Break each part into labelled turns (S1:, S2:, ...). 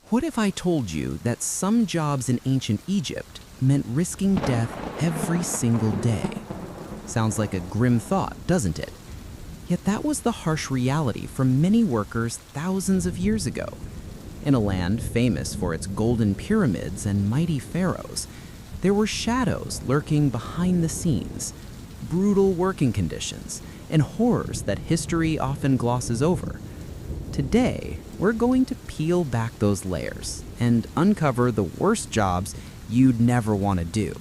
S1: What if I told you that some jobs in ancient Egypt meant risking death every single day? Sounds like a grim thought, doesn't it? Yet that was the harsh reality for many workers thousands of years ago. In a land famous for its golden pyramids and mighty pharaohs, there were shadows lurking behind the scenes, brutal working conditions, and horrors that history often glosses over. Today, we're going to peel back those layers and uncover the worst jobs you'd never want to do,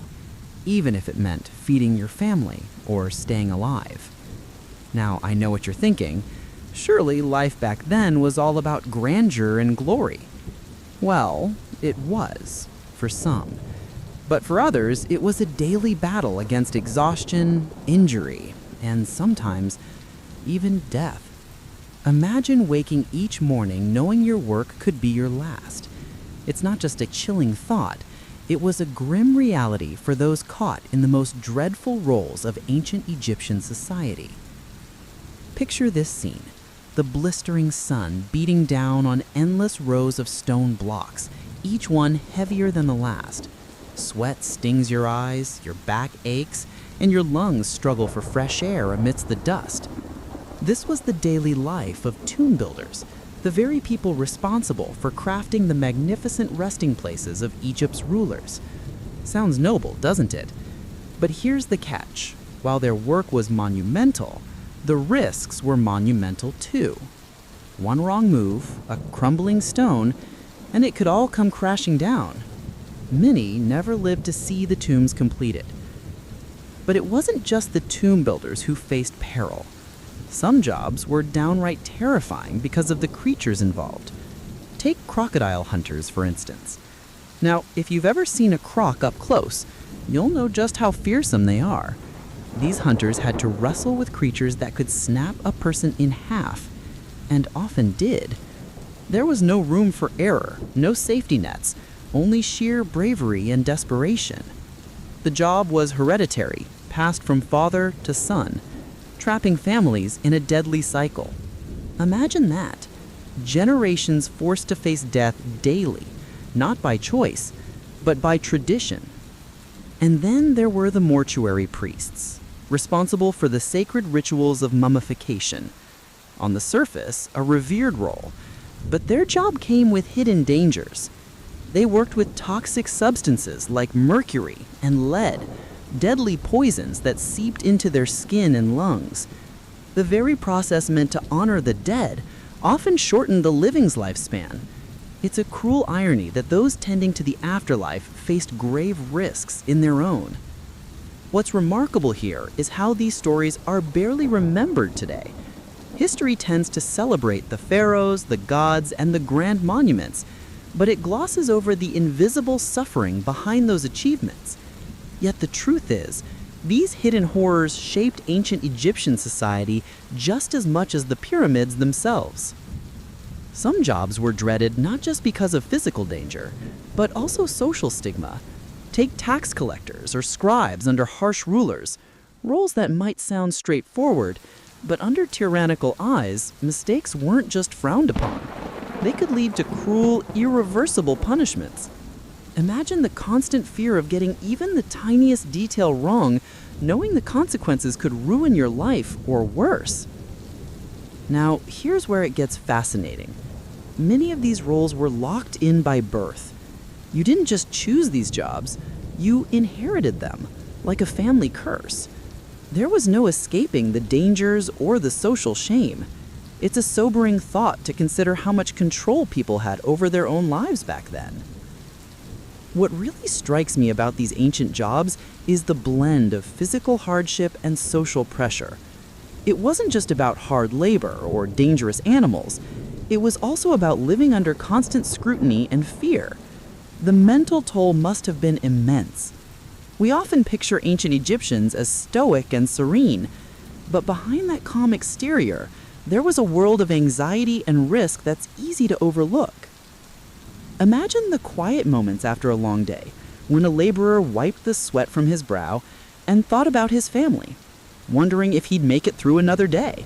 S1: even if it meant feeding your family or staying alive. Now, I know what you're thinking. Surely life back then was all about grandeur and glory. Well, it was, for some. But for others, it was a daily battle against exhaustion, injury, and sometimes even death. Imagine waking each morning knowing your work could be your last. It's not just a chilling thought, it was a grim reality for those caught in the most dreadful roles of ancient Egyptian society. Picture this scene: the blistering sun beating down on endless rows of stone blocks, each one heavier than the last. Sweat stings your eyes, your back aches, and your lungs struggle for fresh air amidst the dust. This was the daily life of tomb builders, the very people responsible for crafting the magnificent resting places of Egypt's rulers. Sounds noble, doesn't it? But here's the catch. While their work was monumental, the risks were monumental too. One wrong move, a crumbling stone, and it could all come crashing down. Many never lived to see the tombs completed. But it wasn't just the tomb builders who faced peril. Some jobs were downright terrifying because of the creatures involved. Take crocodile hunters, for instance. Now, if you've ever seen a croc up close, you'll know just how fearsome they are. These hunters had to wrestle with creatures that could snap a person in half, and often did. There was no room for error, no safety nets, only sheer bravery and desperation. The job was hereditary, passed from father to son, trapping families in a deadly cycle. Imagine that. Generations forced to face death daily, not by choice, but by tradition. And then there were the mortuary priests, responsible for the sacred rituals of mummification. On the surface, a revered role, but their job came with hidden dangers. They worked with toxic substances like mercury and lead, deadly poisons that seeped into their skin and lungs. The very process meant to honor the dead often shortened the living's lifespan. It's a cruel irony that those tending to the afterlife faced grave risks in their own. What's remarkable here is how these stories are barely remembered today. History tends to celebrate the pharaohs, the gods, and the grand monuments, but it glosses over the invisible suffering behind those achievements. Yet the truth is, these hidden horrors shaped ancient Egyptian society just as much as the pyramids themselves. Some jobs were dreaded not just because of physical danger, but also social stigma. Take tax collectors or scribes under harsh rulers, roles that might sound straightforward, but under tyrannical eyes, mistakes weren't just frowned upon. They could lead to cruel, irreversible punishments. Imagine the constant fear of getting even the tiniest detail wrong, knowing the consequences could ruin your life or worse. Now, here's where it gets fascinating. Many of these roles were locked in by birth. You didn't just choose these jobs, you inherited them, like a family curse. There was no escaping the dangers or the social shame. It's a sobering thought to consider how much control people had over their own lives back then. What really strikes me about these ancient jobs is the blend of physical hardship and social pressure. It wasn't just about hard labor or dangerous animals. It was also about living under constant scrutiny and fear. The mental toll must have been immense. We often picture ancient Egyptians as stoic and serene, but behind that calm exterior, there was a world of anxiety and risk that's easy to overlook. Imagine the quiet moments after a long day, when a laborer wiped the sweat from his brow and thought about his family, wondering if he'd make it through another day.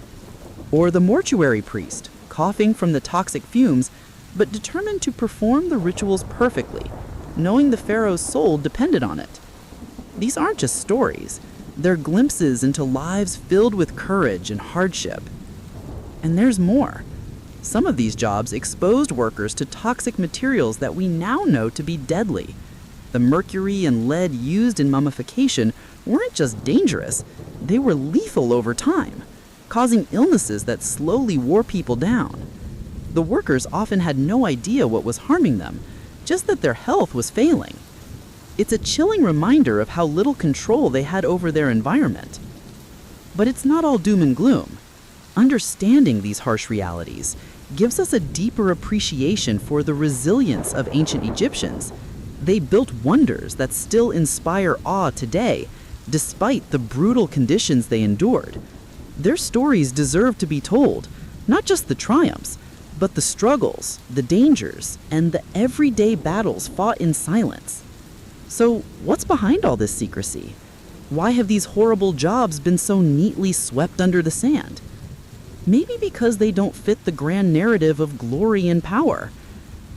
S1: Or the mortuary priest, coughing from the toxic fumes, but determined to perform the rituals perfectly, knowing the pharaoh's soul depended on it. These aren't just stories, they're glimpses into lives filled with courage and hardship. And there's more. Some of these jobs exposed workers to toxic materials that we now know to be deadly. The mercury and lead used in mummification weren't just dangerous, they were lethal over time, causing illnesses that slowly wore people down. The workers often had no idea what was harming them, just that their health was failing. It's a chilling reminder of how little control they had over their environment. But it's not all doom and gloom. Understanding these harsh realities gives us a deeper appreciation for the resilience of ancient Egyptians. They built wonders that still inspire awe today, despite the brutal conditions they endured. Their stories deserve to be told, not just the triumphs, but the struggles, the dangers, and the everyday battles fought in silence. So, what's behind all this secrecy? Why have these horrible jobs been so neatly swept under the sand? Maybe because they don't fit the grand narrative of glory and power.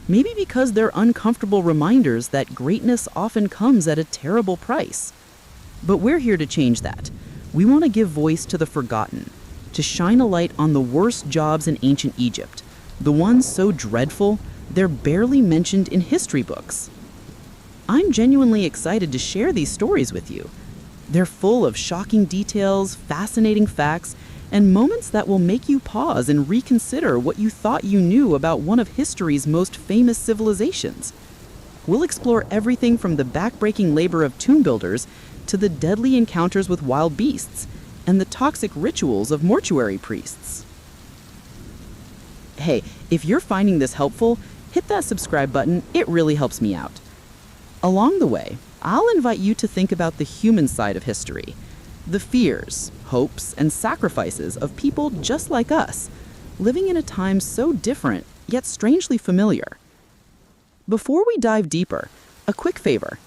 S1: Maybe because they're uncomfortable reminders that greatness often comes at a terrible price. But we're here to change that. We want to give voice to the forgotten, to shine a light on the worst jobs in ancient Egypt, the ones so dreadful they're barely mentioned in history books. I'm genuinely excited to share these stories with you. They're full of shocking details, fascinating facts, and moments that will make you pause and reconsider what you thought you knew about one of history's most famous civilizations. We'll explore everything from the backbreaking labor of tomb builders to the deadly encounters with wild beasts and the toxic rituals of mortuary priests. Hey, if you're finding this helpful, hit that subscribe button. It really helps me out. Along the way, I'll invite you to think about the human side of history, the fears, hopes, and sacrifices of people just like us, living in a time so different yet strangely familiar. Before we dive deeper, a quick favor.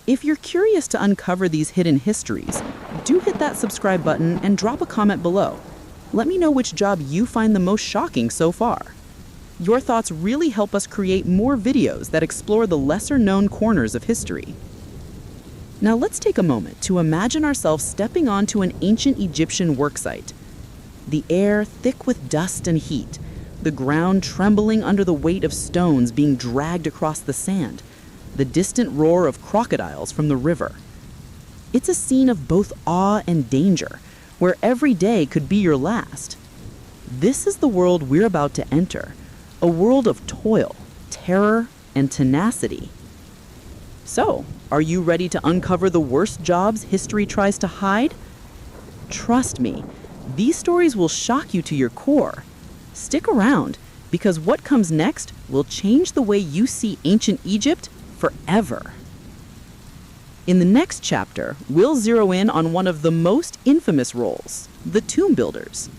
S1: If you're curious to uncover these hidden histories, do hit that subscribe button and drop a comment below. Let me know which job you find the most shocking so far. Your thoughts really help us create more videos that explore the lesser-known corners of history. Now let's take a moment to imagine ourselves stepping onto an ancient Egyptian worksite. The air thick with dust and heat, the ground trembling under the weight of stones being dragged across the sand, the distant roar of crocodiles from the river. It's a scene of both awe and danger, where every day could be your last. This is the world we're about to enter, a world of toil, terror, and tenacity. So, are you ready to uncover the worst jobs history tries to hide? Trust me, these stories will shock you to your core. Stick around, because what comes next will change the way you see ancient Egypt forever. In the next chapter, we'll zero in on one of the most infamous roles, the tomb builders.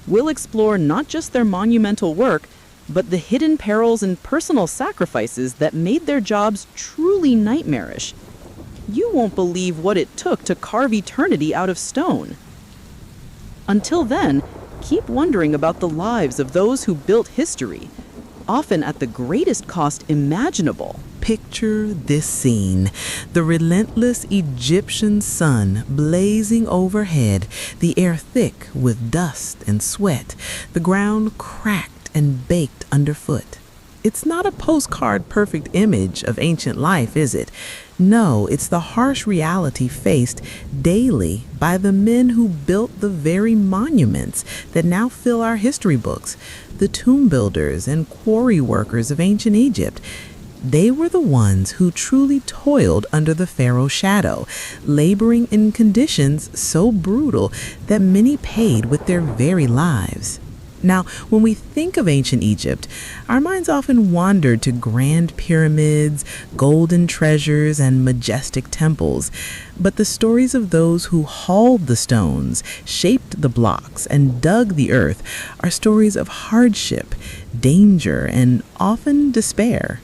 S1: We'll explore not just their monumental work, but the hidden perils and personal sacrifices that made their jobs truly nightmarish. You won't believe what it took to carve eternity out of stone. Until then, keep wondering about the lives of those who built history, often at the greatest cost imaginable.
S2: Picture this scene: the relentless Egyptian sun blazing overhead, the air thick with dust and sweat, the ground cracked and baked underfoot. It's not a postcard perfect image of ancient life, is it? No, it's the harsh reality faced daily by the men who built the very monuments that now fill our history books, the tomb builders and quarry workers of ancient Egypt. They were the ones who truly toiled under the pharaoh's shadow, laboring in conditions so brutal that many paid with their very lives. Now, when we think of ancient Egypt, our minds often wander to grand pyramids, golden treasures, and majestic temples. But the stories of those who hauled the stones, shaped the blocks, and dug the earth are stories of hardship, danger, and often despair.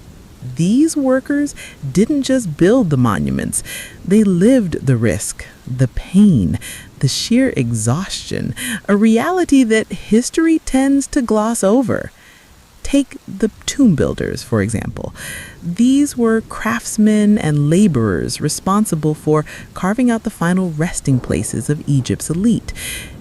S2: These workers didn't just build the monuments, they lived the risk, the pain, the sheer exhaustion, a reality that history tends to gloss over. Take the tomb builders, for example. These were craftsmen and laborers responsible for carving out the final resting places of Egypt's elite.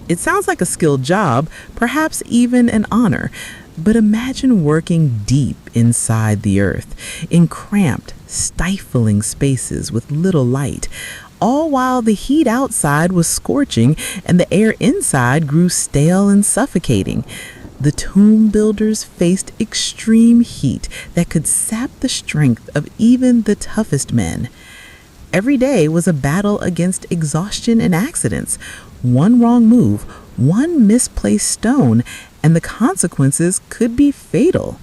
S2: It sounds like a skilled job, perhaps even an honor, but imagine working deep inside the earth, in cramped, stifling spaces with little light, all while the heat outside was scorching and the air inside grew stale and suffocating. The tomb builders faced extreme heat that could sap the strength of even the toughest men. Every day was a battle against exhaustion and accidents. One wrong move, one misplaced stone, and the consequences could be fatal.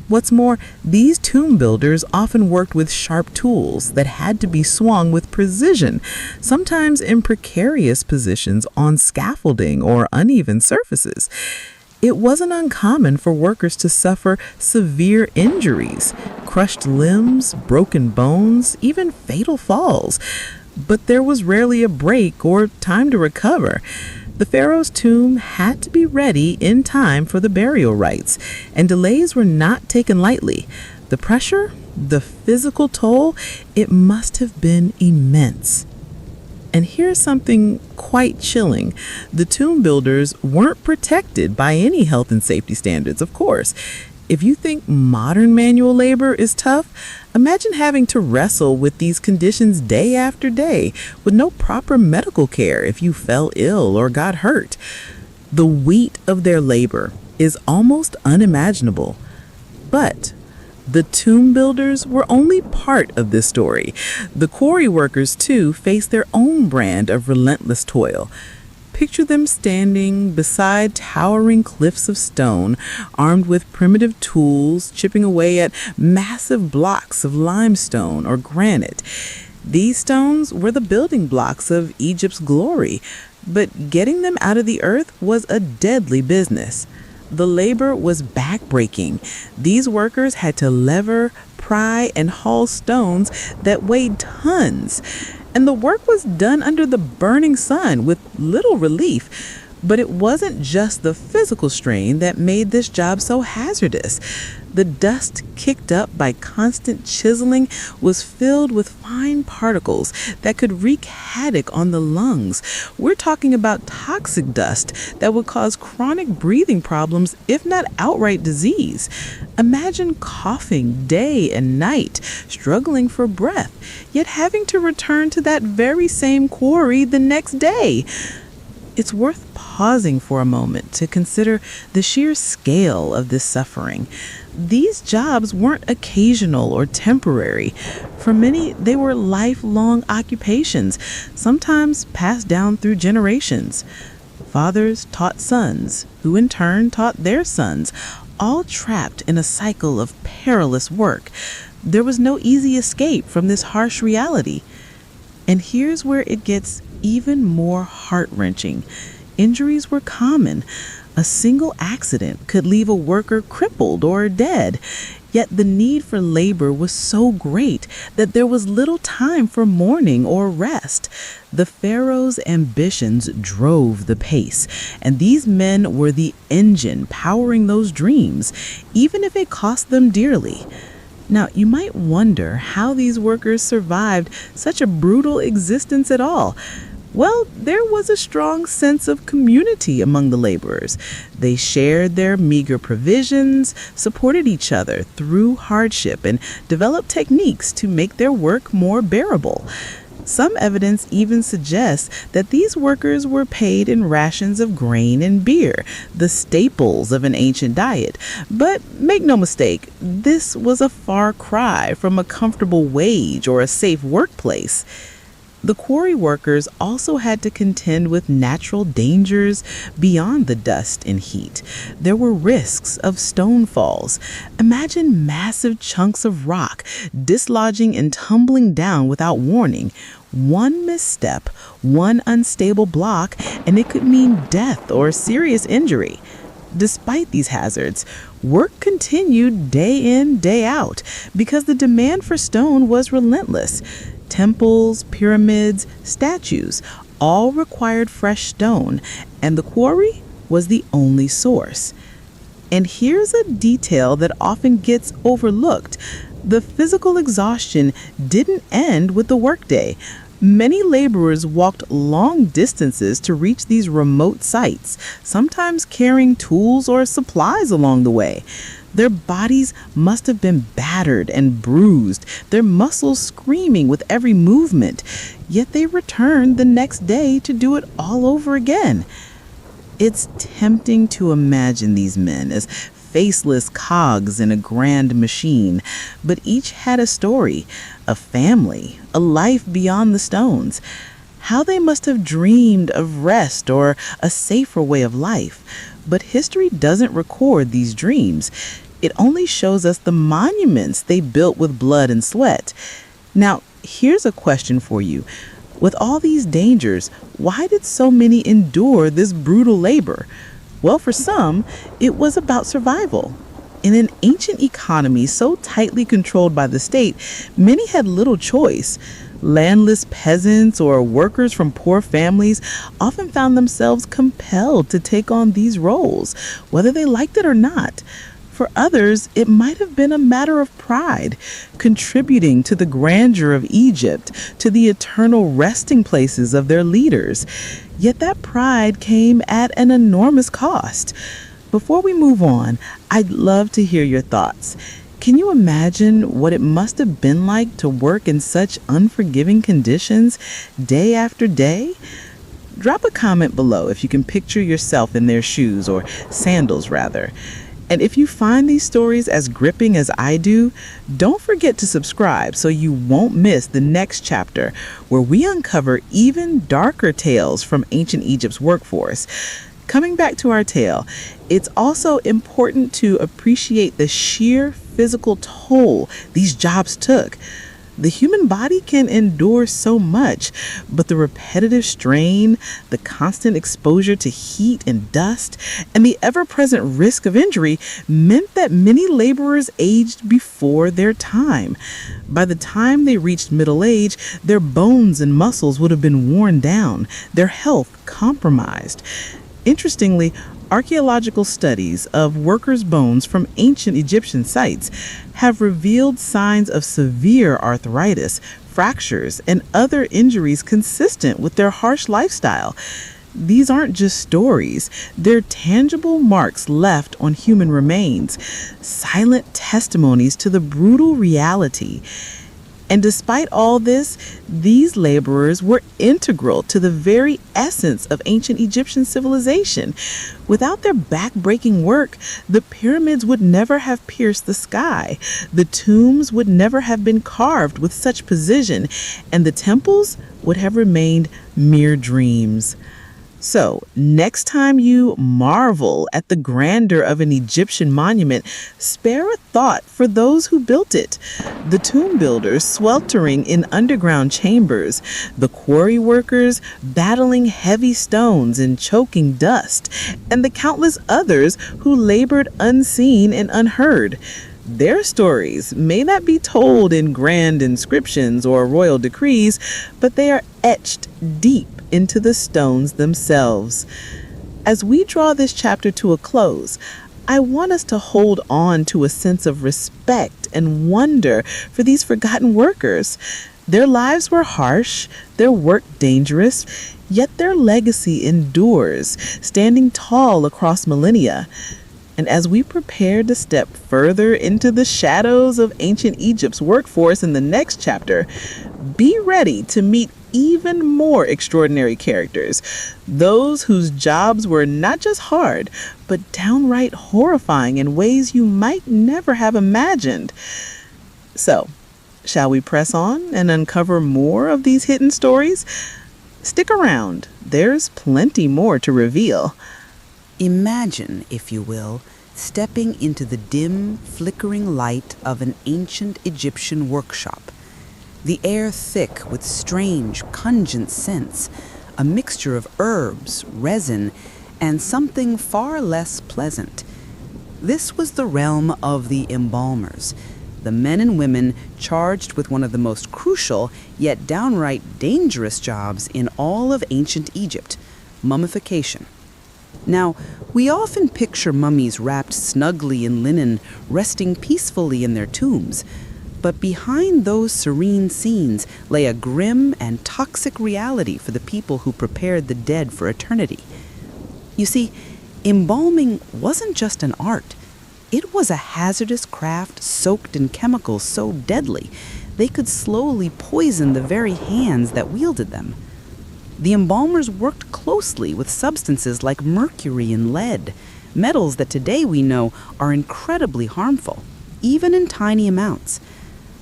S2: What's more, these tomb builders often worked with sharp tools that had to be swung with precision, sometimes in precarious positions on scaffolding or uneven surfaces. It wasn't uncommon for workers to suffer severe injuries, crushed limbs, broken bones, even fatal falls. But there was rarely a break or time to recover. The pharaoh's tomb had to be ready in time for the burial rites, and delays were not taken lightly. The pressure, the physical toll, it must have been immense. And here's something quite chilling. The tomb builders weren't protected by any health and safety standards, of course. If you think modern manual labor is tough, imagine having to wrestle with these conditions day after day with no proper medical care if you fell ill or got hurt. The weight of their labor is almost unimaginable. But the tomb builders were only part of this story. The quarry workers, too, faced their own brand of relentless toil. Picture them standing beside towering cliffs of stone, armed with primitive tools, chipping away at massive blocks of limestone or granite. These stones were the building blocks of Egypt's glory, but getting them out of the earth was a deadly business. The labor was backbreaking. These workers had to lever, pry, and haul stones that weighed tons. And the work was done under the burning sun with little relief. But it wasn't just the physical strain that made this job so hazardous. The dust kicked up by constant chiseling was filled with fine particles that could wreak havoc on the lungs. We're talking about toxic dust that would cause chronic breathing problems, if not outright disease. Imagine coughing day and night, struggling for breath, yet having to return to that very same quarry the next day. It's worth pausing for a moment to consider the sheer scale of this suffering. These jobs weren't occasional or temporary. For many, they were lifelong occupations, sometimes passed down through generations. Fathers taught sons, who in turn taught their sons, all trapped in a cycle of perilous work. There was no easy escape from this harsh reality. And here's where it gets even more heart-wrenching. Injuries were common. A single accident could leave a worker crippled or dead. Yet the need for labor was so great that there was little time for mourning or rest. The pharaoh's ambitions drove the pace, and these men were the engine powering those dreams, even if it cost them dearly. Now, you might wonder how these workers survived such a brutal existence at all. Well, there was a strong sense of community among the laborers. They shared their meager provisions, supported each other through hardship, and developed techniques to make their work more bearable. Some evidence even suggests that these workers were paid in rations of grain and beer, the staples of an ancient diet. But make no mistake, this was a far cry from a comfortable wage or a safe workplace. The quarry workers also had to contend with natural dangers beyond the dust and heat. There were risks of stone falls. Imagine massive chunks of rock dislodging and tumbling down without warning. One misstep, one unstable block, and it could mean death or serious injury. Despite these hazards, work continued day in, day out, because the demand for stone was relentless. Temples, pyramids, statues all required fresh stone, and the quarry was the only source. And here's a detail that often gets overlooked. The physical exhaustion didn't end with the workday. Many laborers walked long distances to reach these remote sites, sometimes carrying tools or supplies along the way. Their bodies must have been battered and bruised, their muscles screaming with every movement, yet they returned the next day to do it all over again. It's tempting to imagine these men as faceless cogs in a grand machine, but each had a story, a family, a life beyond the stones. How they must have dreamed of rest or a safer way of life. But history doesn't record these dreams. It only shows us the monuments they built with blood and sweat. Now, here's a question for you. With all these dangers, why did so many endure this brutal labor? Well, for some, it was about survival. In an ancient economy so tightly controlled by the state, many had little choice. Landless peasants or workers from poor families often found themselves compelled to take on these roles, whether they liked it or not. For others, it might have been a matter of pride, contributing to the grandeur of Egypt, to the eternal resting places of their leaders. Yet that pride came at an enormous cost. Before we move on, I'd love to hear your thoughts. Can you imagine what it must have been like to work in such unforgiving conditions day after day? Drop a comment below if you can picture yourself in their shoes, or sandals rather. And if you find these stories as gripping as I do, don't forget to subscribe so you won't miss the next chapter, where we uncover even darker tales from ancient Egypt's workforce. Coming back to our tale, it's also important to appreciate the sheer physical toll these jobs took. The human body can endure so much, but the repetitive strain, the constant exposure to heat and dust, and the ever-present risk of injury meant that many laborers aged before their time. By the time they reached middle age, their bones and muscles would have been worn down, their health compromised. Interestingly, archaeological studies of workers' bones from ancient Egyptian sites have revealed signs of severe arthritis, fractures, and other injuries consistent with their harsh lifestyle. These aren't just stories, they're tangible marks left on human remains, silent testimonies to the brutal reality. And despite all this, these laborers were integral to the very essence of ancient Egyptian civilization. Without their back-breaking work, the pyramids would never have pierced the sky, the tombs would never have been carved with such precision, and the temples would have remained mere dreams. So, next time you marvel at the grandeur of an Egyptian monument, spare a thought for those who built it. The tomb builders sweltering in underground chambers, the quarry workers battling heavy stones and choking dust, and the countless others who labored unseen and unheard. Their stories may not be told in grand inscriptions or royal decrees, but they are etched deep into the stones themselves. As we draw this chapter to a close, I want us to hold on to a sense of respect and wonder for these forgotten workers. Their lives were harsh, their work dangerous, yet their legacy endures, standing tall across millennia. And as we prepare to step further into the shadows of ancient Egypt's workforce in the next chapter, be ready to meet even more extraordinary characters, those whose jobs were not just hard, but downright horrifying in ways you might never have imagined. So, shall we press on and uncover more of these hidden stories? Stick around, there's plenty more to reveal.
S1: Imagine, if you will, stepping into the dim, flickering light of an ancient Egyptian workshop. The air thick with strange, pungent scents, a mixture of herbs, resin, and something far less pleasant. This was the realm of the embalmers, the men and women charged with one of the most crucial, yet downright dangerous jobs in all of ancient Egypt, mummification. Now, we often picture mummies wrapped snugly in linen, resting peacefully in their tombs. But behind those serene scenes lay a grim and toxic reality for the people who prepared the dead for eternity. You see, embalming wasn't just an art. It was a hazardous craft soaked in chemicals so deadly they could slowly poison the very hands that wielded them. The embalmers worked closely with substances like mercury and lead, metals that today we know are incredibly harmful, even in tiny amounts.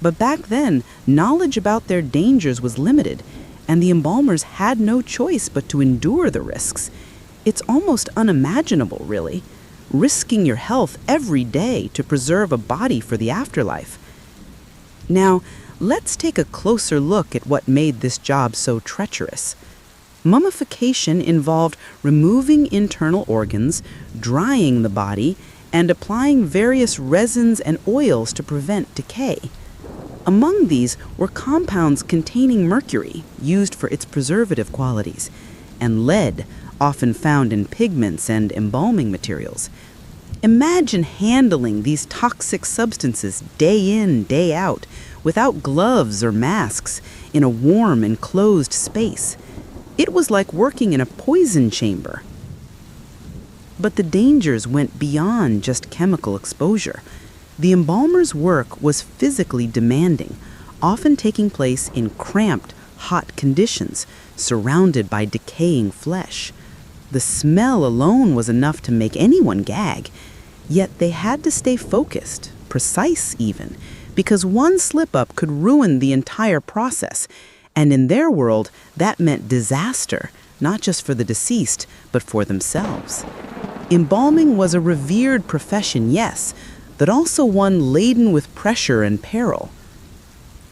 S1: But back then, knowledge about their dangers was limited, and the embalmers had no choice but to endure the risks. It's almost unimaginable, really, risking your health every day to preserve a body for the afterlife. Now, let's take a closer look at what made this job so treacherous. Mummification involved removing internal organs, drying the body, and applying various resins and oils to prevent decay. Among these were compounds containing mercury, used for its preservative qualities, and lead, often found in pigments and embalming materials. Imagine handling these toxic substances day in, day out, without gloves or masks, in a warm, enclosed space. It was like working in a poison chamber. But the dangers went beyond just chemical exposure. The embalmer's work was physically demanding, often taking place in cramped, hot conditions, surrounded by decaying flesh. The smell alone was enough to make anyone gag, yet they had to stay focused, precise even, because one slip-up could ruin the entire process. And in their world, that meant disaster, not just for the deceased, but for themselves. Embalming was a revered profession, yes, but also one laden with pressure and peril.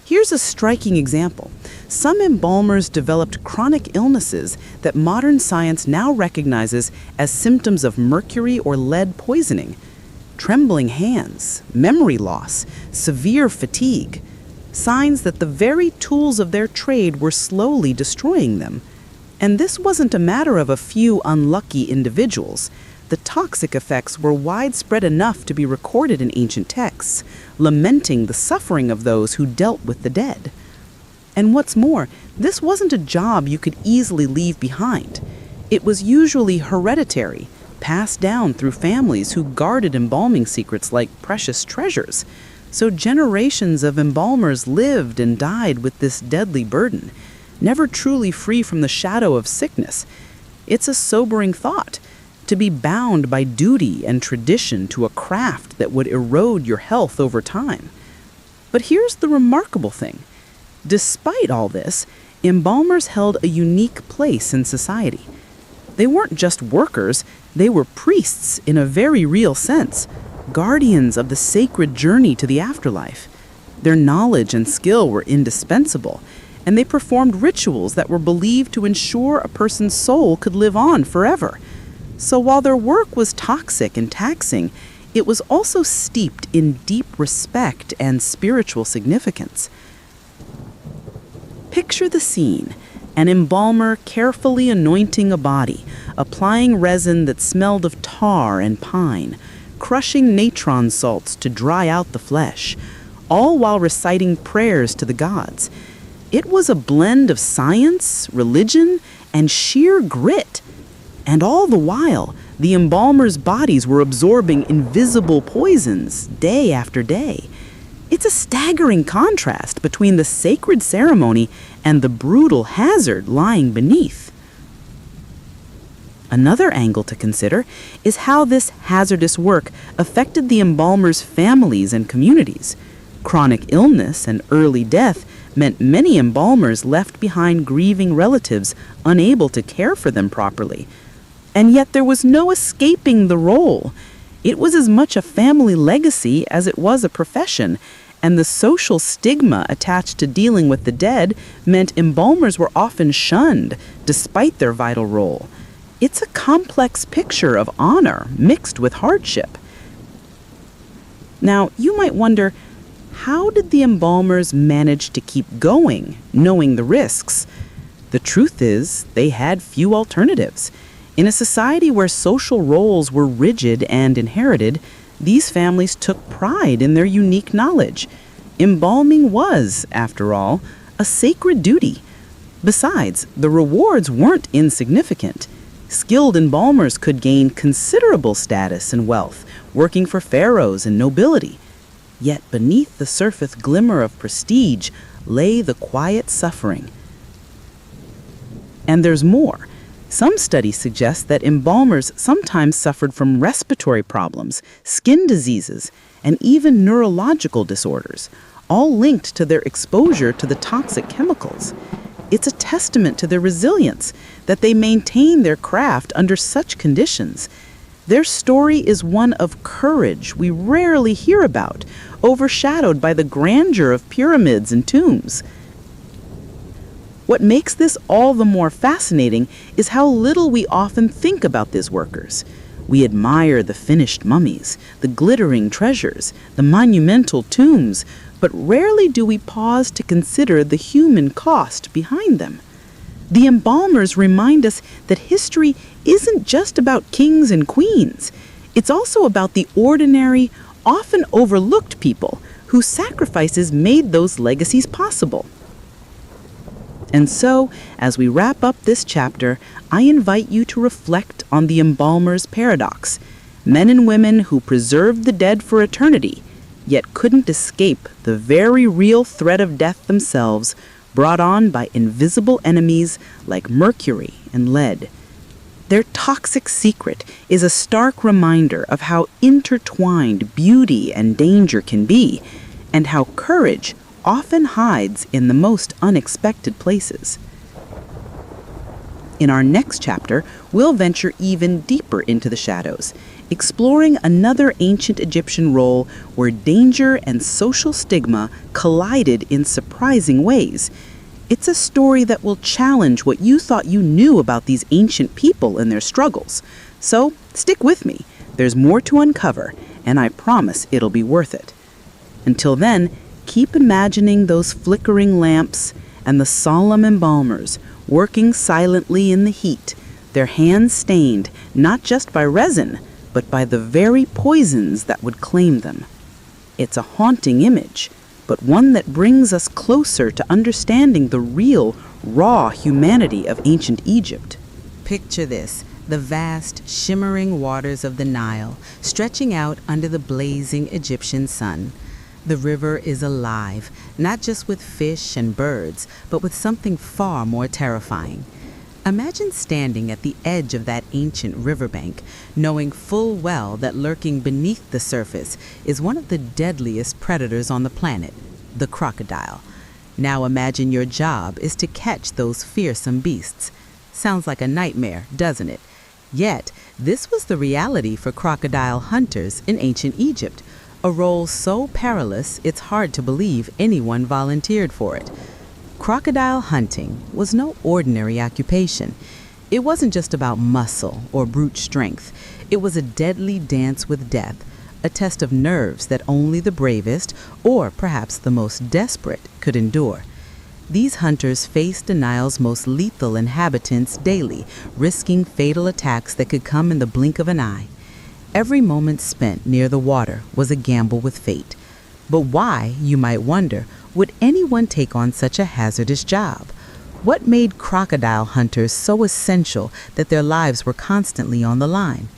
S1: Here's a striking example. Some embalmers developed chronic illnesses that modern science now recognizes as symptoms of mercury or lead poisoning. Trembling hands, memory loss, severe fatigue. Signs that the very tools of their trade were slowly destroying them. And this wasn't a matter of a few unlucky individuals. The toxic effects were widespread enough to be recorded in ancient texts, lamenting the suffering of those who dealt with the dead. And what's more, this wasn't a job you could easily leave behind. It was usually hereditary, passed down through families who guarded embalming secrets like precious treasures. So generations of embalmers lived and died with this deadly burden, never truly free from the shadow of sickness. It's a sobering thought, to be bound by duty and tradition to a craft that would erode your health over time. But here's the remarkable thing. Despite all this, embalmers held a unique place in society. They weren't just workers, they were priests in a very real sense, guardians of the sacred journey to the afterlife. Their knowledge and skill were indispensable, and they performed rituals that were believed to ensure a person's soul could live on forever. So while their work was toxic and taxing, it was also steeped in deep respect and spiritual significance. Picture the scene. An embalmer carefully anointing a body, applying resin that smelled of tar and pine, crushing natron salts to dry out the flesh, all while reciting prayers to the gods. It was a blend of science, religion, and sheer grit. And all the while, the embalmers' bodies were absorbing invisible poisons day after day. It's a staggering contrast between the sacred ceremony and the brutal hazard lying beneath. Another angle to consider is how this hazardous work affected the embalmers' families and communities. Chronic illness and early death meant many embalmers left behind grieving relatives unable to care for them properly. And yet there was no escaping the role. It was as much a family legacy as it was a profession, and the social stigma attached to dealing with the dead meant embalmers were often shunned despite their vital role. It's a complex picture of honor mixed with hardship. Now, you might wonder, how did the embalmers manage to keep going, knowing the risks? The truth is, they had few alternatives.
S3: In a society where social roles were rigid and inherited, these families took pride in their unique knowledge. Embalming was, after all, a sacred duty. Besides, the rewards weren't insignificant. Skilled embalmers could gain considerable status and wealth, working for pharaohs and nobility. Yet beneath the surface glimmer of prestige lay the quiet suffering. And there's more. Some studies suggest that embalmers sometimes suffered from respiratory problems, skin diseases, and even neurological disorders, all linked to their exposure to the toxic chemicals. It's a testament to their resilience that they maintain their craft under such conditions. Their story is one of courage we rarely hear about, overshadowed by the grandeur of pyramids and tombs. What makes this all the more fascinating is how little we often think about these workers. We admire the finished mummies, the glittering treasures, the monumental tombs, but rarely do we pause to consider the human cost behind them. The embalmers remind us that history isn't just about kings and queens. It's also about the ordinary, often overlooked people whose sacrifices made those legacies possible. And so, as we wrap up this chapter, I invite you to reflect on the embalmer's paradox. Men and women who preserved the dead for eternity, yet couldn't escape the very real threat of death themselves, brought on by invisible enemies like mercury and lead. Their toxic secret is a stark reminder of how intertwined beauty and danger can be, and how courage often hides in the most unexpected places. In our next chapter, we'll venture even deeper into the shadows, exploring another ancient Egyptian role where danger and social stigma collided in surprising ways. It's a story that will challenge what you thought you knew about these ancient people and their struggles. So, stick with me. There's more to uncover, and I promise it'll be worth it. Until then, keep imagining those flickering lamps and the solemn embalmers working silently in the heat, their hands stained not just by resin, but by the very poisons that would claim them. It's a haunting image, but one that brings us closer to understanding the real, raw humanity of ancient Egypt.
S1: Picture this, the vast, shimmering waters of the Nile, stretching out under the blazing Egyptian sun. The river is alive, not just with fish and birds, but with something far more terrifying. Imagine standing at the edge of that ancient riverbank, knowing full well that lurking beneath the surface is one of the deadliest predators on the planet, the crocodile. Now imagine your job is to catch those fearsome beasts. Sounds like a nightmare, doesn't it? Yet, this was the reality for crocodile hunters in ancient Egypt, a role so perilous it's hard to believe anyone volunteered for it. Crocodile hunting was no ordinary occupation. It wasn't just about muscle or brute strength. It was a deadly dance with death, a test of nerves that only the bravest, or perhaps the most desperate, could endure. These hunters faced the Nile's most lethal inhabitants daily, risking fatal attacks that could come in the blink of an eye. Every moment spent near the water was a gamble with fate. But why, you might wonder, would anyone take on such a hazardous job? What made crocodile hunters so essential that their lives were constantly on the line?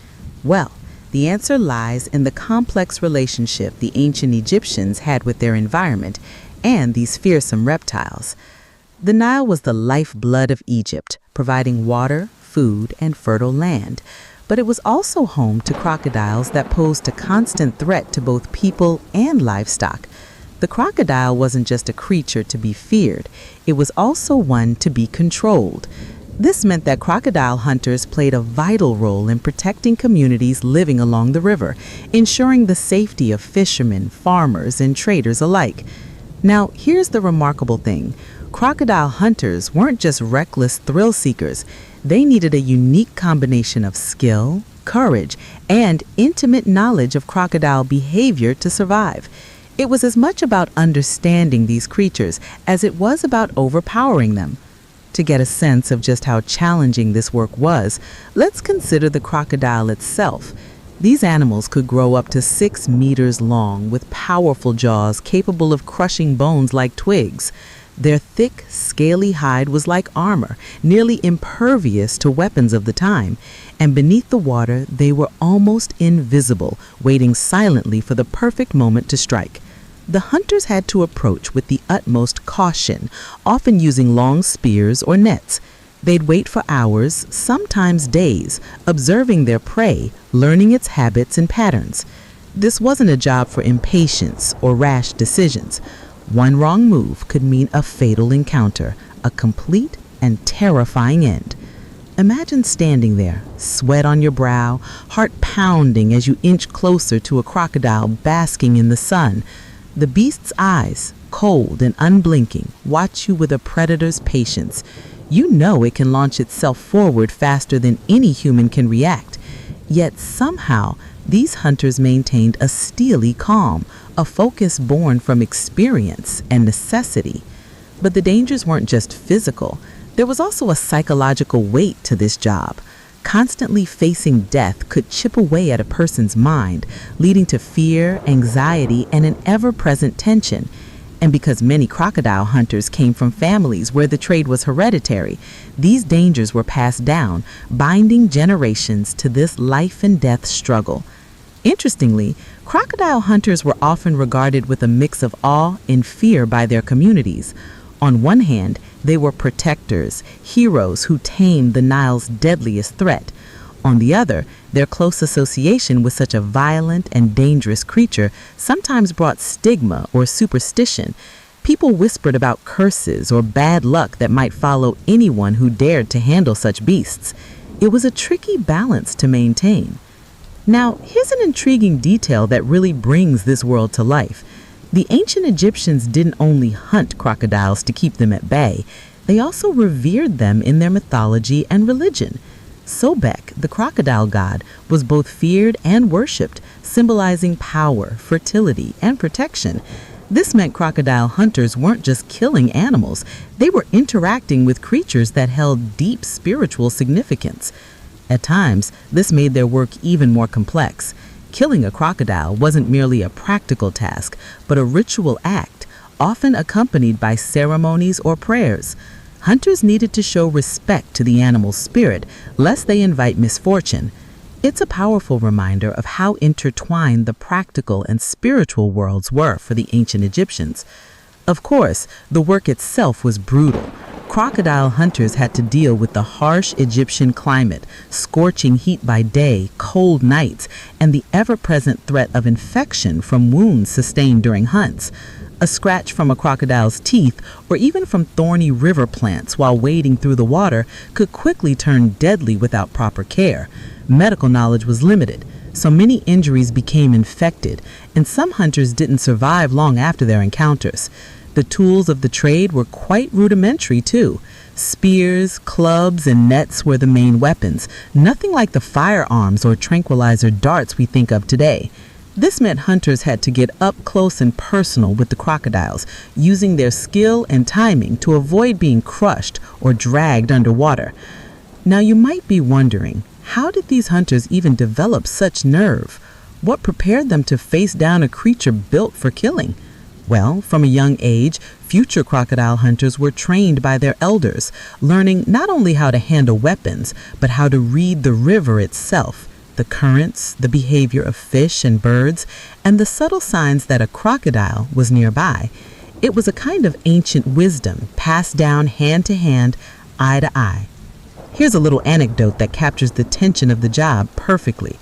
S1: Well, the answer lies in the complex relationship the ancient Egyptians had with their environment and these fearsome reptiles. The Nile was the lifeblood of Egypt, providing water, food, and fertile land. But it was also home to crocodiles that posed a constant threat to both people and livestock. The crocodile wasn't just a creature to be feared, it was also one to be controlled. This meant that crocodile hunters played a vital role in protecting communities living along the river, ensuring the safety of fishermen, farmers, and traders alike. Now, here's the remarkable thing. Crocodile hunters weren't just reckless thrill seekers. They needed a unique combination of skill, courage, and intimate knowledge of crocodile behavior to survive. It was as much about understanding these creatures as it was about overpowering them.
S3: To get a sense of just how challenging this work was, let's consider the crocodile itself. These animals could grow up to 6 meters long with powerful jaws capable of crushing bones like twigs. Their thick, scaly hide was like armor, nearly impervious to weapons of the time, and beneath the water they were almost invisible, waiting silently for the perfect moment to strike. The hunters had to approach with the utmost caution, often using long spears or nets. They'd wait for hours, sometimes days, observing their prey, learning its habits and patterns. This wasn't a job for impatience or rash decisions. One wrong move could mean a fatal encounter, a complete and terrifying end. Imagine standing there, sweat on your brow, heart pounding as you inch closer to a crocodile basking in the sun. The beast's eyes, cold and unblinking, watch you with a predator's patience. You know it can launch itself forward faster than any human can react. Yet somehow, these hunters maintained a steely calm, a focus born from experience and necessity. But the dangers weren't just physical. There was also a psychological weight to this job. Constantly facing death could chip away at a person's mind, leading to fear, anxiety, and an ever-present tension. And because many crocodile hunters came from families where the trade was hereditary, these dangers were passed down, binding generations to this life and death struggle. Interestingly, crocodile hunters were often regarded with a mix of awe and fear by their communities. On one hand, they were protectors, heroes who tamed the Nile's deadliest threat. On the other, their close association with such a violent and dangerous creature sometimes brought stigma or superstition. People whispered about curses or bad luck that might follow anyone who dared to handle such beasts. It was a tricky balance to maintain. Now, here's an intriguing detail that really brings this world to life. The ancient Egyptians didn't only hunt crocodiles to keep them at bay, they also revered them in their mythology and religion. Sobek, the crocodile god, was both feared and worshipped, symbolizing power, fertility, and protection. This meant crocodile hunters weren't just killing animals, they were interacting with creatures that held deep spiritual significance. At times, this made their work even more complex. Killing a crocodile wasn't merely a practical task, but a ritual act, often accompanied by ceremonies or prayers. Hunters needed to show respect to the animal's spirit, lest they invite misfortune. It's a powerful reminder of how intertwined the practical and spiritual worlds were for the ancient Egyptians. Of course, the work itself was brutal. Crocodile hunters had to deal with the harsh Egyptian climate, scorching heat by day, cold nights, and the ever-present threat of infection from wounds sustained during hunts. A scratch from a crocodile's teeth, or even from thorny river plants while wading through the water, could quickly turn deadly without proper care. Medical knowledge was limited, so many injuries became infected, and some hunters didn't survive long after their encounters. The tools of the trade were quite rudimentary, too. Spears, clubs, and nets were the main weapons, nothing like the firearms or tranquilizer darts we think of today. This meant hunters had to get up close and personal with the crocodiles, using their skill and timing to avoid being crushed or dragged underwater. Now you might be wondering, how did these hunters even develop such nerve? What prepared them to face down a creature built for killing? Well, from a young age, future crocodile hunters were trained by their elders, learning not only how to handle weapons, but how to read the river itself, the currents, the behavior of fish and birds, and the subtle signs that a crocodile was nearby. It was a kind of ancient wisdom passed down hand to hand, eye to eye. Here's a little anecdote that captures the tension of the job perfectly.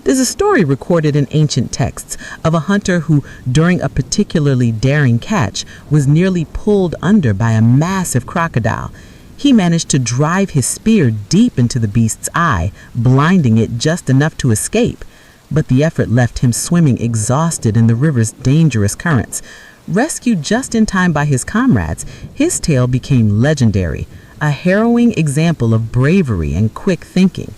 S3: There's a story recorded in ancient texts of a hunter who, during a particularly daring catch, was nearly pulled under by a massive crocodile. He managed to drive his spear deep into the beast's eye, blinding it just enough to escape. But the effort left him swimming exhausted in the river's dangerous currents. Rescued just in time by his comrades, his tale became legendary, a harrowing example of bravery and quick thinking.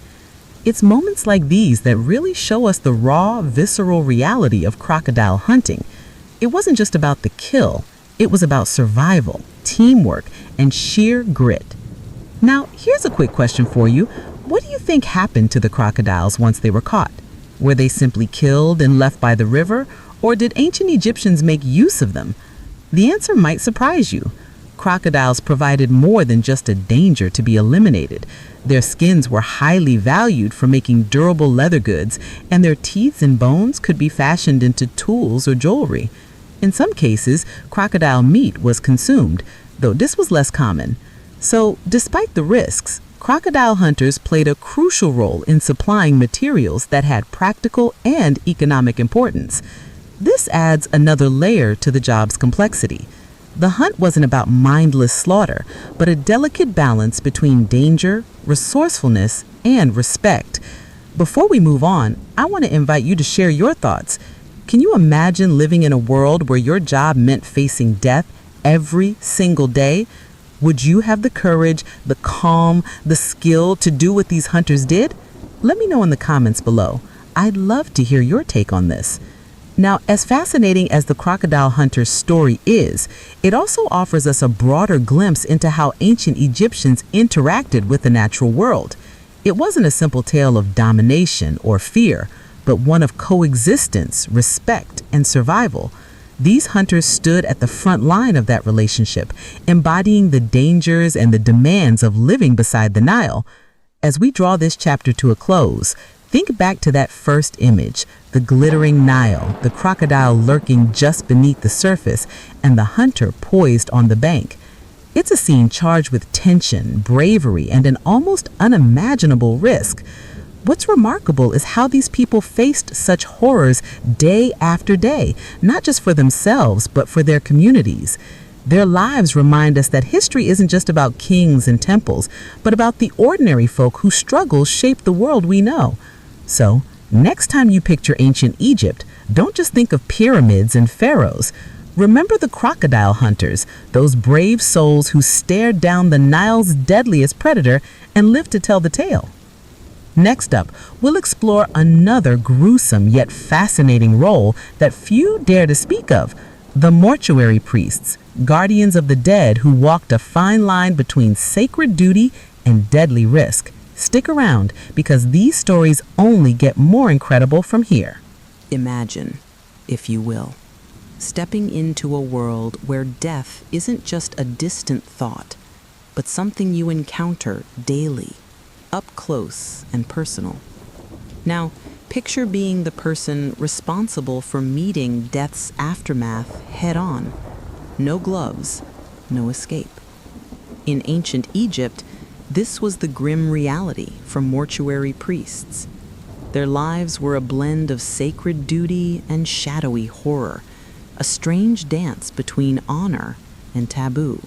S3: It's moments like these that really show us the raw, visceral reality of crocodile hunting. It wasn't just about the kill, it was about survival, teamwork, and sheer grit. Now, here's a quick question for you. What do you think happened to the crocodiles once they were caught? Were they simply killed and left by the river, or did ancient Egyptians make use of them? The answer might surprise you. Crocodiles provided more than just a danger to be eliminated. Their skins were highly valued for making durable leather goods, and their teeth and bones could be fashioned into tools or jewelry. In some cases, crocodile meat was consumed, though this was less common. So, despite the risks, crocodile hunters played a crucial role in supplying materials that had practical and economic importance. This adds another layer to the job's complexity. The hunt wasn't about mindless slaughter, but a delicate balance between danger, resourcefulness, and respect. Before we move on, I want to invite you to share your thoughts. Can you imagine living in a world where your job meant facing death every single day? Would you have the courage, the calm, the skill to do what these hunters did? Let me know in the comments below. I'd love to hear your take on this. Now, as fascinating as the crocodile hunter's story is, it also offers us a broader glimpse into how ancient Egyptians interacted with the natural world. It wasn't a simple tale of domination or fear, but one of coexistence, respect, and survival. These hunters stood at the front line of that relationship, embodying the dangers and the demands of living beside the Nile. As we draw this chapter to a close, think back to that first image, the glittering Nile, the crocodile lurking just beneath the surface, and the hunter poised on the bank. It's a scene charged with tension, bravery, and an almost unimaginable risk. What's remarkable is how these people faced such horrors day after day, not just for themselves, but for their communities. Their lives remind us that history isn't just about kings and temples, but about the ordinary folk whose struggles shape the world we know. So, next time you picture ancient Egypt, don't just think of pyramids and pharaohs. Remember the crocodile hunters, those brave souls who stared down the Nile's deadliest predator and lived to tell the tale. Next up, we'll explore another gruesome yet fascinating role that few dare to speak of: the mortuary priests, guardians of the dead who walked a fine line between sacred duty and deadly risk. Stick around, because these stories only get more incredible from here.
S1: Imagine, if you will, stepping into a world where death isn't just a distant thought, but something you encounter daily, up close and personal. Now, picture being the person responsible for meeting death's aftermath head on. No gloves, no escape. In ancient Egypt, this was the grim reality for mortuary priests. Their lives were a blend of sacred duty and shadowy horror, a strange dance between honor and taboo.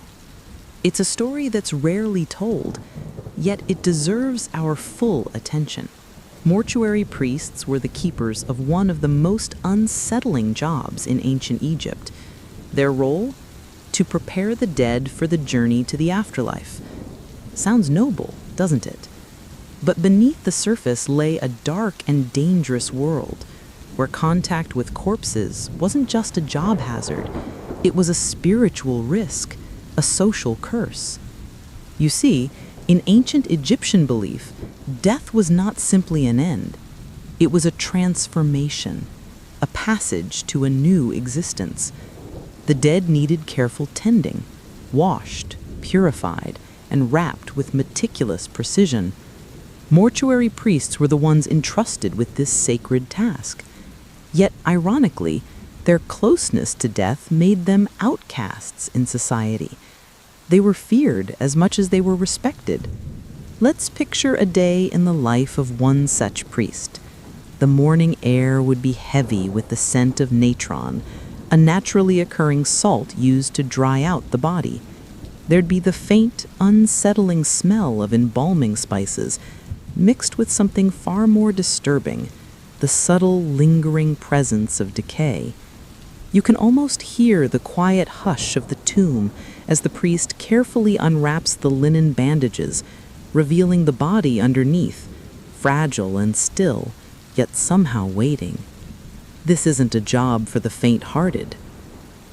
S1: It's a story that's rarely told, yet it deserves our full attention. Mortuary priests were the keepers of one of the most unsettling jobs in ancient Egypt. Their role? To prepare the dead for the journey to the afterlife. Sounds noble, doesn't it? But beneath the surface lay a dark and dangerous world, where contact with corpses wasn't just a job hazard, it was a spiritual risk, a social curse. You see, in ancient Egyptian belief, death was not simply an end. It was a transformation, a passage to a new existence. The dead needed careful tending, washed, purified, and wrapped with meticulous precision. Mortuary priests were the ones entrusted with this sacred task. Yet, ironically, their closeness to death made them outcasts in society. They were feared as much as they were respected. Let's picture a day in the life of one such priest. The morning air would be heavy with the scent of natron, a naturally occurring salt used to dry out the body. There'd be the faint, unsettling smell of embalming spices, mixed with something far more disturbing, the subtle, lingering presence of decay. You can almost hear the quiet hush of the tomb as the priest carefully unwraps the linen bandages, revealing the body underneath, fragile and still, yet somehow waiting. This isn't a job for the faint-hearted.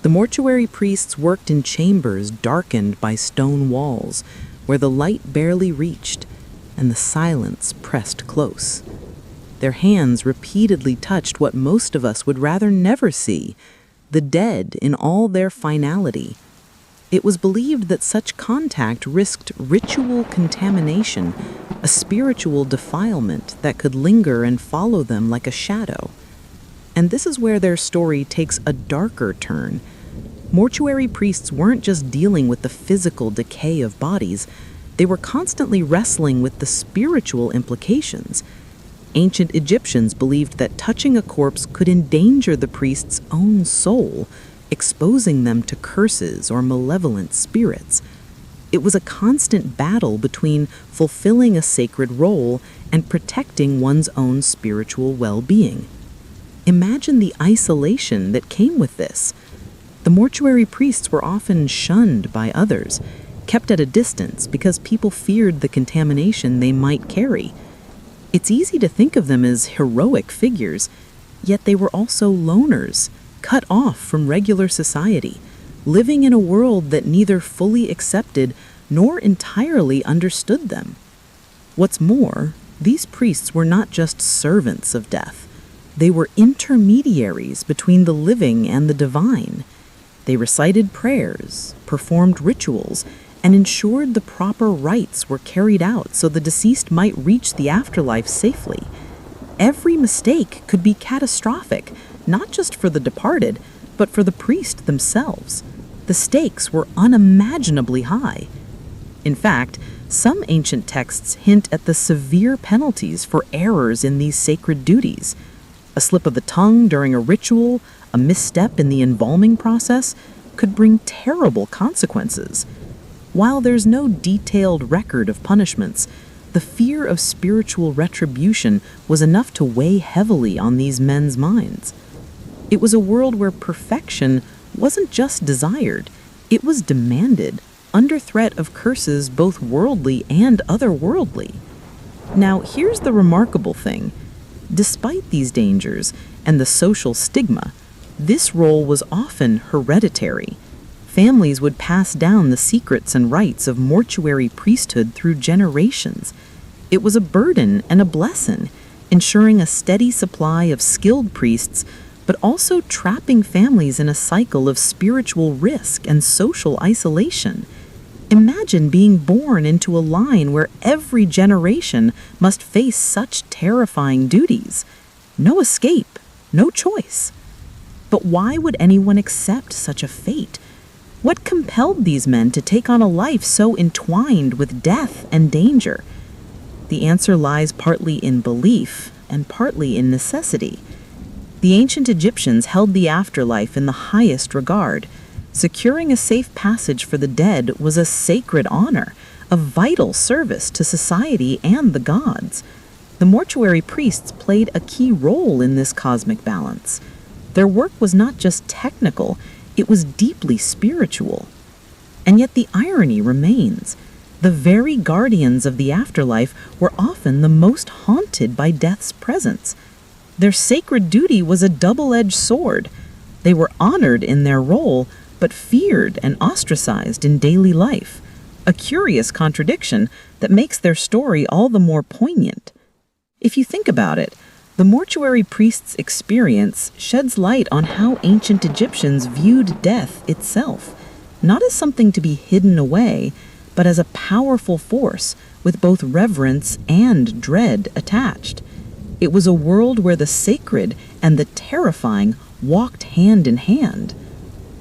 S1: The mortuary priests worked in chambers darkened by stone walls,
S2: where the light barely reached and the silence pressed close. Their hands repeatedly touched what most of us would rather never see, the dead in all their finality. It was believed that such contact risked ritual contamination, a spiritual defilement that could linger and follow them like a shadow. And this is where their story takes a darker turn. Mortuary priests weren't just dealing with the physical decay of bodies, they were constantly wrestling with the spiritual implications. Ancient Egyptians believed that touching a corpse could endanger the priest's own soul, exposing them to curses or malevolent spirits. It was a constant battle between fulfilling a sacred role and protecting one's own spiritual well-being. Imagine the isolation that came with this. The mortuary priests were often shunned by others, kept at a distance because people feared the contamination they might carry. It's easy to think of them as heroic figures, yet they were also loners, cut off from regular society, living in a world that neither fully accepted nor entirely understood them. What's more, these priests were not just servants of death. They were intermediaries between the living and the divine. They recited prayers, performed rituals, and ensured the proper rites were carried out so the deceased might reach the afterlife safely. Every mistake could be catastrophic, not just for the departed, but for the priest themselves. The stakes were unimaginably high. In fact, some ancient texts hint at the severe penalties for errors in these sacred duties. A slip of the tongue during a ritual, a misstep in the embalming process, could bring terrible consequences. While there's no detailed record of punishments, the fear of spiritual retribution was enough to weigh heavily on these men's minds. It was a world where perfection wasn't just desired, it was demanded, under threat of curses both worldly and otherworldly. Now, here's the remarkable thing. Despite these dangers and the social stigma, this role was often hereditary. Families would pass down the secrets and rites of mortuary priesthood through generations. It was a burden and a blessing, ensuring a steady supply of skilled priests, but also trapping families in a cycle of spiritual risk and social isolation. Imagine being born into a line where every generation must face such terrifying duties. No escape, no choice. But why would anyone accept such a fate? What compelled these men to take on a life so entwined with death and danger? The answer lies partly in belief and partly in necessity. The ancient Egyptians held the afterlife in the highest regard. Securing a safe passage for the dead was a sacred honor, a vital service to society and the gods. The mortuary priests played a key role in this cosmic balance. Their work was not just technical, it was deeply spiritual. And yet the irony remains. The very guardians of the afterlife were often the most haunted by death's presence. Their sacred duty was a double-edged sword. They were honored in their role, but feared and ostracized in daily life, a curious contradiction that makes their story all the more poignant. If you think about it, the mortuary priest's experience sheds light on how ancient Egyptians viewed death itself, not as something to be hidden away, but as a powerful force with both reverence and dread attached. It was a world where the sacred and the terrifying walked hand in hand.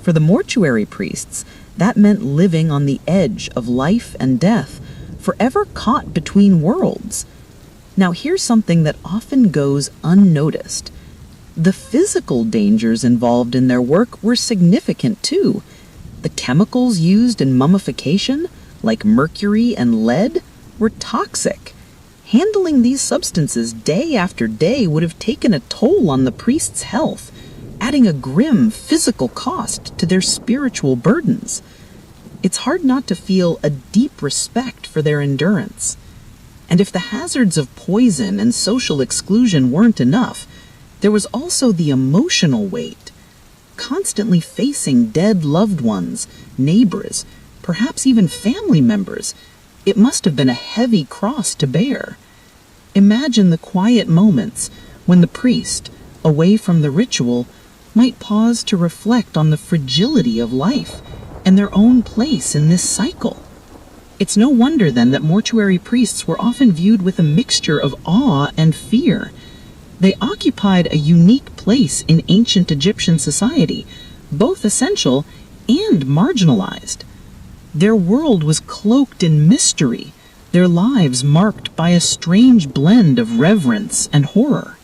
S2: For the mortuary priests, that meant living on the edge of life and death, forever caught between worlds. Now here's something that often goes unnoticed. The physical dangers involved in their work were significant too. The chemicals used in mummification, like mercury and lead, were toxic. Handling these substances day after day would have taken a toll on the priest's health, adding a grim physical cost to their spiritual burdens. It's hard not to feel a deep respect for their endurance. And if the hazards of poison and social exclusion weren't enough, there was also the emotional weight. Constantly facing dead loved ones, neighbors, perhaps even family members,
S3: It must have been a heavy cross to bear. Imagine the quiet moments when the priest, away from the ritual, might pause to reflect on the fragility of life and their own place in this cycle. It's no wonder then that mortuary priests were often viewed with a mixture of awe and fear. They occupied a unique place in ancient Egyptian society, both essential and marginalized. Their world was cloaked in mystery, their lives marked by a strange blend of reverence and horror.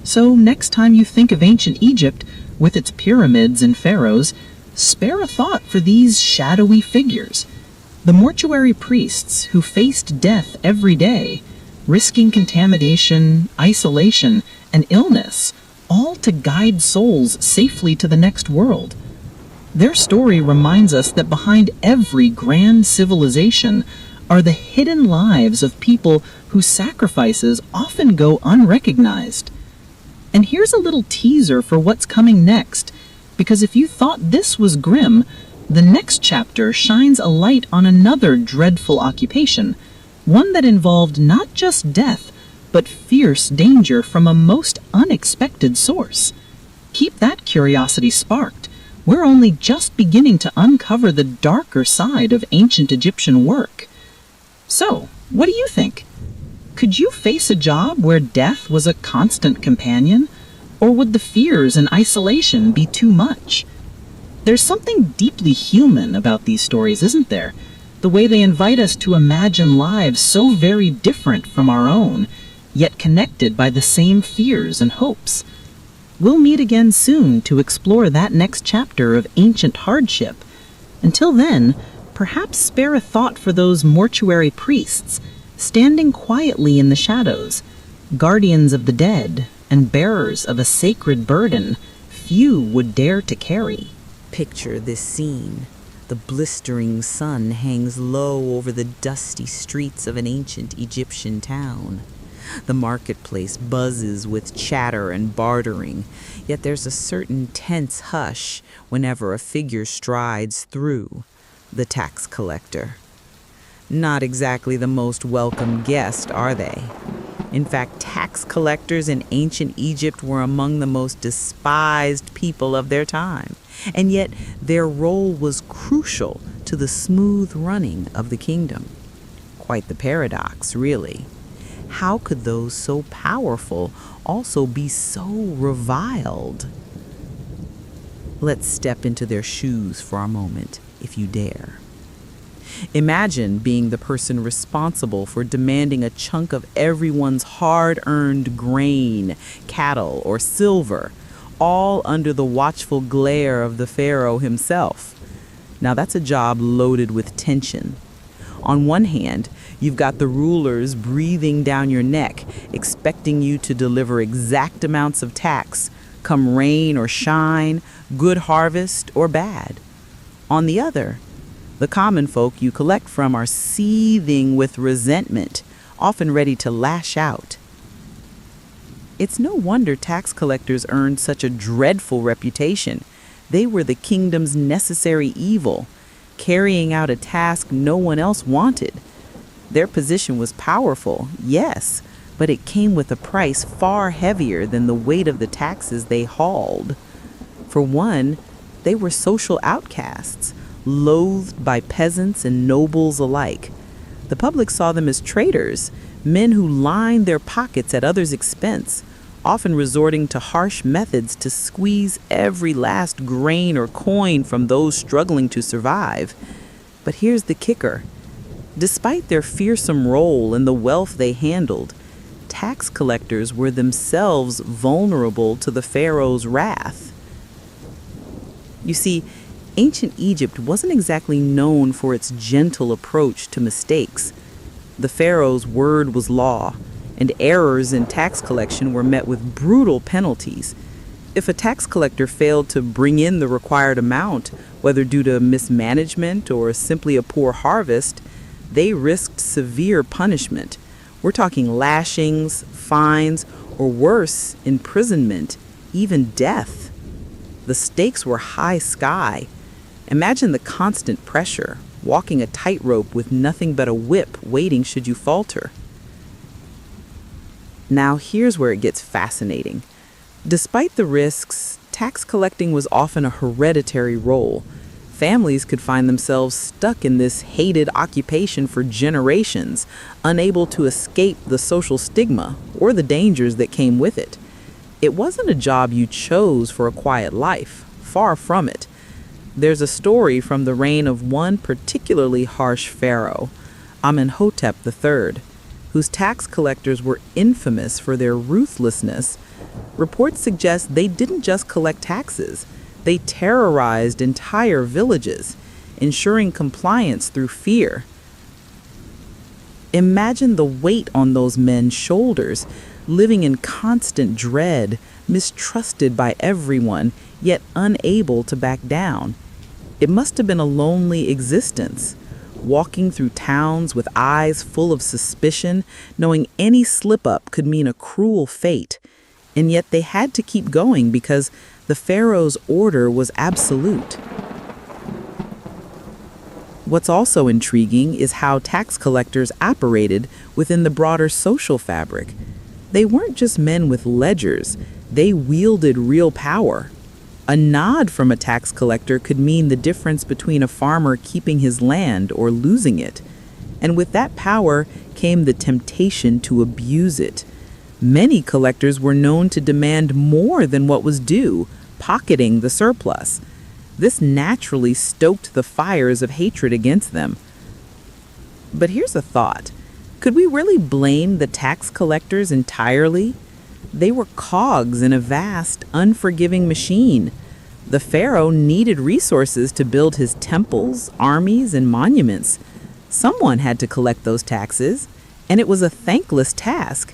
S3: So next time you think of ancient Egypt, with its pyramids and pharaohs, spare a thought for these shadowy figures. The mortuary priests who faced death every day, risking contamination, isolation, and illness, all to guide souls safely to the next world. Their story reminds us that behind every grand civilization are the hidden lives of people whose sacrifices often go unrecognized. And here's a little teaser for what's coming next, because if you thought this was grim, the next chapter shines a light on another dreadful occupation, one that involved not just death, but fierce danger from a most unexpected source. Keep that curiosity sparked. We're only just beginning to uncover the darker side of ancient Egyptian work. So, what do you think? Could you face a job where death was a constant companion? Or would the fears and isolation be too much? There's something deeply human about these stories, isn't there? The way they invite us to imagine lives so very different from our own, yet connected by the same fears and hopes. We'll meet again soon to explore that next chapter of ancient hardship. Until then, perhaps spare a thought for those mortuary priests, standing quietly in the shadows, guardians of the dead and bearers of a sacred burden few would dare to carry.
S1: Picture this scene. The blistering sun hangs low over the dusty streets of an ancient Egyptian town. The marketplace buzzes with chatter and bartering, yet there's a certain tense hush whenever a figure strides through: the tax collector. Not exactly the most welcome guest, are they? In fact, tax collectors in ancient Egypt were among the most despised people of their time, and yet their role was crucial to the smooth running of the kingdom. Quite the paradox, really. How could those so powerful also be so reviled? Let's step into their shoes for a moment, if you dare. Imagine being the person responsible for demanding a chunk of everyone's hard-earned grain, cattle, or silver, all under the watchful glare of the pharaoh himself. Now that's a job loaded with tension. On one hand, you've got the rulers breathing down your neck, expecting you to deliver exact amounts of tax, come rain or shine, good harvest or bad. On the other, the common folk you collect from are seething with resentment, often ready to lash out. It's no wonder tax collectors earned such a dreadful reputation. They were the kingdom's necessary evil, carrying out a task no one else wanted. Their position was powerful, yes, but it came with a price far heavier than the weight of the taxes they hauled. For one, they were social outcasts, loathed by peasants and nobles alike. The public saw them as traitors, men who lined their pockets at others' expense, often resorting to harsh methods to squeeze every last grain or coin from those struggling to survive. But here's the kicker. Despite their fearsome role and the wealth they handled, tax collectors were themselves vulnerable to the pharaoh's wrath. You see, ancient Egypt wasn't exactly known for its gentle approach to mistakes. The pharaoh's word was law, and errors in tax collection were met with brutal penalties. If a tax collector failed to bring in the required amount, whether due to mismanagement or simply a poor harvest, they risked severe punishment. We're talking lashings, fines, or worse, imprisonment, even death. The stakes were high sky.
S3: Imagine the constant pressure, walking a tightrope with nothing but a whip waiting should you falter. Now here's where it gets fascinating. Despite the risks, tax collecting was often a hereditary role. Families could find themselves stuck in this hated occupation for generations, unable to escape the social stigma or the dangers that came with it. It wasn't a job you chose for a quiet life, far from it. There's a story from the reign of one particularly harsh pharaoh, Amenhotep III, whose tax collectors were infamous for their ruthlessness. Reports suggest they didn't just collect taxes. They terrorized entire villages, ensuring compliance through fear. Imagine the weight on those men's shoulders, living in constant dread, mistrusted by everyone, yet unable to back down. It must have been a lonely existence, walking through towns with eyes full of suspicion, knowing any slip-up could mean a cruel fate. And yet they had to keep going because the pharaoh's order was absolute. What's also intriguing is how tax collectors operated within the broader social fabric. They weren't just men with ledgers, they wielded real power. A nod from a tax collector could mean the difference between a farmer keeping his land or losing it. And with that power came the temptation to abuse it. Many collectors were known to demand more than what was due, pocketing the surplus. This naturally stoked the fires of hatred against them. But here's a thought. Could we really blame the tax collectors entirely? They were cogs in a vast, unforgiving machine. The pharaoh needed resources to build his temples, armies, and monuments. Someone had to collect those taxes, and it was a thankless task.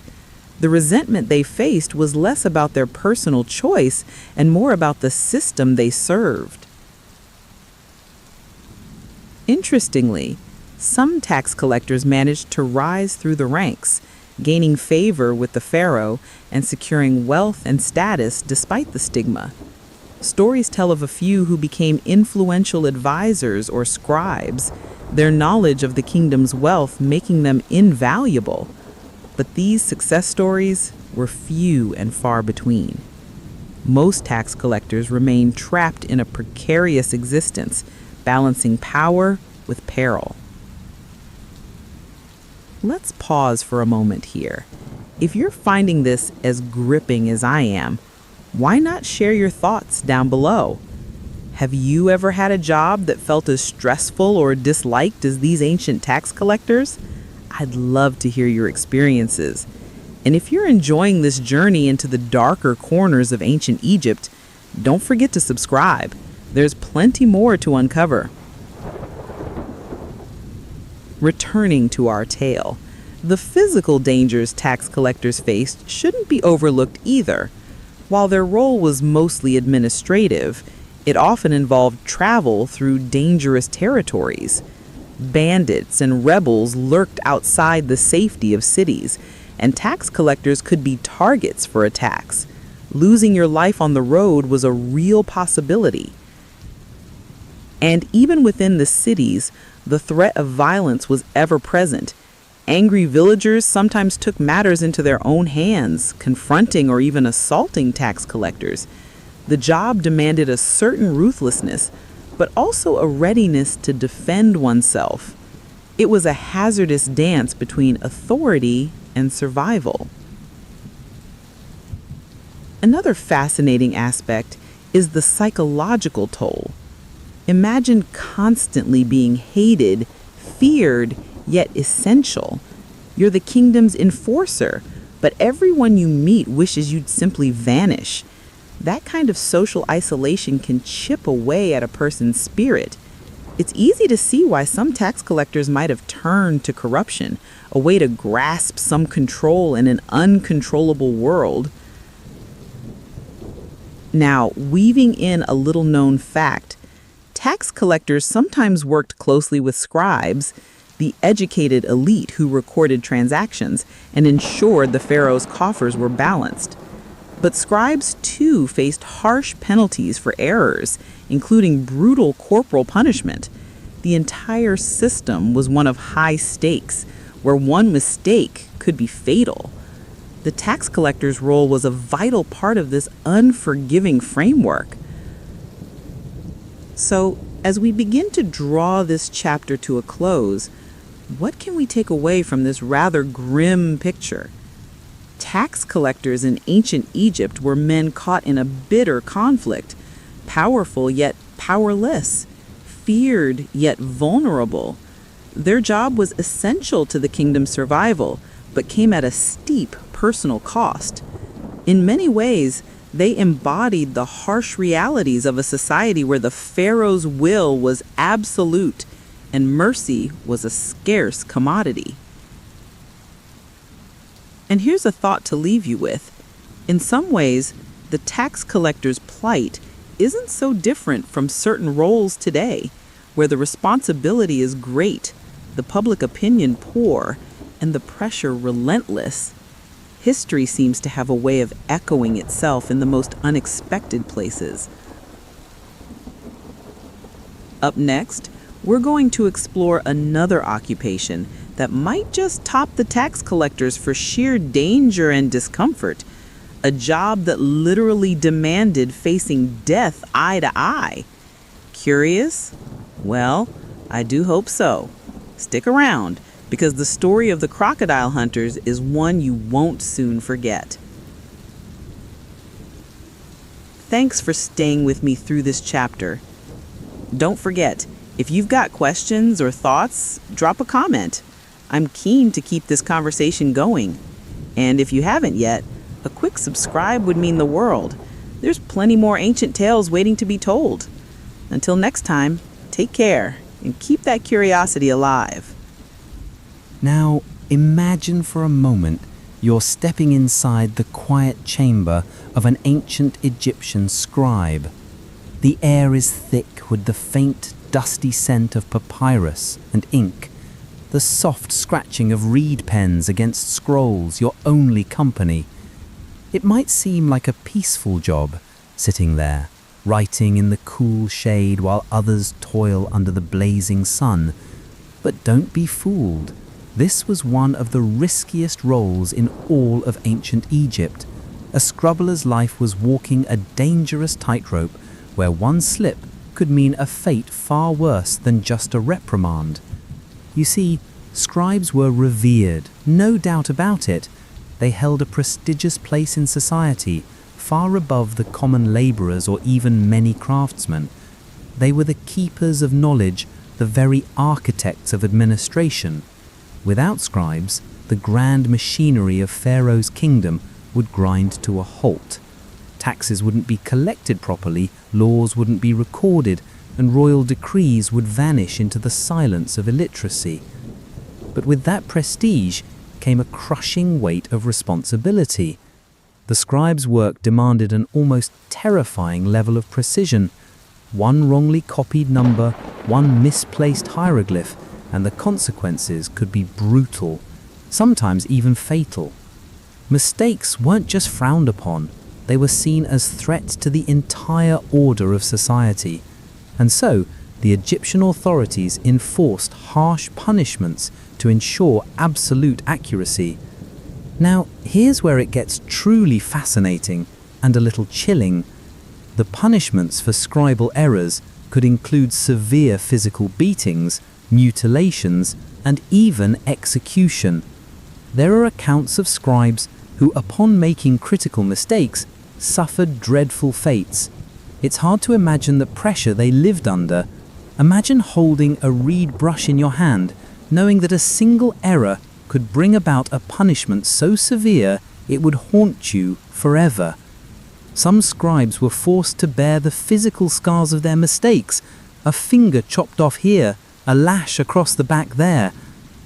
S3: The resentment they faced was less about their personal choice and more about the system they served. Interestingly, some tax collectors managed to rise through the ranks, gaining favor with the pharaoh and securing wealth and status despite the stigma. Stories tell of a few who became influential advisors or scribes, their knowledge of the kingdom's wealth making them invaluable. But these success stories were few and far between. Most tax collectors remained trapped in a precarious existence, balancing power with peril. Let's pause for a moment here. If you're finding this as gripping as I am, why not share your thoughts down below? Have you ever had a job that felt as stressful or disliked as these ancient tax collectors? I'd love to hear your experiences. And if you're enjoying this journey into the darker corners of ancient Egypt, don't forget to subscribe. There's plenty more to uncover. Returning to our tale, the physical dangers tax collectors faced shouldn't be overlooked either. While their role was mostly administrative, it often involved travel through dangerous territories. Bandits and rebels lurked outside the safety of cities, and tax collectors could be targets for attacks. Losing your life on the road was a real possibility. And even within the cities, the threat of violence was ever present. Angry villagers sometimes took matters into their own hands, confronting or even assaulting tax collectors. The job demanded a certain ruthlessness, but also a readiness to defend oneself. It was a hazardous dance between authority and survival. Another fascinating aspect is the psychological toll. Imagine constantly being hated, feared, yet essential. You're the kingdom's enforcer, but everyone you meet wishes you'd simply vanish. That kind of social isolation can chip away at a person's spirit. It's easy to see why some tax collectors might have turned to corruption, a way to grasp some control in an uncontrollable world. Now, weaving in a little-known fact, tax collectors sometimes worked closely with scribes, the educated elite who recorded transactions and ensured the pharaoh's coffers were balanced. But scribes too faced harsh penalties for errors, including brutal corporal punishment. The entire system was one of high stakes, where one mistake could be fatal. The tax collector's role was a vital part of this unforgiving framework. So, as we begin to draw this chapter to a close, what can we take away from this rather grim picture? Tax collectors in ancient Egypt were men caught in a bitter conflict, powerful yet powerless, feared yet vulnerable. Their job was essential to the kingdom's survival, but came at a steep personal cost. In many ways, they embodied the harsh realities of a society where the pharaoh's will was absolute and mercy was a scarce commodity. And here's a thought to leave you with. In some ways, the tax collector's plight isn't so different from certain roles today, where the responsibility is great, the public opinion poor, and the pressure relentless. History seems to have a way of echoing itself in the most unexpected places. Up next, we're going to explore another occupation that might just top the tax collectors for sheer danger and discomfort, a job that literally demanded facing death eye to eye. Curious? Well, I do hope so. Stick around, because the story of the crocodile hunters is one you won't soon forget. Thanks for staying with me through this chapter. Don't forget, if you've got questions or thoughts, drop a comment. I'm keen to keep this conversation going. And if you haven't yet, a quick subscribe would mean the world. There's plenty more ancient tales waiting to be told. Until next time, take care and keep that curiosity alive.
S1: Now, imagine for a moment you're stepping inside the quiet chamber of an ancient Egyptian scribe. The air is thick with the faint, dusty scent of papyrus and ink, the soft scratching of reed pens against scrolls, your only company. It might seem like a peaceful job, sitting there, writing in the cool shade while others toil under the blazing sun. But don't be fooled. This was one of the riskiest roles in all of ancient Egypt. A scribbler's life was walking a dangerous tightrope where one slip could mean a fate far worse than just a reprimand. You see, scribes were revered, no doubt about it. They held a prestigious place in society, far above the common laborers or even many craftsmen. They were the keepers of knowledge, the very architects of administration. Without scribes, the grand machinery of Pharaoh's kingdom would grind to a halt. Taxes wouldn't be collected properly, laws wouldn't be recorded, and royal decrees would vanish into the silence of illiteracy. But with that prestige came a crushing weight of responsibility. The scribe's work demanded an almost terrifying level of precision. One wrongly copied number, one misplaced hieroglyph, and the consequences could be brutal, sometimes even fatal. Mistakes weren't just frowned upon, they were seen as threats to the entire order of society. And so, the Egyptian authorities enforced harsh punishments to ensure absolute accuracy. Now, here's where it gets truly fascinating and a little chilling. The punishments for scribal errors could include severe physical beatings, mutilations, and even execution. There are accounts of scribes who, upon making critical mistakes, suffered dreadful fates. It's hard to imagine the pressure they lived under. Imagine holding a reed brush in your hand, knowing that a single error could bring about a punishment so severe it would haunt you forever. Some scribes were forced to bear the physical scars of their mistakes, a finger chopped off here, a lash across the back there.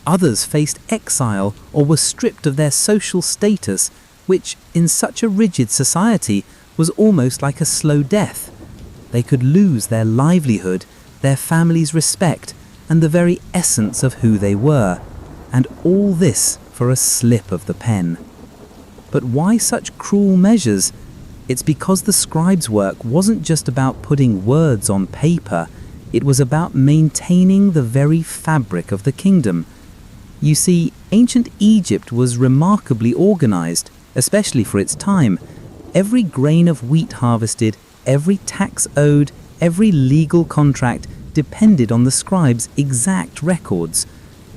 S1: Others faced exile or were stripped of their social status, which, in such a rigid society, was almost like a slow death. They could lose their livelihood, their family's respect, and the very essence of who they were. And all this for a slip of the pen. But why such cruel measures?
S4: It's because the scribe's work wasn't just about putting words on paper, it was about maintaining the very fabric of the kingdom. You see, ancient Egypt was remarkably organized, especially for its time. Every grain of wheat harvested, every tax owed, every legal contract depended on the scribe's exact records.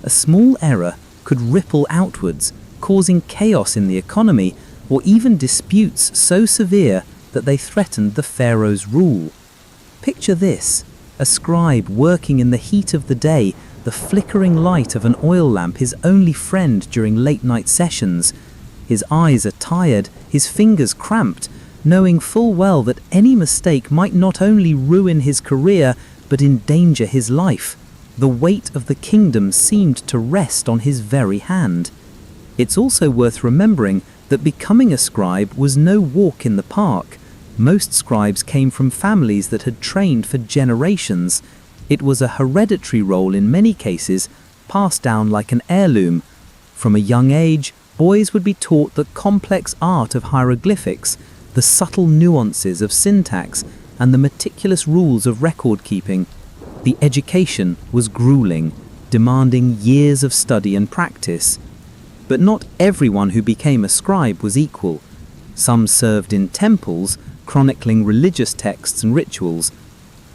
S4: A small error could ripple outwards, causing chaos in the economy, or even disputes so severe that they threatened the pharaoh's rule. Picture this: a scribe working in the heat of the day, the flickering light of an oil lamp his only friend during late-night sessions. His eyes are tired, his fingers cramped, knowing full well that any mistake might not only ruin his career, but endanger his life. The weight of the kingdom seemed to rest on his very hand. It's also worth remembering that becoming a scribe was no walk in the park. Most scribes came from families that had trained for generations. It was a hereditary role in many cases, passed down like an heirloom. From a young age, boys would be taught the complex art of hieroglyphics, the subtle nuances of syntax, and the meticulous rules of record-keeping. The education was grueling, demanding years of study and practice. But not everyone who became a scribe was equal. Some served in temples, chronicling religious texts and rituals.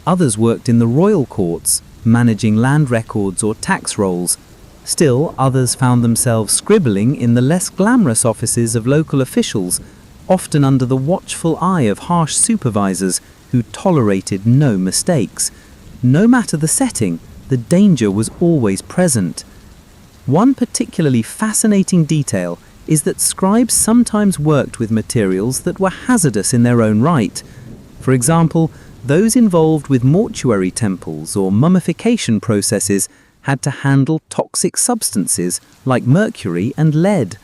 S4: Others worked in the royal courts, managing land records or tax rolls. Still, others found themselves scribbling in the less glamorous offices of local officials, often under the watchful eye of harsh supervisors who tolerated no mistakes. No matter the setting, the danger was always present. One particularly fascinating detail is that scribes sometimes worked with materials that were hazardous in their own right. For example, those involved with mortuary temples or mummification processes had to handle toxic substances like mercury and lead.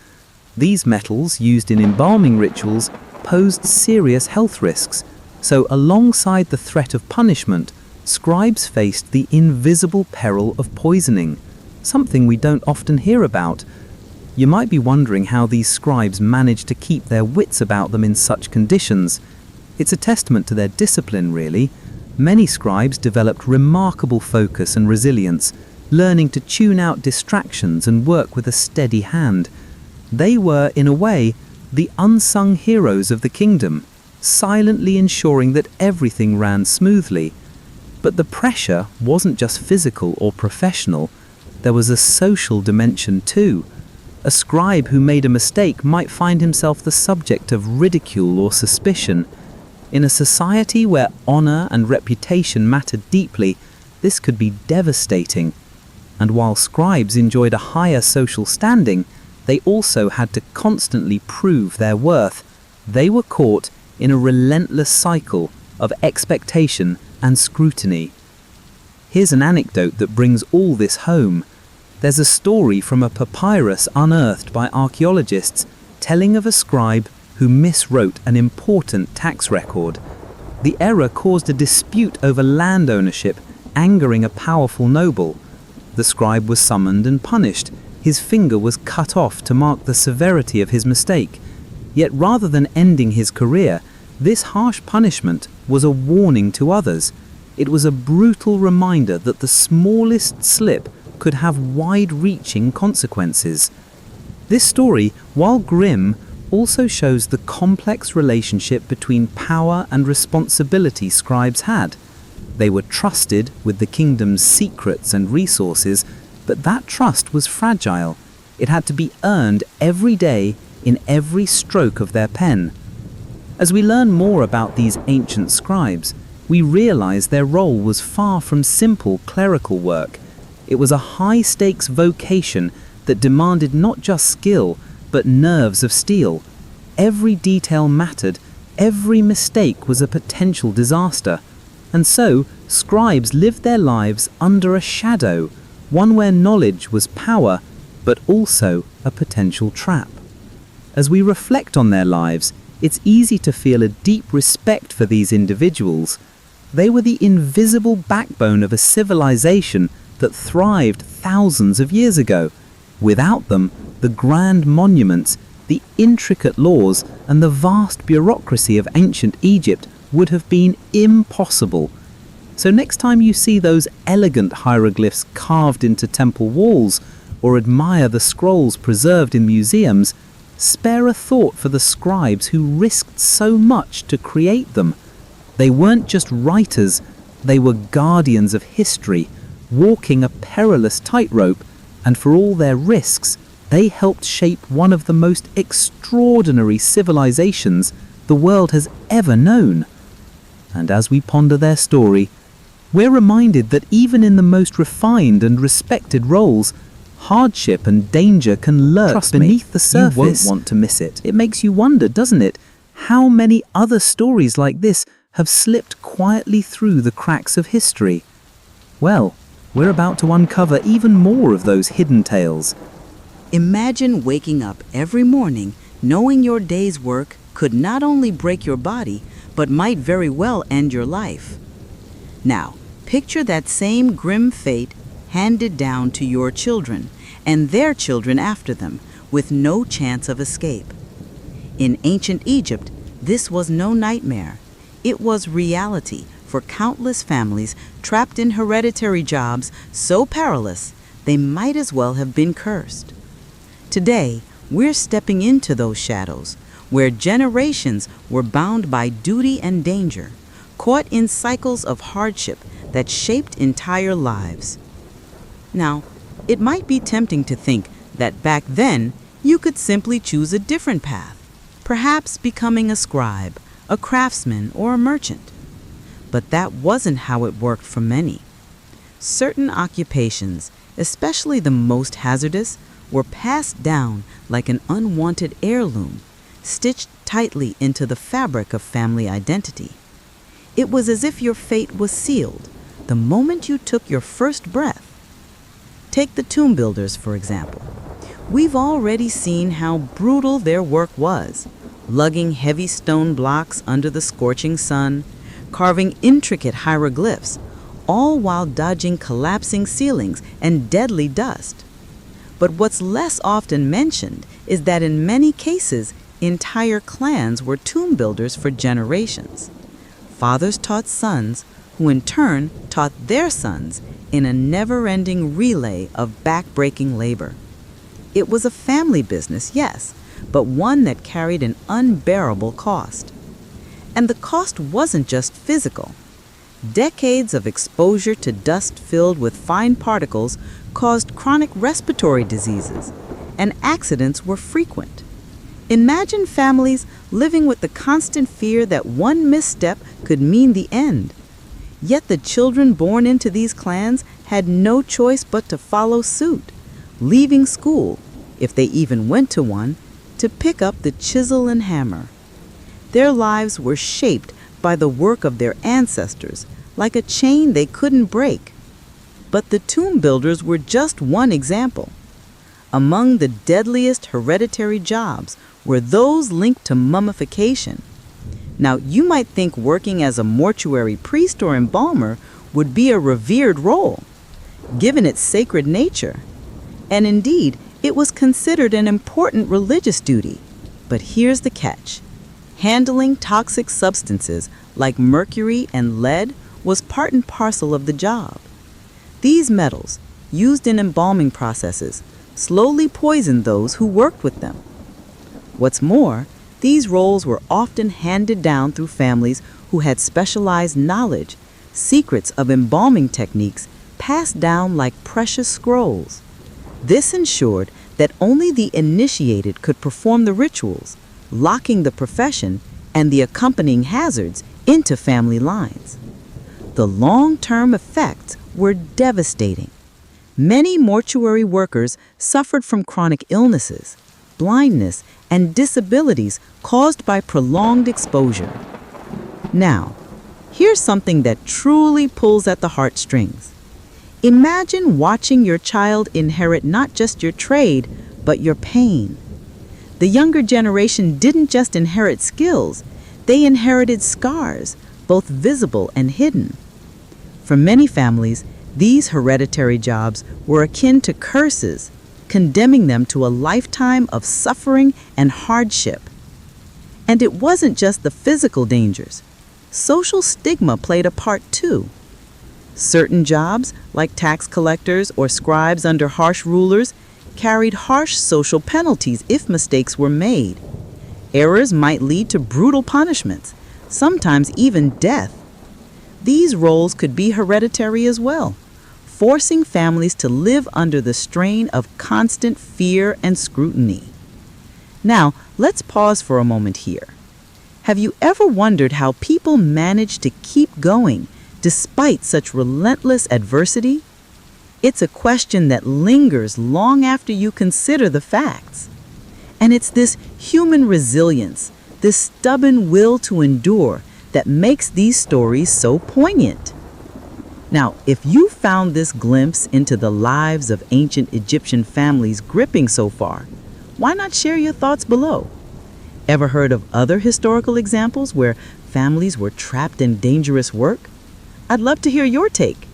S4: These metals, used in embalming rituals, posed serious health risks, so alongside the threat of punishment, scribes faced the invisible peril of poisoning, something we don't often hear about. You might be wondering how these scribes managed to keep their wits about them in such conditions. It's a testament to their discipline, really. Many scribes developed remarkable focus and resilience, learning to tune out distractions and work with a steady hand. They were, in a way, the unsung heroes of the kingdom, silently ensuring that everything ran smoothly. But the pressure wasn't just physical or professional. There was a social dimension too. A scribe who made a mistake might find himself the subject of ridicule or suspicion. In a society where honor and reputation mattered deeply, this could be devastating. And while scribes enjoyed a higher social standing, they also had to constantly prove their worth. They were caught in a relentless cycle of expectation and scrutiny. Here's an anecdote that brings all this home. There's a story from a papyrus unearthed by archaeologists telling of a scribe who miswrote an important tax record. The error caused a dispute over land ownership, angering a powerful noble. The scribe was summoned and punished. His finger was cut off to mark the severity of his mistake. Yet rather than ending his career, this harsh punishment was a warning to others. It was a brutal reminder that the smallest slip could have wide-reaching consequences. This story, while grim, also shows the complex relationship between power and responsibility scribes had. They were trusted with the kingdom's secrets and resources, but that trust was fragile. It had to be earned every day in every stroke of their pen. As we learn more about these ancient scribes, we realize their role was far from simple clerical work. It was a high-stakes vocation that demanded not just skill, but nerves of steel. Every detail mattered, every mistake was a potential disaster. And so, scribes lived their lives under a shadow, one where knowledge was power, but also a potential trap. As we reflect on their lives, it's easy to feel a deep respect for these individuals. They were the invisible backbone of a civilization that thrived thousands of years ago. Without them, the grand monuments, the intricate laws and the vast bureaucracy of ancient Egypt would have been impossible. So next time you see those elegant hieroglyphs carved into temple walls, or admire the scrolls preserved in museums, spare a thought for the scribes who risked so much to create them. They weren't just writers, they were guardians of history, walking a perilous tightrope, and for all their risks, they helped shape one of the most extraordinary civilizations the world has ever known. And as we ponder their story, we're reminded that even in the most refined and respected roles, hardship and danger can lurk beneath the surface. You won't want to miss it. It makes you wonder, doesn't it, how many other stories like this have slipped quietly through the cracks of history? Well, we're about to uncover even more of those hidden tales.
S5: Imagine waking up every morning knowing your day's work could not only break your body, but might very well end your life. Now, picture that same grim fate handed down to your children and their children after them, with no chance of escape. In ancient Egypt, this was no nightmare. It was reality for countless families trapped in hereditary jobs so perilous they might as well have been cursed. Today, we're stepping into those shadows, where generations were bound by duty and danger, caught in cycles of hardship that shaped entire lives. Now, it might be tempting to think that back then you could simply choose a different path, perhaps becoming a scribe, a craftsman, or a merchant. But that wasn't how it worked for many. Certain occupations, especially the most hazardous, were passed down like an unwanted heirloom, stitched tightly into the fabric of family identity. It was as if your fate was sealed the moment you took your first breath. Take the tomb builders, for example. We've already seen how brutal their work was, lugging heavy stone blocks under the scorching sun, carving intricate hieroglyphs, all while dodging collapsing ceilings and deadly dust. But what's less often mentioned is that in many cases, entire clans were tomb builders for generations. Fathers taught sons, who in turn taught their sons in a never-ending relay of back-breaking labor. It was a family business, yes, but one that carried an unbearable cost. And the cost wasn't just physical. Decades of exposure to dust filled with fine particles caused chronic respiratory diseases, and accidents were frequent. Imagine families living with the constant fear that one misstep could mean the end. Yet the children born into these clans had no choice but to follow suit, leaving school, if they even went to one, to pick up the chisel and hammer. Their lives were shaped by the work of their ancestors, like a chain they couldn't break. But the tomb builders were just one example. Among the deadliest hereditary jobs were those linked to mummification. Now, you might think working as a mortuary priest or embalmer would be a revered role, given its sacred nature. And indeed, it was considered an important religious duty. But here's the catch. Handling toxic substances like mercury and lead was part and parcel of the job. These metals, used in embalming processes, slowly poisoned those who worked with them. What's more, these roles were often handed down through families who had specialized knowledge, secrets of embalming techniques passed down like precious scrolls. This ensured that only the initiated could perform the rituals, locking the profession and the accompanying hazards into family lines. The long-term effects were devastating. Many mortuary workers suffered from chronic illnesses, blindness, and disabilities caused by prolonged exposure. Now, here's something that truly pulls at the heartstrings. Imagine watching your child inherit not just your trade, but your pain. The younger generation didn't just inherit skills, they inherited scars, both visible and hidden. For many families, these hereditary jobs were akin to curses,
S3: condemning them to a lifetime of suffering and hardship. And it wasn't just the physical dangers. Social stigma played a part too. Certain jobs, like tax collectors or scribes under harsh rulers, carried harsh social penalties if mistakes were made. Errors might lead to brutal punishments, sometimes even death. These roles could be hereditary as well, forcing families to live under the strain of constant fear and scrutiny. Now, let's pause for a moment here. Have you ever wondered how people manage to keep going despite such relentless adversity? It's a question that lingers long after you consider the facts. And it's this human resilience, this stubborn will to endure, that makes these stories so poignant. Now, if you found this glimpse into the lives of ancient Egyptian families gripping so far, why not share your thoughts below? Ever heard of other historical examples where families were trapped in dangerous work? I'd love to hear your take.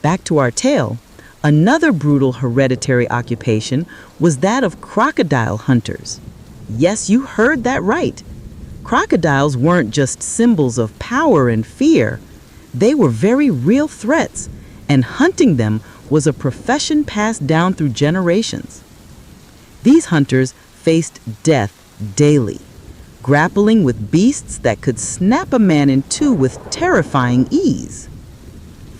S3: Back to our tale, another brutal hereditary occupation was that of crocodile hunters. Yes, you heard that right. Crocodiles weren't just symbols of power and fear. They were very real threats, and hunting them was a profession passed down through generations. These hunters faced death daily, grappling with beasts that could snap a man in two with terrifying ease.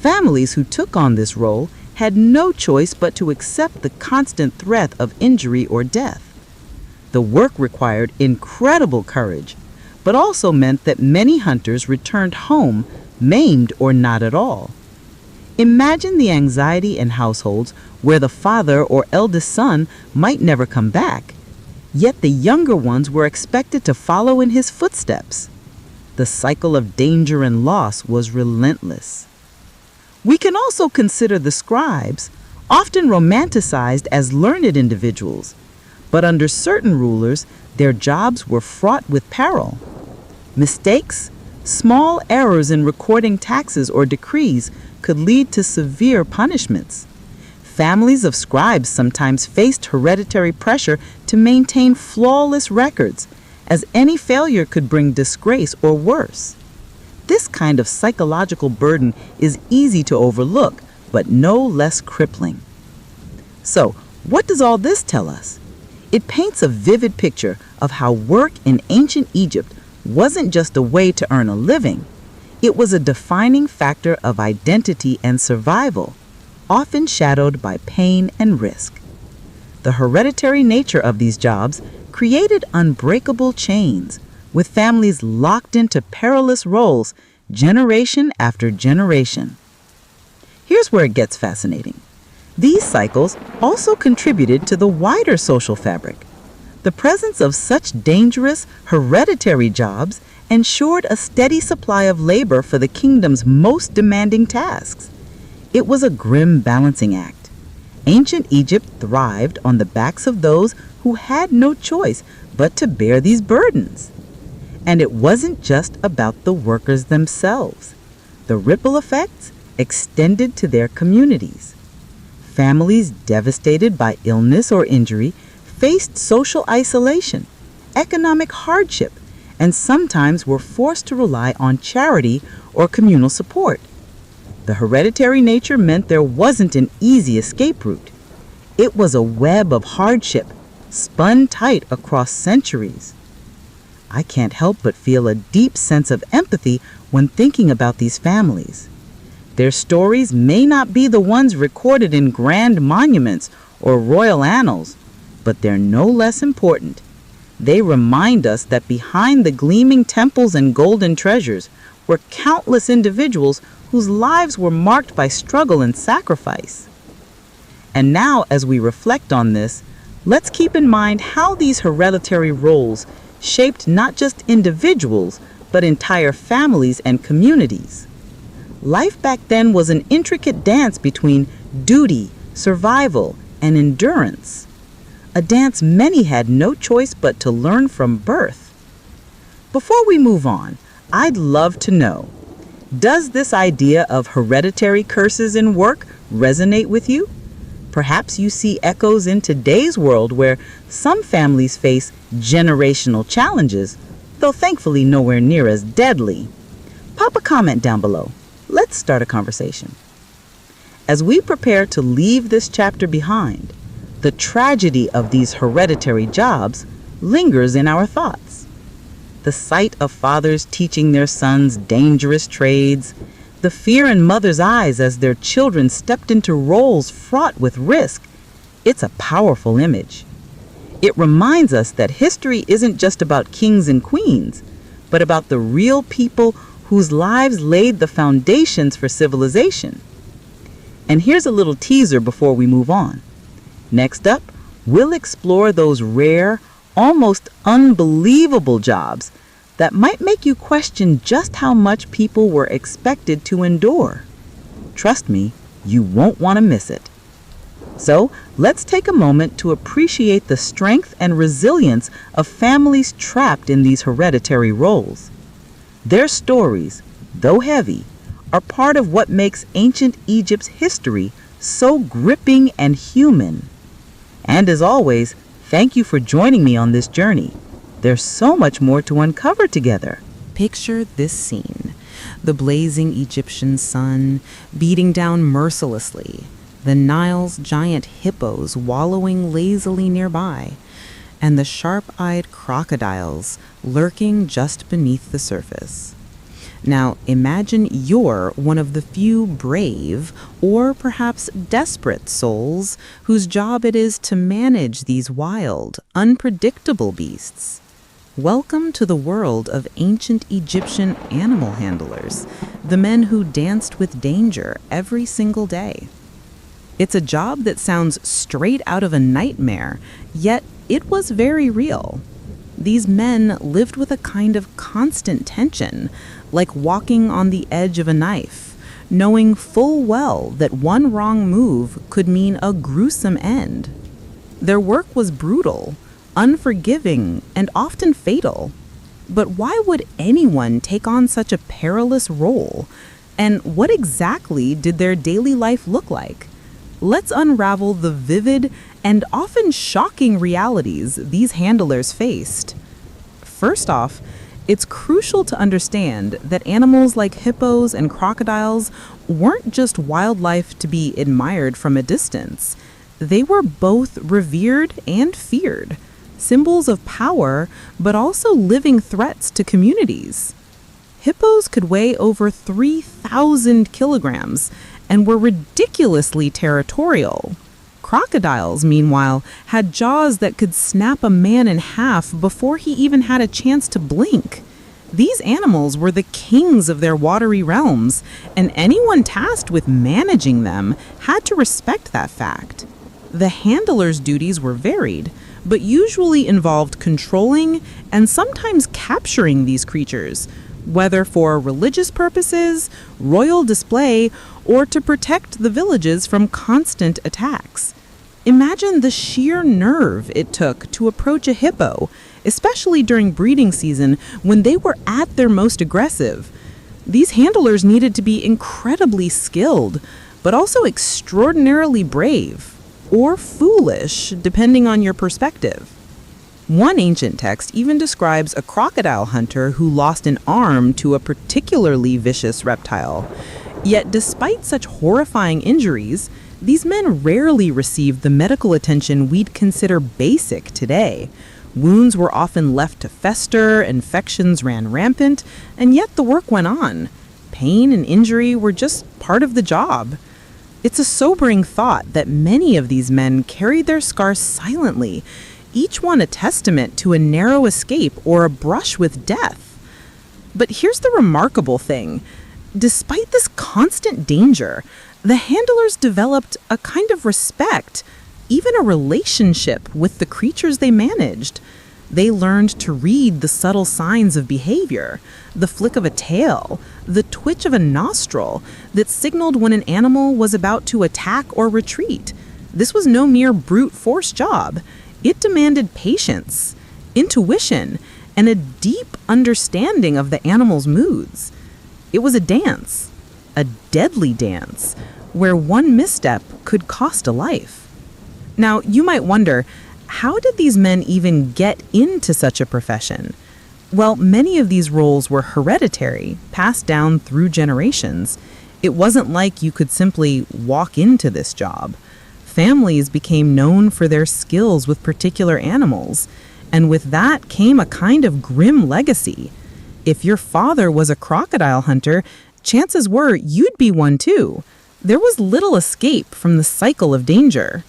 S3: Families who took on this role had no choice but to accept the constant threat of injury or death. The work required incredible courage, but also meant that many hunters returned home maimed or not at all. Imagine the anxiety in households where the father or eldest son might never come back, yet the younger ones were expected to follow in his footsteps. The cycle of danger and loss was relentless. We can also consider the scribes, often romanticized as learned individuals, but under certain rulers, their jobs were fraught with peril. Mistakes, small errors in recording taxes or decrees could lead to severe punishments. Families of scribes sometimes faced hereditary pressure to maintain flawless records, as any failure could bring disgrace or worse. This kind of psychological burden is easy to overlook, but no less crippling. So, what does all this tell us? It paints a vivid picture of how work in ancient Egypt wasn't just a way to earn a living. It was a defining factor of identity and survival, often shadowed by pain and risk. The hereditary nature of these jobs created unbreakable chains, with families locked into perilous roles generation after generation. Here's where it gets fascinating. These cycles also contributed to the wider social fabric. The presence of such dangerous, hereditary jobs ensured a steady supply of labor for the kingdom's most demanding tasks. It was a grim balancing act. Ancient Egypt thrived on the backs of those who had no choice but to bear these burdens. And it wasn't just about the workers themselves. The ripple effects extended to their communities. Families devastated by illness or injury faced social isolation, economic hardship, and sometimes were forced to rely on charity or communal support. The hereditary nature meant there wasn't an easy escape route. It was a web of hardship, spun tight across centuries. I can't help but feel a deep sense of empathy when thinking about these families. Their stories may not be the ones recorded in grand monuments or royal annals, but they're no less important. They remind us that behind the gleaming temples and golden treasures were countless individuals whose lives were marked by struggle and sacrifice. And now, as we reflect on this, let's keep in mind how these hereditary roles shaped not just individuals, but entire families and communities. Life back then was an intricate dance between duty, survival, and endurance. A dance many had no choice but to learn from birth. Before we move on, I'd love to know, does this idea of hereditary curses in work resonate with you? Perhaps you see echoes in today's world where some families face generational challenges, though thankfully nowhere near as deadly. Pop a comment down below. Let's start a conversation. As we prepare to leave this chapter behind, the tragedy of these hereditary jobs lingers in our thoughts. The sight of fathers teaching their sons dangerous trades, the fear in mothers' eyes as their children stepped into roles fraught with risk, it's a powerful image. It reminds us that history isn't just about kings and queens, but about the real people whose lives laid the foundations for civilization. And here's a little teaser before we move on. Next up, we'll explore those rare, almost unbelievable jobs that might make you question just how much people were expected to endure. Trust me, you won't want to miss it. So, let's take a moment to appreciate the strength and resilience of families trapped in these hereditary roles. Their stories, though heavy, are part of what makes ancient Egypt's history so gripping and human. And as always, thank you for joining me on this journey. There's so much more to uncover together.
S1: Picture this scene: the blazing Egyptian sun beating down mercilessly, the Nile's giant hippos wallowing lazily nearby, and the sharp-eyed crocodiles lurking just beneath the surface. Now imagine you're one of the few brave, or perhaps desperate souls whose job it is to manage these wild, unpredictable beasts. Welcome to the world of ancient Egyptian animal handlers, the men who danced with danger every single day. It's a job that sounds straight out of a nightmare, yet it was very real. These men lived with a kind of constant tension, like walking on the edge of a knife, knowing full well that one wrong move could mean a gruesome end. Their work was brutal, unforgiving, and often fatal. But why would anyone take on such a perilous role? And what exactly did their daily life look like? Let's unravel the vivid and often shocking realities these handlers faced. First off, it's crucial to understand that animals like hippos and crocodiles weren't just wildlife to be admired from a distance. They were both revered and feared, symbols of power, but also living threats to communities. Hippos could weigh over 3,000 kilograms and were ridiculously territorial. Crocodiles, meanwhile, had jaws that could snap a man in half before he even had a chance to blink. These animals were the kings of their watery realms, and anyone tasked with managing them had to respect that fact. The handler's duties were varied, but usually involved controlling and sometimes capturing these creatures, whether for religious purposes, royal display, or to protect the villages from constant attacks. Imagine the sheer nerve it took to approach a hippo, especially during breeding season when they were at their most aggressive. These handlers needed to be incredibly skilled, but also extraordinarily brave, or foolish, depending on your perspective. One ancient text even describes a crocodile hunter who lost an arm to a particularly vicious reptile. Yet despite such horrifying injuries, these men rarely received the medical attention we'd consider basic today. Wounds were often left to fester, infections ran rampant, and yet the work went on. Pain and injury were just part of the job. It's a sobering thought that many of these men carried their scars silently, each one a testament to a narrow escape or a brush with death. But here's the remarkable thing. Despite this constant danger, the handlers developed a kind of respect, even a relationship with the creatures they managed. They learned to read the subtle signs of behavior, the flick of a tail, the twitch of a nostril that signaled when an animal was about to attack or retreat. This was no mere brute force job. It demanded patience, intuition, and a deep understanding of the animal's moods. It was a dance, a deadly dance,
S3: where one misstep could cost a life. Now, you might wonder, how did these men even get into such a profession? Well, many of these roles were hereditary, passed down through generations. It wasn't like you could simply walk into this job. Families became known for their skills with particular animals, and with that came a kind of grim legacy. If your father was a crocodile hunter, chances were you'd be one too. There was little escape from the cycle of danger.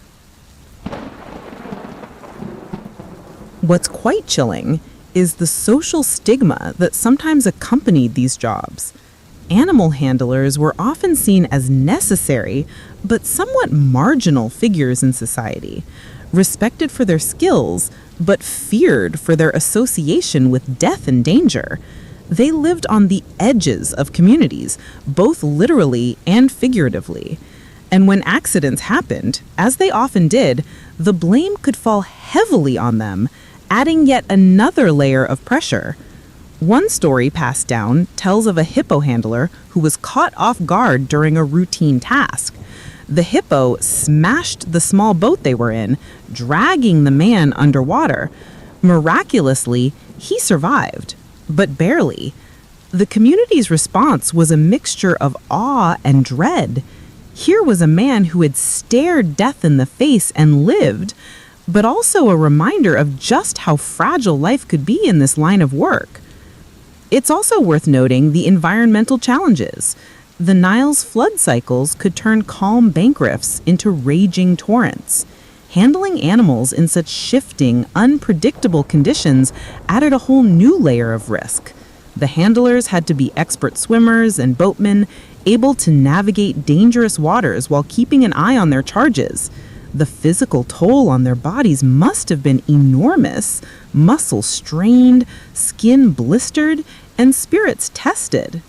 S3: What's quite chilling is the social stigma that sometimes accompanied these jobs. Animal handlers were often seen as necessary, but somewhat marginal figures in society, respected for their skills, but feared for their association with death and danger. They lived on the edges of communities, both literally and figuratively. And when accidents happened, as they often did, the blame could fall heavily on them, adding yet another layer of pressure. One story passed down tells of a hippo handler who was caught off guard during a routine task. The hippo smashed the small boat they were in, dragging the man underwater. Miraculously, he survived, but barely. The community's response was a mixture of awe and dread. Here was a man who had stared death in the face and lived, but also a reminder of just how fragile life could be in this line of work. It's also worth noting the environmental challenges. The Nile's flood cycles could turn calm bank rifts into raging torrents. Handling animals in such shifting, unpredictable conditions added a whole new layer of risk. The handlers had to be expert swimmers and boatmen, able to navigate dangerous waters while keeping an eye on their charges. The physical toll on their bodies must have been enormous, muscles strained, skin blistered, and spirits tested.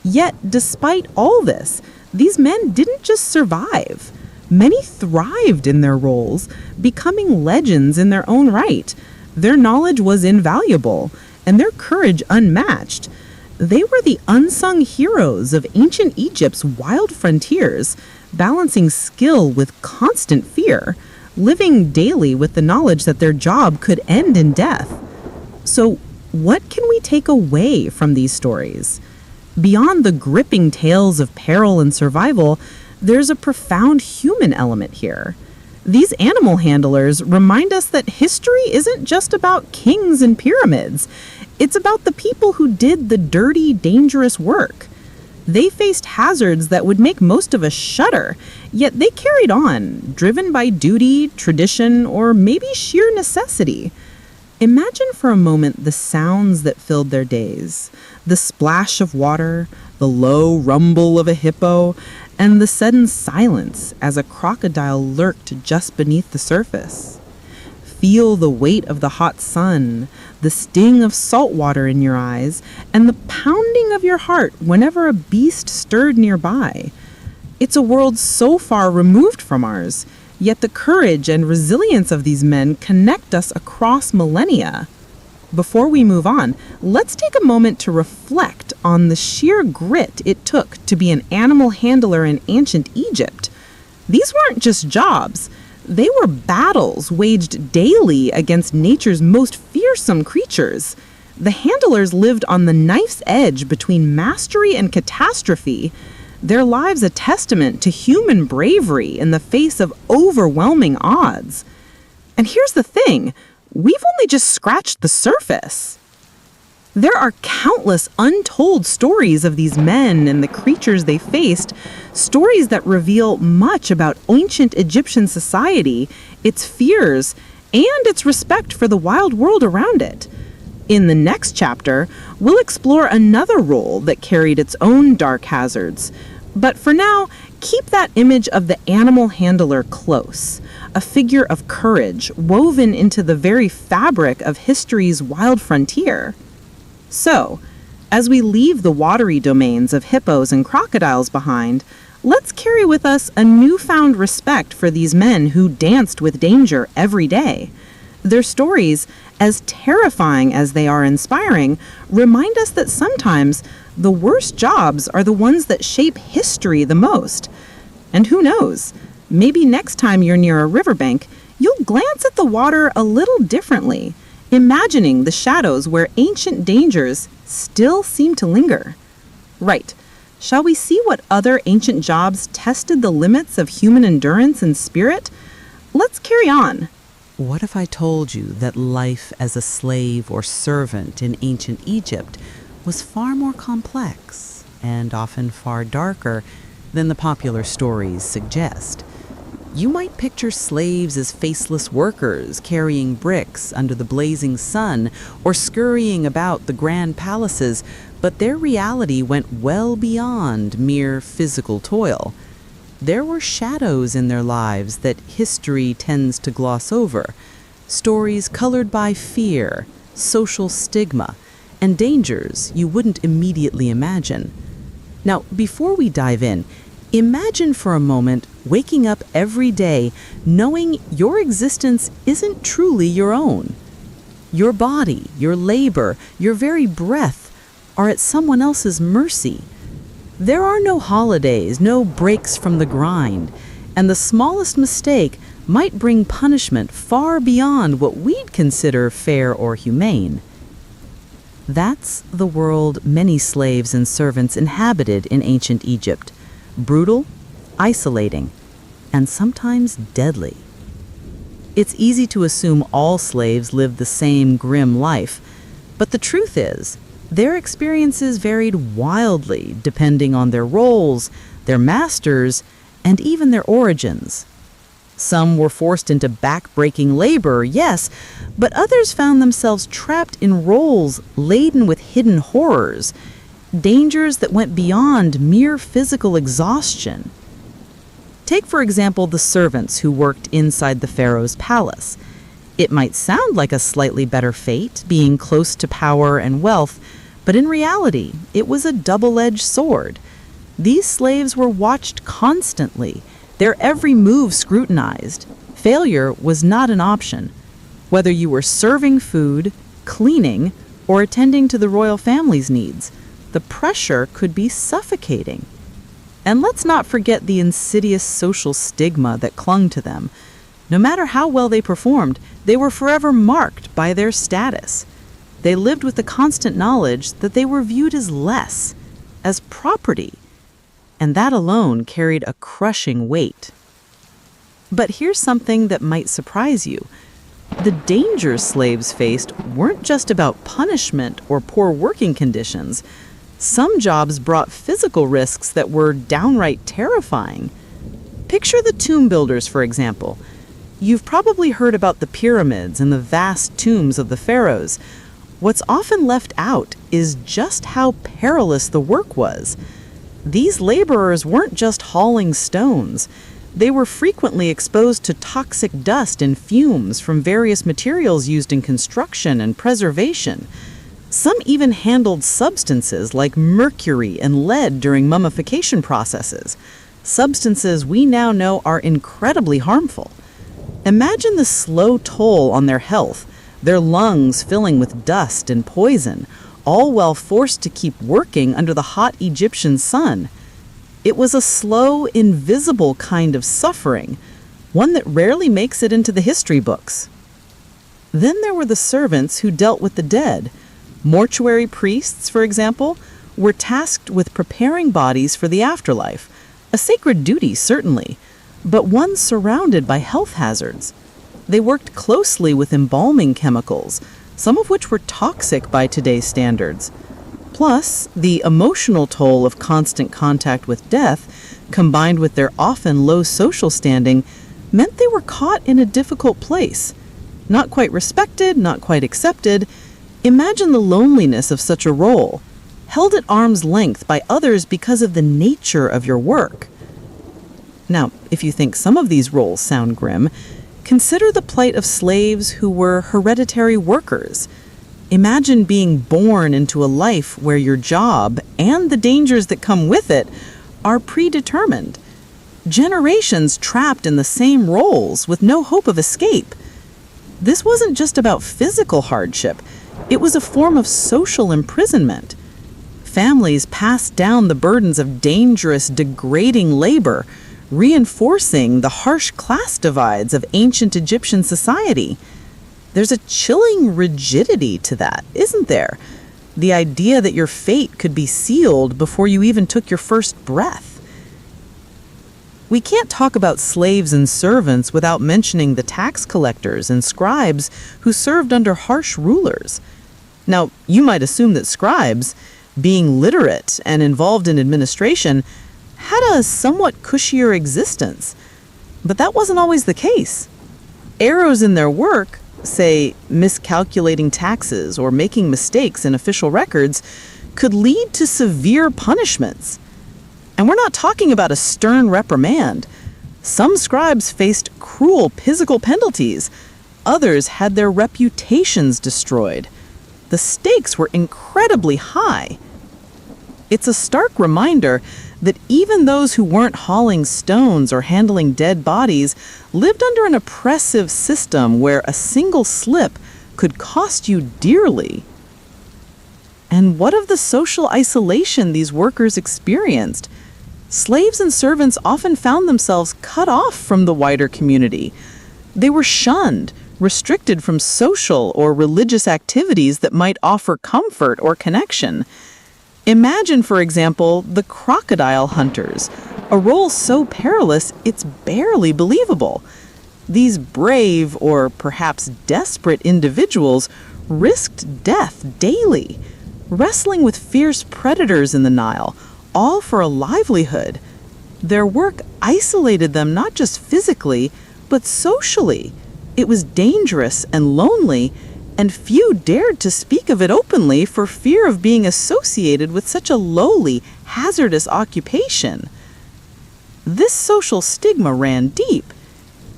S3: Yet, despite all this, these men didn't just survive. Many thrived in their roles, becoming legends in their own right. Their knowledge was invaluable, and their courage unmatched. They were the unsung heroes of ancient Egypt's wild frontiers, balancing skill with constant fear, living daily with the knowledge that their job could end in death. So, what can we take away from these stories? Beyond the gripping tales of peril and survival, there's a profound human element here. These animal handlers remind us that history isn't just about kings and pyramids. It's about the people who did the dirty, dangerous work. They faced hazards that would make most of us shudder, yet they carried on, driven by duty, tradition, or maybe sheer necessity. Imagine for a moment the sounds that filled their days. The splash of water, the low rumble of a hippo, and the sudden silence as a crocodile lurked just beneath the surface. Feel the weight of the hot sun, the sting of salt water in your eyes, and the pounding of your heart whenever a beast stirred nearby. It's a world so far removed from ours, yet the courage and resilience of these men connect us across millennia. Before we move on, let's take a moment to reflect on the sheer grit it took to be an animal handler in ancient Egypt. These weren't just jobs. They were battles waged daily against nature's most fearsome creatures. The handlers lived on the knife's edge between mastery and catastrophe, their lives a testament to human bravery in the face of overwhelming odds. And here's the thing, we've only just scratched the surface. There are countless untold stories of these men and the creatures they faced, stories that reveal much about ancient Egyptian society, its fears, and its respect for the wild world around it. In the next chapter, we'll explore another role that carried its own dark hazards. But for now, keep that image of the animal handler close, a figure of courage woven into the very fabric of history's wild frontier. So, as we leave the watery domains of hippos and crocodiles behind, let's carry with us a newfound respect for these men who danced with danger every day. Their stories, as terrifying as they are inspiring, remind us that sometimes the worst jobs are the ones that shape history the most. And who knows, maybe next time you're near a riverbank, you'll glance at the water a little differently, imagining the shadows where ancient dangers still seem to linger. Right. Shall we see what other ancient jobs tested the limits of human endurance and spirit? Let's carry on.
S1: What if I told you that life as a slave or servant in ancient Egypt was far more complex and often far darker than the popular stories suggest? You might picture slaves as faceless workers carrying bricks under the blazing sun or scurrying about the grand palaces, but their reality went well beyond mere physical toil. There were shadows in their lives that history tends to gloss over, stories colored by fear, social stigma, and dangers you wouldn't immediately imagine. Now, before we dive in, imagine for a moment waking up every day knowing your existence isn't truly your own. Your body, your labor, your very breath are at someone else's mercy. There are no holidays, no breaks from the grind, and the smallest mistake might bring punishment far beyond what we'd consider fair or humane. That's the world many slaves and servants inhabited in ancient Egypt. Brutal, isolating, and sometimes deadly. It's easy to assume all slaves lived the same grim life, but the truth is, their experiences varied wildly depending on their roles, their masters, and even their origins. Some were forced into back-breaking labor, yes, but others found themselves trapped in roles laden with hidden horrors, dangers that went beyond mere physical exhaustion. Take, for example, the servants who worked inside the pharaoh's palace. It might sound like a slightly better fate, being close to power and wealth, but in reality, it was a double-edged sword. These slaves were watched constantly, their every move scrutinized. Failure was not an option. Whether you were serving food, cleaning, or attending to the royal family's needs, the pressure could be suffocating. And let's not forget the insidious social stigma that clung to them. No matter how well they performed, they were forever marked by their status. They lived with the constant knowledge that they were viewed as less, as property, and that alone carried a crushing weight. But here's something that might surprise you. The dangers slaves faced weren't just about punishment or poor working conditions. Some jobs brought physical risks that were downright terrifying. Picture the tomb builders, for example. You've probably heard about the pyramids and the vast tombs of the pharaohs. What's often left out is just how perilous the work was. These laborers weren't just hauling stones. They were frequently exposed to toxic dust and fumes from various materials used in construction and preservation. Some even handled substances like mercury and lead during mummification processes, substances we now know are incredibly harmful. Imagine the slow toll on their health, their lungs filling with dust and poison, all while forced to keep working under the hot Egyptian sun. It was a slow, invisible kind of suffering, one that rarely makes it into the history books. Then there were the servants who dealt with the dead. Mortuary priests, for example, were tasked with preparing bodies for the afterlife, a sacred duty certainly, but one surrounded by health hazards. They worked closely with embalming chemicals, some of which were toxic by today's standards. Plus, the emotional toll of constant contact with death, combined with their often low social standing, meant they were caught in a difficult place. Not quite respected, not quite accepted. Imagine the loneliness of such a role, held at arm's length by others because of the nature of your work. Now, if you think some of these roles sound grim, consider the plight of slaves who were hereditary workers. Imagine being born into a life where your job and the dangers that come with it are predetermined. Generations trapped in the same roles with no hope of escape. This wasn't just about physical hardship. It was a form of social imprisonment. Families passed down the burdens of dangerous, degrading labor,
S3: reinforcing the harsh class divides of ancient Egyptian society. There's a chilling rigidity to that, isn't there? The idea that your fate could be sealed before you even took your first breath. We can't talk about slaves and servants without mentioning the tax collectors and scribes who served under harsh rulers. Now, you might assume that scribes, being literate and involved in administration, had a somewhat cushier existence. But that wasn't always the case. Errors in their work, say miscalculating taxes or making mistakes in official records, could lead to severe punishments. And we're not talking about a stern reprimand. Some scribes faced cruel physical penalties. Others had their reputations destroyed. The stakes were incredibly high. It's a stark reminder that even those who weren't hauling stones or handling dead bodies lived under an oppressive system where a single slip could cost you dearly. And what of the social isolation these workers experienced? Slaves and servants often found themselves cut off from the wider community. They were shunned, restricted from social or religious activities that might offer comfort or connection. Imagine, for example, the crocodile hunters, a role so perilous it's barely believable. These brave, or perhaps desperate individuals risked death daily, wrestling with fierce predators in the Nile, all for a livelihood. Their work isolated them not just physically, but socially. It was dangerous and lonely, and few dared to speak of it openly for fear of being associated with such a lowly, hazardous occupation. This social stigma ran deep.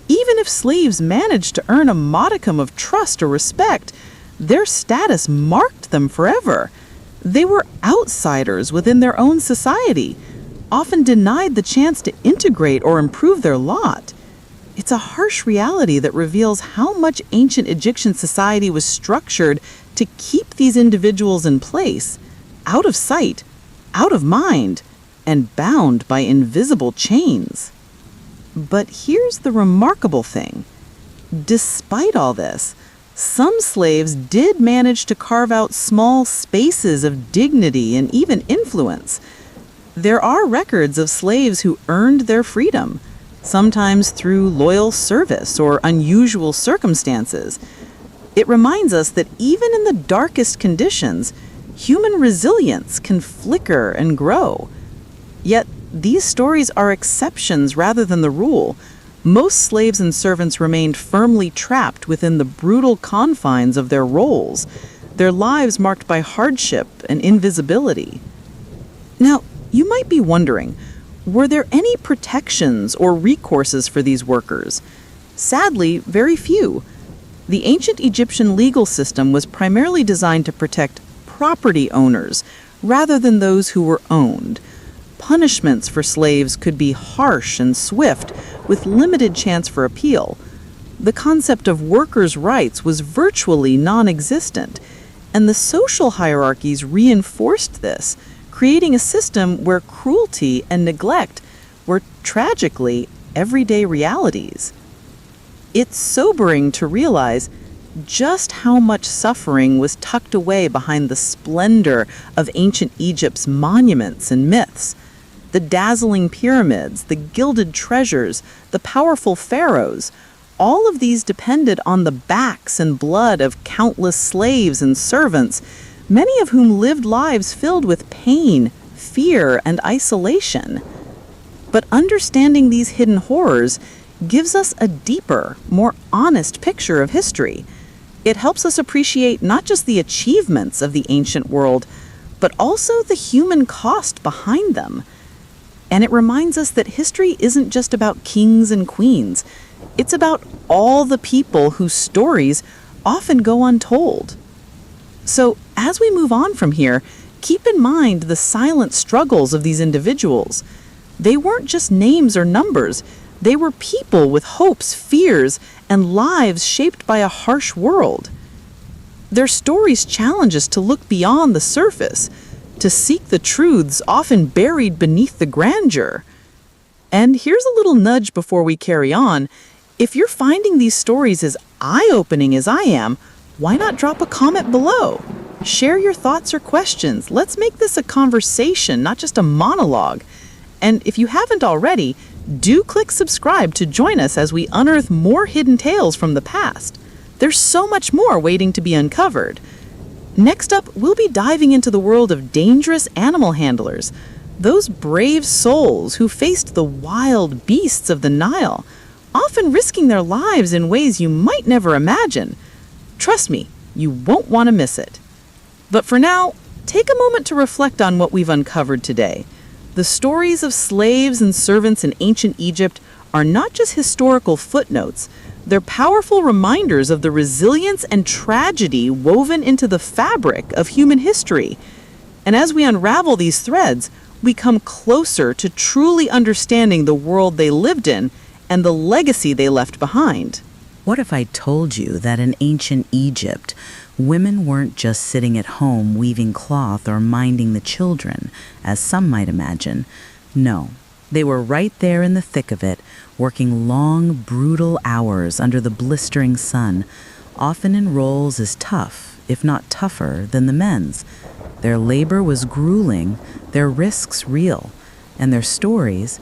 S3: Even if slaves managed to earn a modicum of trust or respect, their status marked them forever. They were outsiders within their own society, often denied the chance to integrate or improve their lot. It's a harsh reality that reveals how much ancient Egyptian society was structured to keep these individuals in place, out of sight, out of mind, and bound by invisible chains. But here's the remarkable thing. Despite all this, some slaves did manage to carve out small spaces of dignity and even influence. There are records of slaves who earned their freedom, sometimes through loyal service or unusual circumstances. It reminds us that even in the darkest conditions, human resilience can flicker and grow. Yet these stories are exceptions rather than the rule. Most slaves and servants remained firmly trapped within the brutal confines of their roles, their lives marked by hardship and invisibility. Now, you might be wondering, were there any protections or recourses for these workers? Sadly, very few. The ancient Egyptian legal system was primarily designed to protect property owners rather than those who were owned. Punishments for slaves could be harsh and swift, with limited chance for appeal. The concept of workers' rights was virtually non-existent, and the social hierarchies reinforced this, creating a system where cruelty and neglect were tragically everyday realities. It's sobering to realize just how much suffering was tucked away behind the splendor of ancient Egypt's monuments and myths. The dazzling pyramids, the gilded treasures, the powerful pharaohs, all of these depended on the backs and blood of countless slaves and servants, many of whom lived lives filled with pain, fear, and isolation. But understanding these hidden horrors gives us a deeper, more honest picture of history. It helps us appreciate not just the achievements of the ancient world, but also the human cost behind them. And it reminds us that history isn't just about kings and queens. It's about all the people whose stories often go untold. So, as we move on from here, keep in mind the silent struggles of these individuals. They weren't just names or numbers. They were people with hopes, fears, and lives shaped by a harsh world. Their stories challenge us to look beyond the surface, to seek the truths often buried beneath the grandeur. And here's a little nudge before we carry on. If you're finding these stories as eye-opening as I am, why not drop a comment below? Share your thoughts or questions. Let's make this a conversation, not just a monologue. And if you haven't already, do click subscribe to join us as we unearth more hidden tales from the past. There's so much more waiting to be uncovered. Next up, we'll be diving into the world of dangerous animal handlers, those brave souls who faced the wild beasts of the Nile, often risking their lives in ways you might never imagine. Trust me, you won't want to miss it. But for now, take a moment to reflect on what we've uncovered today. The stories of slaves and servants in ancient Egypt are not just historical footnotes, they're powerful reminders of the resilience and tragedy woven into the fabric of human history. And as we unravel these threads, we come closer to truly understanding the world they lived in and the legacy they left behind.
S5: What if I told you that in ancient Egypt, women weren't just sitting at home weaving cloth or minding the children, as some might imagine? No, they were right there in the thick of it, working long, brutal hours under the blistering sun, often in roles as tough, if not tougher, than the men's. Their labor was grueling, their risks real, and their stories,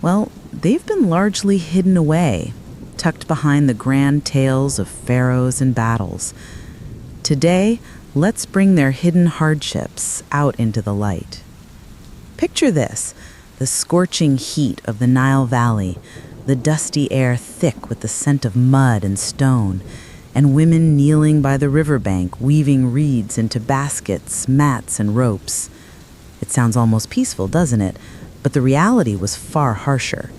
S5: well, they've been largely hidden away, tucked behind the grand tales of pharaohs and battles. Today, let's bring their hidden hardships out into the light. Picture this, the scorching heat of the Nile Valley, the dusty air thick with the scent of mud and stone, and women kneeling by the riverbank weaving reeds into baskets, mats, and ropes. It sounds almost peaceful, doesn't it? But the reality was far harsher.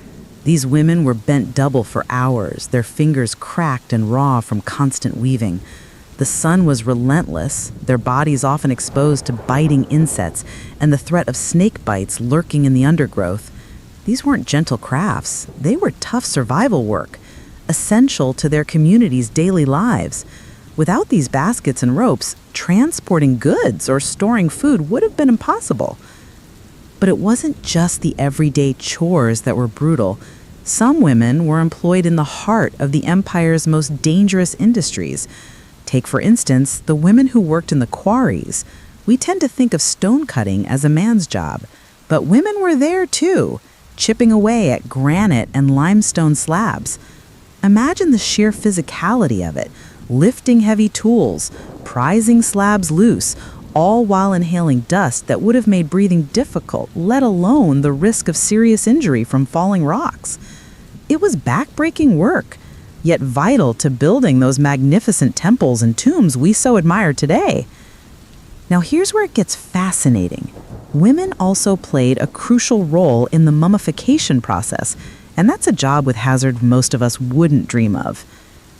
S5: These women were bent double for hours, their fingers cracked and raw from constant weaving. The sun was relentless, their bodies often exposed to biting insects and the threat of snake bites lurking in the undergrowth. These weren't gentle crafts, they were tough survival work, essential to their community's daily lives. Without these baskets and ropes, transporting goods or storing food would have been impossible. But it wasn't just the everyday chores that were brutal. Some women were employed in the heart of the empire's most dangerous industries. Take, for instance, the women who worked in the quarries. We tend to think of stone cutting as a man's job, but women were there too, chipping away at granite and limestone slabs. Imagine the sheer physicality of it, lifting heavy tools, prizing slabs loose, all while inhaling dust that would have made breathing difficult, let alone the risk of serious injury from falling rocks. It was backbreaking work, yet vital to building those magnificent temples and tombs we so admire today. Now here's where it gets fascinating. Women also played a crucial role in the mummification process, and that's a job with hazard most of us wouldn't dream of.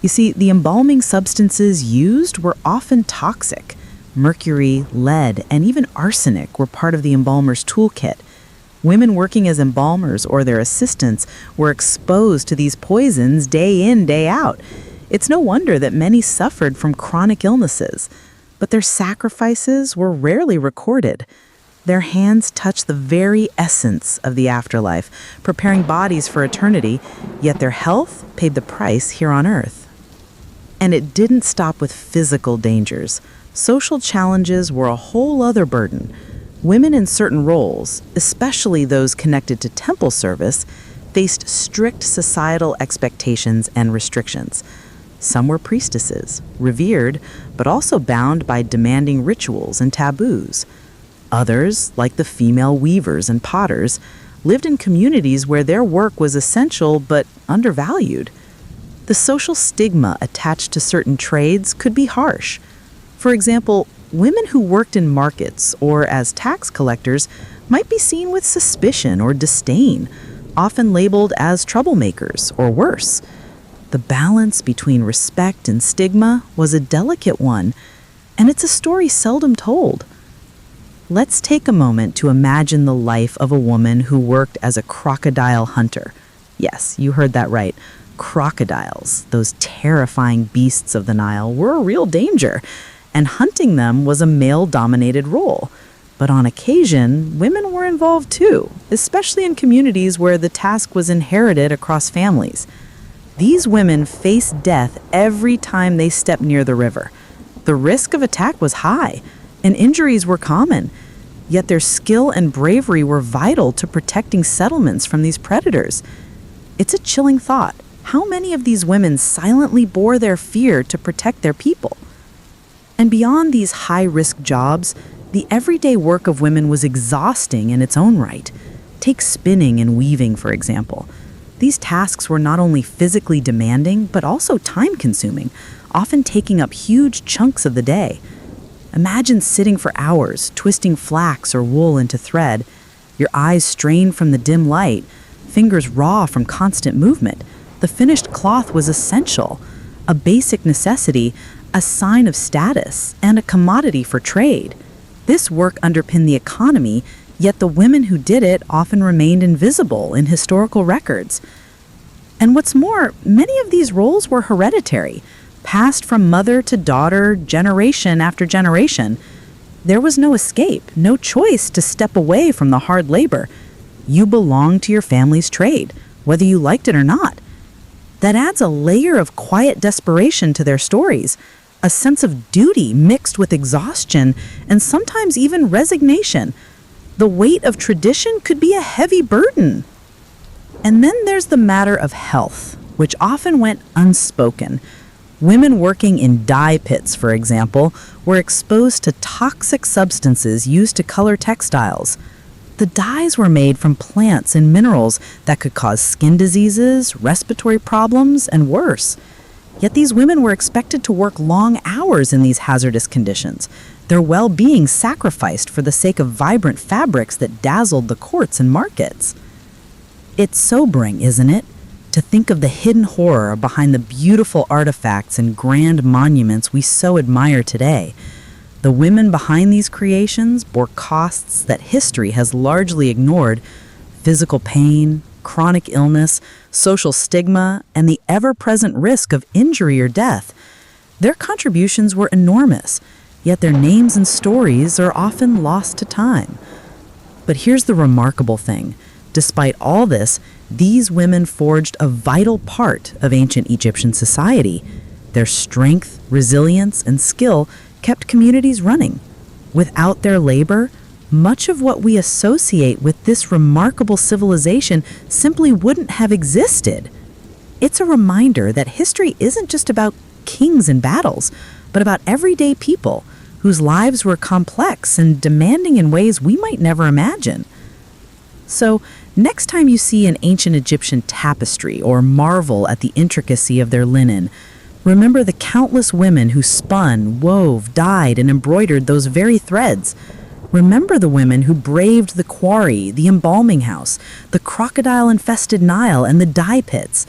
S5: You see, the embalming substances used were often toxic. Mercury, lead, and even arsenic were part of the embalmer's toolkit. Women working as embalmers or their assistants were exposed to these poisons day in, day out. It's no wonder that many suffered from chronic illnesses, but their sacrifices were rarely recorded. Their hands touched the very essence of the afterlife, preparing bodies for eternity, yet their health paid the price here on Earth. And it didn't stop with physical dangers. Social challenges were a whole other burden. Women in certain roles, especially those connected to temple service, faced strict societal expectations and restrictions. Some were priestesses, revered, but also bound by demanding rituals and taboos. Others, like the female weavers and potters, lived in communities where their work was essential but undervalued. The social stigma attached to certain trades could be harsh. For example, women who worked in markets or as tax collectors might be seen with suspicion or disdain, often labeled as troublemakers or worse. The balance between respect and stigma was a delicate one, and it's a story seldom told. Let's take a moment to imagine the life of a woman who worked as a crocodile hunter. Yes, you heard that right. Crocodiles, those terrifying beasts of the Nile, were a real danger, and hunting them was a male-dominated role. But on occasion, women were
S3: involved too, especially in communities where the task was inherited across families. These women faced death every time they stepped near the river. The risk of attack was high, and injuries were common. Yet their skill and bravery were vital to protecting settlements from these predators. It's a chilling thought. How many of these women silently bore their fear to protect their people? And beyond these high-risk jobs, the everyday work of women was exhausting in its own right. Take spinning and weaving, for example. These tasks were not only physically demanding, but also time-consuming, often taking up huge chunks of the day. Imagine sitting for hours, twisting flax or wool into thread, your eyes strained from the dim light, fingers raw from constant movement. The finished cloth was essential, a basic necessity, a sign of status, and a commodity for trade. This work underpinned the economy, yet the women who did it often remained invisible in historical records. And what's more, many of these roles were hereditary, passed from mother to daughter, generation after generation. There was no escape, no choice to step away from the hard labor. You belonged to your family's trade, whether you liked it or not. That adds a layer of quiet desperation to their stories, a sense of duty mixed with exhaustion, and sometimes even resignation. The weight of tradition could be a heavy burden. And then there's the matter of health, which often went unspoken. Women working in dye pits, for example, were exposed to toxic substances used to color textiles. The dyes were made from plants and minerals that could cause skin diseases, respiratory problems, and worse. Yet these women were expected to work long hours in these hazardous conditions, their well-being sacrificed for the sake of vibrant fabrics that dazzled the courts and markets. It's sobering, isn't it? To think of the hidden horror behind the beautiful artifacts and grand monuments we so admire today. The women behind these creations bore costs that history has largely ignored: physical pain, chronic illness, social stigma, and the ever-present risk of injury or death. Their contributions were enormous, yet their names and stories are often lost to time. But here's the remarkable thing. Despite all this, these women forged a vital part of ancient Egyptian society. Their strength, resilience, and skill kept communities running. Without their labor, much of what we associate with this remarkable civilization simply wouldn't have existed. It's a reminder that history isn't just about kings and battles, but about everyday people whose lives were complex and demanding in ways we might never imagine. So, next time you see an ancient Egyptian tapestry or marvel at the intricacy of their linen, remember the countless women who spun, wove, dyed, and embroidered those very threads. Remember the women who braved the quarry, the embalming house, the crocodile-infested Nile, and the dye pits.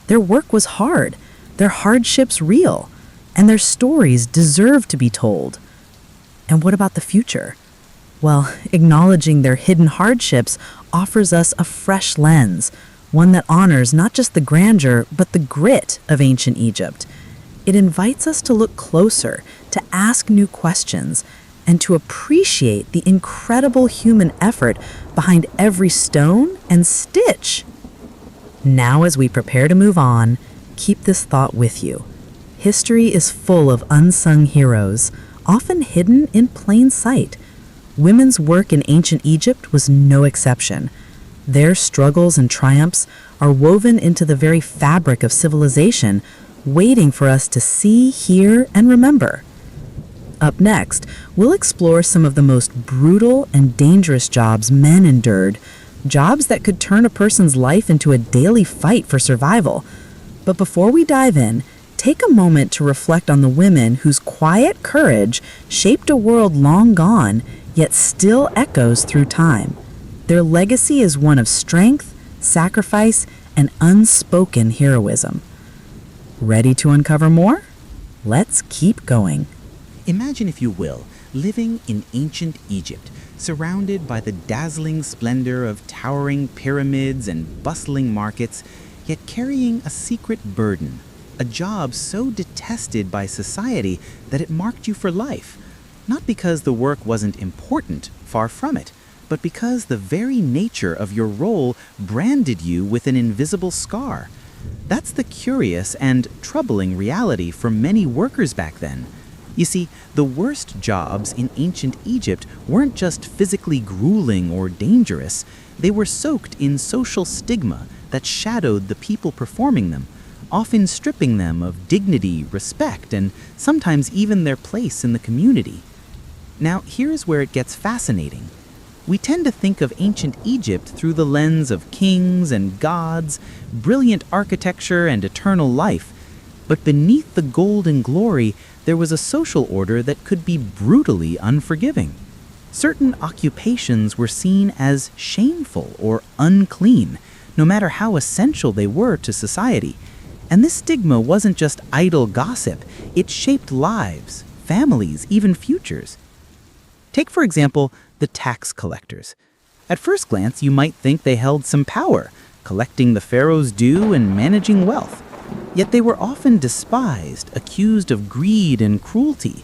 S3: Their work was hard, their hardships real, and their stories deserve to be told. And what about the future? Well, acknowledging their hidden hardships offers us a fresh lens, one that honors not just the grandeur, but the grit of ancient Egypt. It invites us to look closer, to ask new questions, and to appreciate the incredible human effort behind every stone and stitch. Now, as we prepare to move on, keep this thought with you. History is full of unsung heroes, often hidden in plain sight. Women's work in ancient Egypt was no exception. Their struggles and triumphs are woven into the very fabric of civilization, waiting for us to see, hear, and remember. Up next, we'll explore some of the most brutal and dangerous jobs men endured, jobs that could turn a person's life into a daily fight for survival. But before we dive in, take a moment to reflect on the women whose quiet courage shaped a world long gone, yet still echoes through time. Their legacy is one of strength, sacrifice, and unspoken heroism. Ready to uncover more? Let's keep going.
S1: Imagine, if you will, living in ancient Egypt, surrounded by the dazzling splendor of towering pyramids and bustling markets, yet carrying a secret burden, a job so detested by society that it marked you for life. Not because the work wasn't important, far from it, but because the very nature of your role branded you with an invisible scar. That's the curious and troubling reality for many workers back then. You see, the worst jobs in ancient Egypt weren't just physically grueling or dangerous, they were soaked in social stigma that shadowed the people performing them, often stripping them of dignity, respect, and sometimes even their place in the community. Now, here's where it gets fascinating. We tend to think of ancient Egypt through the lens of kings and gods, brilliant architecture and eternal life. But beneath the golden glory, there was a social order that could be brutally unforgiving. Certain occupations were seen as shameful or unclean, no matter how essential they were to society. And this stigma wasn't just idle gossip, it shaped lives, families, even futures. Take, for example, the tax collectors. At first glance, you might think they held some power, collecting the pharaoh's due and managing wealth. Yet they were often despised, accused of greed and cruelty.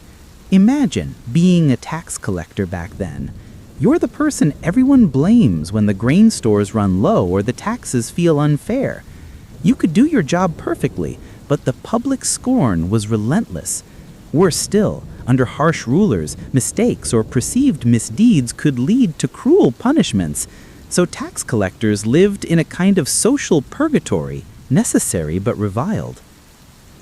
S1: Imagine being a tax collector back then. You're the person everyone blames when the grain stores run low or the taxes feel unfair. You could do your job perfectly, but the public scorn was relentless. Worse still, under harsh rulers, mistakes or perceived misdeeds could lead to cruel punishments. So tax collectors lived in a kind of social purgatory, necessary but reviled.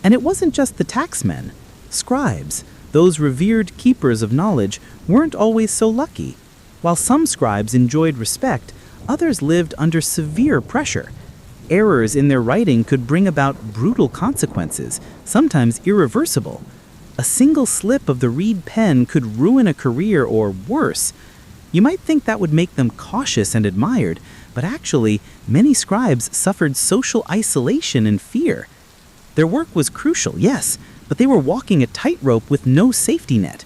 S1: And it wasn't just the taxmen. Scribes, those revered keepers of knowledge, weren't always so lucky. While some scribes enjoyed respect, others lived under severe pressure. Errors in their writing could bring about brutal consequences, sometimes irreversible. A single slip of the reed pen could ruin a career or worse. You might think that would make them cautious and admired, but actually, many scribes suffered social isolation and fear. Their work was crucial, yes, but they were walking a tightrope with no safety net.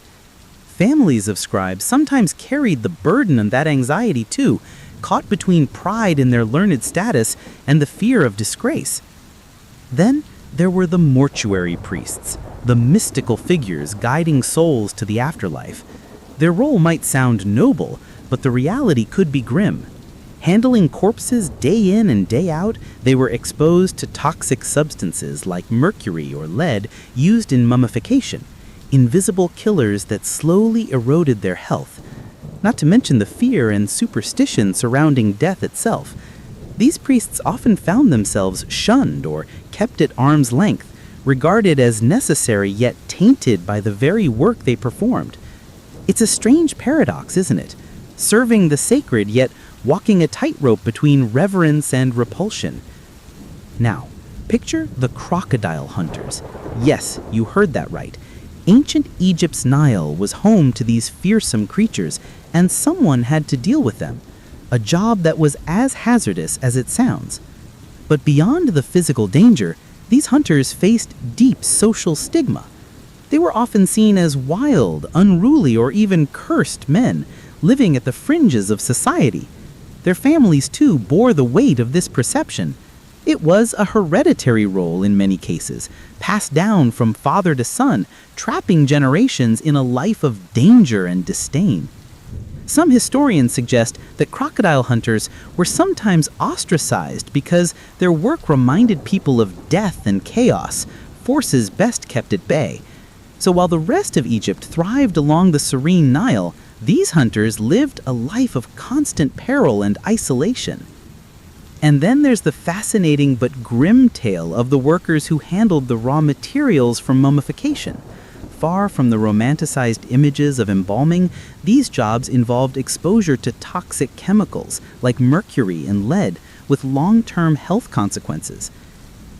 S1: Families of scribes sometimes carried the burden of that anxiety too, caught between pride in their learned status and the fear of disgrace. Then there were the mortuary priests, the mystical figures guiding souls to the afterlife. Their role might sound noble, but the reality could be grim. Handling corpses day in and day out, they were exposed to toxic substances like mercury or lead used in mummification, invisible killers that slowly eroded their health. Not to mention the fear and superstition surrounding death itself. These priests often found themselves shunned or kept at arm's length, regarded as necessary yet tainted by the very work they performed. It's a strange paradox, isn't it? Serving the sacred yet walking a tightrope between reverence and repulsion. Now, picture the crocodile hunters. Yes, you heard that right. Ancient Egypt's Nile was home to these fearsome creatures, and someone had to deal with them. A job that was as hazardous as it sounds. But beyond the physical danger, these hunters faced deep social stigma. They were often seen as wild, unruly, or even cursed men, living at the fringes of society. Their families, too, bore the weight of this perception. It was a hereditary role in many cases, passed down from father to son, trapping generations in a life of danger and disdain. Some historians suggest that crocodile hunters were sometimes ostracized because their work reminded people of death and chaos, forces best kept at bay. So while the rest of Egypt thrived along the serene Nile, these hunters lived a life of constant peril and isolation. And then there's the fascinating but grim tale of the workers who handled the raw materials for mummification. Far from the romanticized images of embalming, these jobs involved exposure to toxic chemicals like mercury and lead, with long-term health consequences.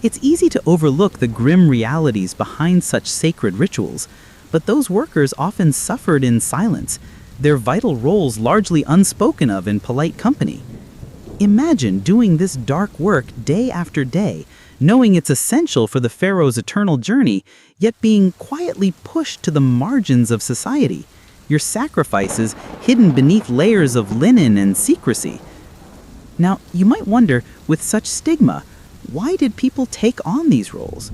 S1: It's easy to overlook the grim realities behind such sacred rituals, but those workers often suffered in silence, their vital roles largely unspoken of in polite company. Imagine doing this dark work day after day, knowing it's essential for the pharaoh's eternal journey, yet being quietly pushed to the margins of society, your sacrifices hidden beneath layers of linen and secrecy. Now, you might wonder, with such stigma, why did people take on these roles?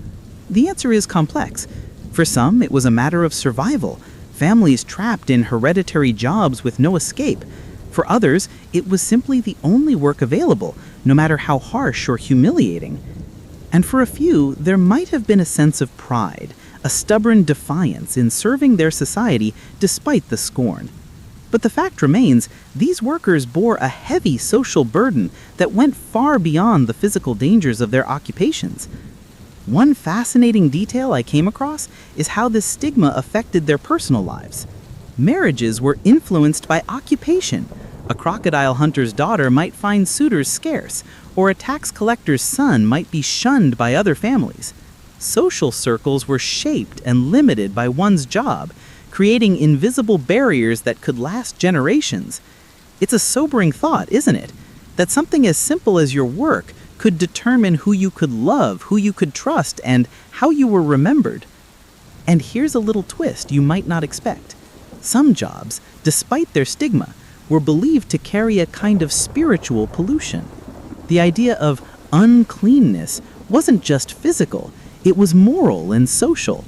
S1: The answer is complex. For some, it was a matter of survival, families trapped in hereditary jobs with no escape.
S3: For others, it was simply the only work available, no matter how harsh or humiliating. And for a few, there might have been a sense of pride, a stubborn defiance in serving their society despite the scorn. But the fact remains, these workers bore a heavy social burden that went far beyond the physical dangers of their occupations. One fascinating detail I came across is how this stigma affected their personal lives. Marriages were influenced by occupation. A crocodile hunter's daughter might find suitors scarce, or a tax collector's son might be shunned by other families. Social circles were shaped and limited by one's job, creating invisible barriers that could last generations. It's a sobering thought, isn't it? That something as simple as your work could determine who you could love, who you could trust, and how you were remembered. And here's a little twist you might not expect. Some jobs, despite their stigma, were believed to carry a kind of spiritual pollution. The idea of uncleanness wasn't just physical, it was moral and social.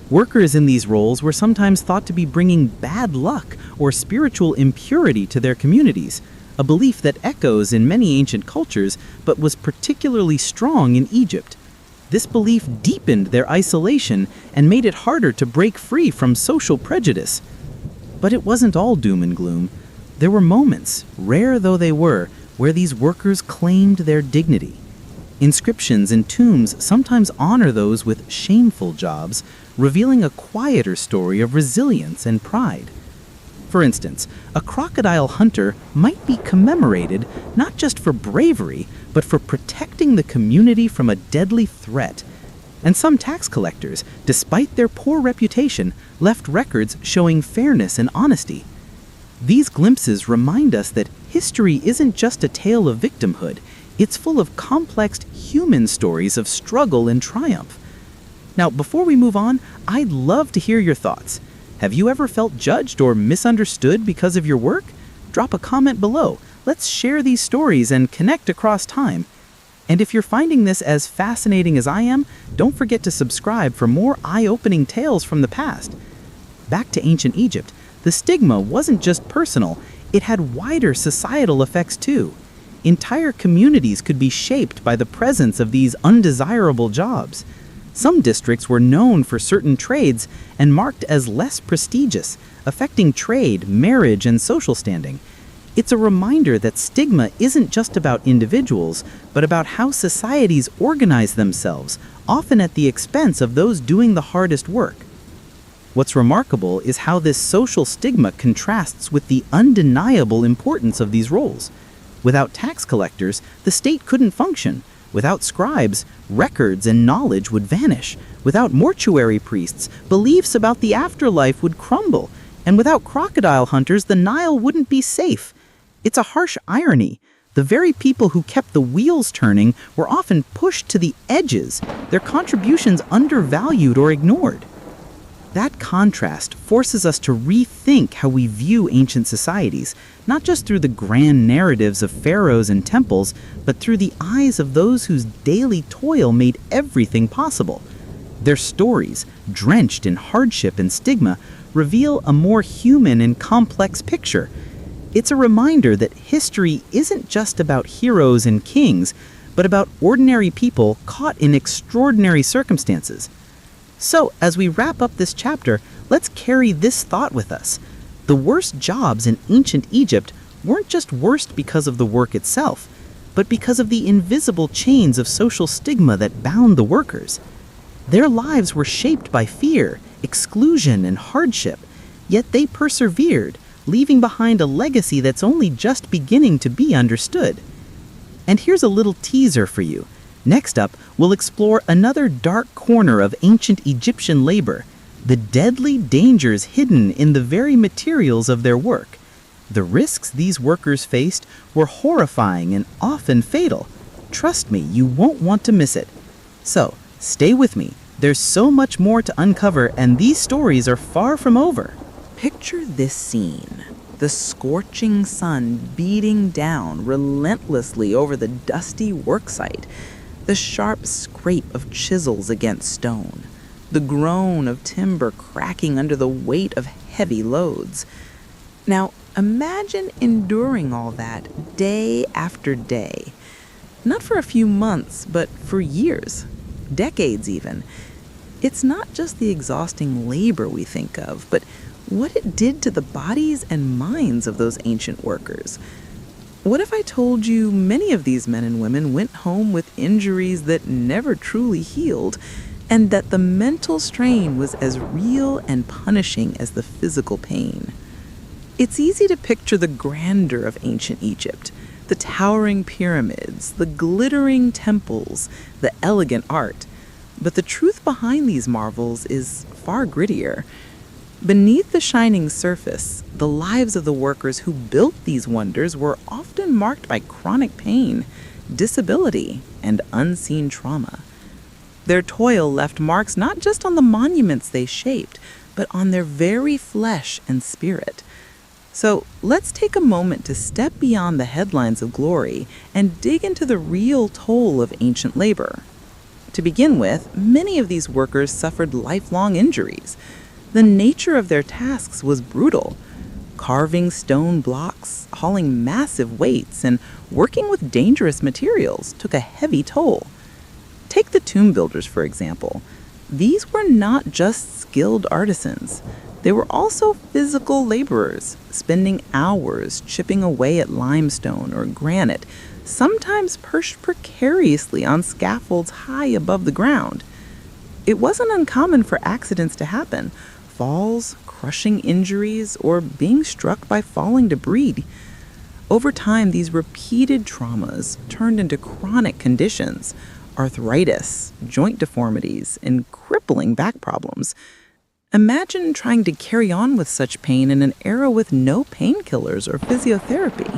S3: Workers in these roles were sometimes thought to be bringing bad luck or spiritual impurity to their communities, a belief that echoes in many ancient cultures but was particularly strong in Egypt. This belief deepened their isolation and made it harder to break free from social prejudice. But it wasn't all doom and gloom. There were moments, rare though they were, where these workers claimed their dignity. Inscriptions in tombs sometimes honor those with shameful jobs, revealing a quieter story of resilience and pride. For instance, a crocodile hunter might be commemorated not just for bravery, but for protecting the community from a deadly threat. And some tax collectors, despite their poor reputation, left records showing fairness and honesty. These glimpses remind us that history isn't just a tale of victimhood, it's full of complex human stories of struggle and triumph. Now, before we move on, I'd love to hear your thoughts. Have you ever felt judged or misunderstood because of your work? Drop a comment below. Let's share these stories and connect across time. And if you're finding this as fascinating as I am, don't forget to subscribe for more eye-opening tales from the past. Back to ancient Egypt, the stigma wasn't just personal, it had wider societal effects too. Entire communities could be shaped by the presence of these undesirable jobs. Some districts were known for certain trades and marked as less prestigious, affecting trade, marriage, and social standing. It's a reminder that stigma isn't just about individuals, but about how societies organize themselves, often at the expense of those doing the hardest work. What's remarkable is how this social stigma contrasts with the undeniable importance of these roles. Without tax collectors, the state couldn't function. Without scribes, records and knowledge would vanish. Without mortuary priests, beliefs about the afterlife would crumble. And without crocodile hunters, the Nile wouldn't be safe. It's a harsh irony. The very people who kept the wheels turning were often pushed to the edges, their contributions undervalued or ignored. That contrast forces us to rethink how we view ancient societies, not just through the grand narratives of pharaohs and temples, but through the eyes of those whose daily toil made everything possible. Their stories, drenched in hardship and stigma, reveal a more human and complex picture. It's a reminder that history isn't just about heroes and kings, but about ordinary people caught in extraordinary circumstances. So, as we wrap up this chapter, let's carry this thought with us. The worst jobs in ancient Egypt weren't just worst because of the work itself, but because of the invisible chains of social stigma that bound the workers. Their lives were shaped by fear, exclusion, and hardship, yet they persevered, leaving behind a legacy that's only just beginning to be understood. And here's a little teaser for you. Next up, we'll explore another dark corner of ancient Egyptian labor, the deadly dangers hidden in the very materials of their work. The risks these workers faced were horrifying and often fatal. Trust me, you won't want to miss it. So, stay with me. There's so much more to uncover, and these stories are far from over.
S2: Picture this scene. The scorching sun beating down relentlessly over the dusty worksite. The sharp scrape of chisels against stone. The groan of timber cracking under the weight of heavy loads. Now, Imagine enduring all that day after day. Not for a few months, but for years, decades even. It's not just the exhausting labor we think of, but what it did to the bodies and minds of those ancient workers. What if I told you many of these men and women went home with injuries that never truly healed, and that the mental strain was as real and punishing as the physical pain? It's easy to picture the grandeur of ancient Egypt, the towering pyramids, the glittering temples, the elegant art. But the truth behind these marvels is far grittier. Beneath the shining surface, the lives of the workers who built these wonders were often marked by chronic pain, disability, and unseen trauma. Their toil left marks not just on the monuments they shaped, but on their very flesh and spirit. So let's take a moment to step beyond the headlines of glory and dig into the real toll of ancient labor. To begin with, many of these workers suffered lifelong injuries. The nature of their tasks was brutal. Carving stone blocks, hauling massive weights, and working with dangerous materials took a heavy toll. Take the tomb builders, for example. These were not just skilled artisans. They were also physical laborers, spending hours chipping away at limestone or granite, sometimes perched precariously on scaffolds high above the ground. It wasn't uncommon for accidents to happen: falls, crushing injuries, or being struck by falling debris. Over time, these repeated traumas turned into chronic conditions: arthritis, joint deformities, and crippling back problems. Imagine trying to carry on with such pain in an era with no painkillers or physiotherapy.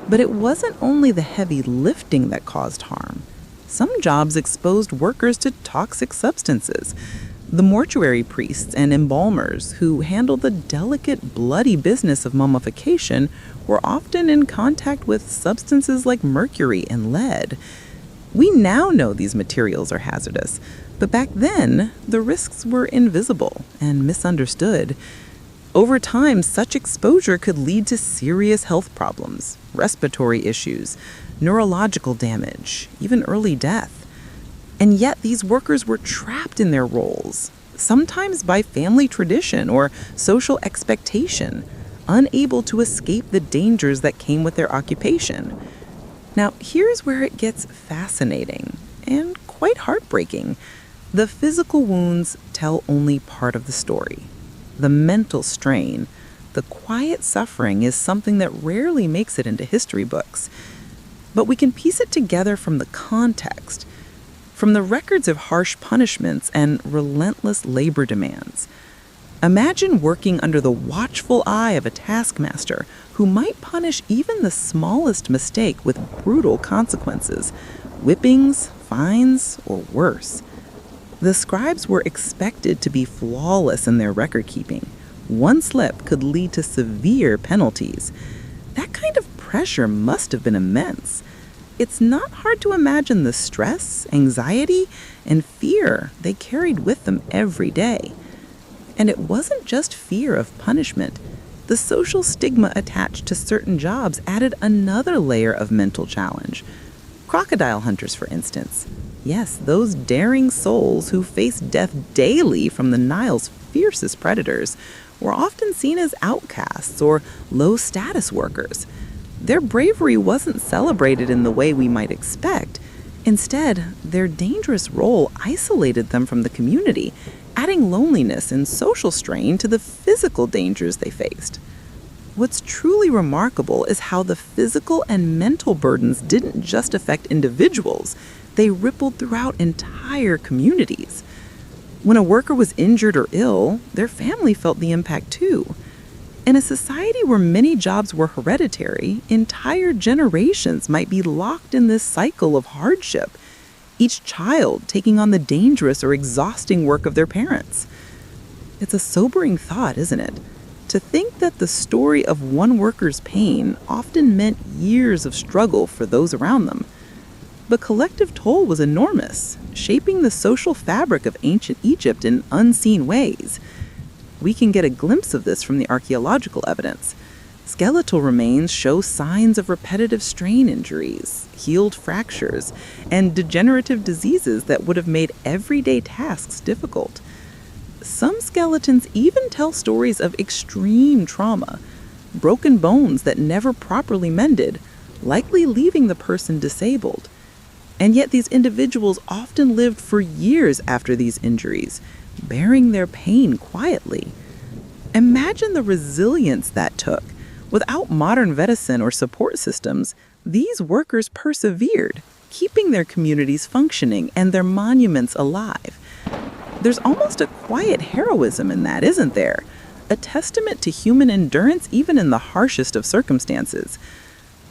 S2: But it wasn't only the heavy lifting that caused harm. Some jobs exposed workers to toxic substances. The mortuary priests and embalmers who handled the delicate, bloody business of mummification were often in contact with substances like mercury and lead. We now know these materials are hazardous, but back then, the risks were invisible and misunderstood. Over time, such exposure could lead to serious health problems, respiratory issues, neurological damage, even early death. And yet these workers were trapped in their roles, sometimes by family tradition or social expectation, unable to escape the dangers that came with their occupation. Now, here's where it gets fascinating and quite heartbreaking. The physical wounds tell only part of the story. The mental strain, the quiet suffering, is something that rarely makes it into history books. But we can piece it together from the context, from the records of harsh punishments and relentless labor demands. Imagine working under the watchful eye of a taskmaster who might punish even the smallest mistake with brutal consequences: whippings, fines, or worse. The scribes were expected to be flawless in their record keeping. One slip could lead to severe penalties. That kind of pressure must have been immense. It's not hard to imagine the stress, anxiety, and fear they carried with them every day. And it wasn't just fear of punishment. The social stigma attached to certain jobs added another layer of mental challenge. Crocodile hunters, for instance. Yes, those daring souls who faced death daily from the Nile's fiercest predators were often seen as outcasts or low-status workers. Their bravery wasn't celebrated in the way we might expect. Instead, their dangerous role isolated them from the community, adding loneliness and social strain to the physical dangers they faced. What's truly remarkable is how the physical and mental burdens didn't just affect individuals. They rippled throughout entire communities. When a worker was injured or ill, their family felt the impact too. In a society where many jobs were hereditary, entire generations might be locked in this cycle of hardship, each child taking on the dangerous or exhausting work of their parents. It's a sobering thought, isn't it? To think that the story of one worker's pain often meant years of struggle for those around them. The collective toll was enormous, shaping the social fabric of ancient Egypt in unseen ways. We can get a glimpse of this from the archaeological evidence.
S3: Skeletal remains show signs of repetitive strain injuries, healed fractures, and degenerative diseases that would have made everyday tasks difficult. Some skeletons even tell stories of extreme trauma, broken bones that never properly mended, likely leaving the person disabled. And yet these individuals often lived for years after these injuries, bearing their pain quietly. Imagine the resilience that took. Without modern medicine or support systems, these workers persevered, keeping their communities functioning and their monuments alive. There's almost a quiet heroism in that, isn't there? A testament to human endurance even in the harshest of circumstances.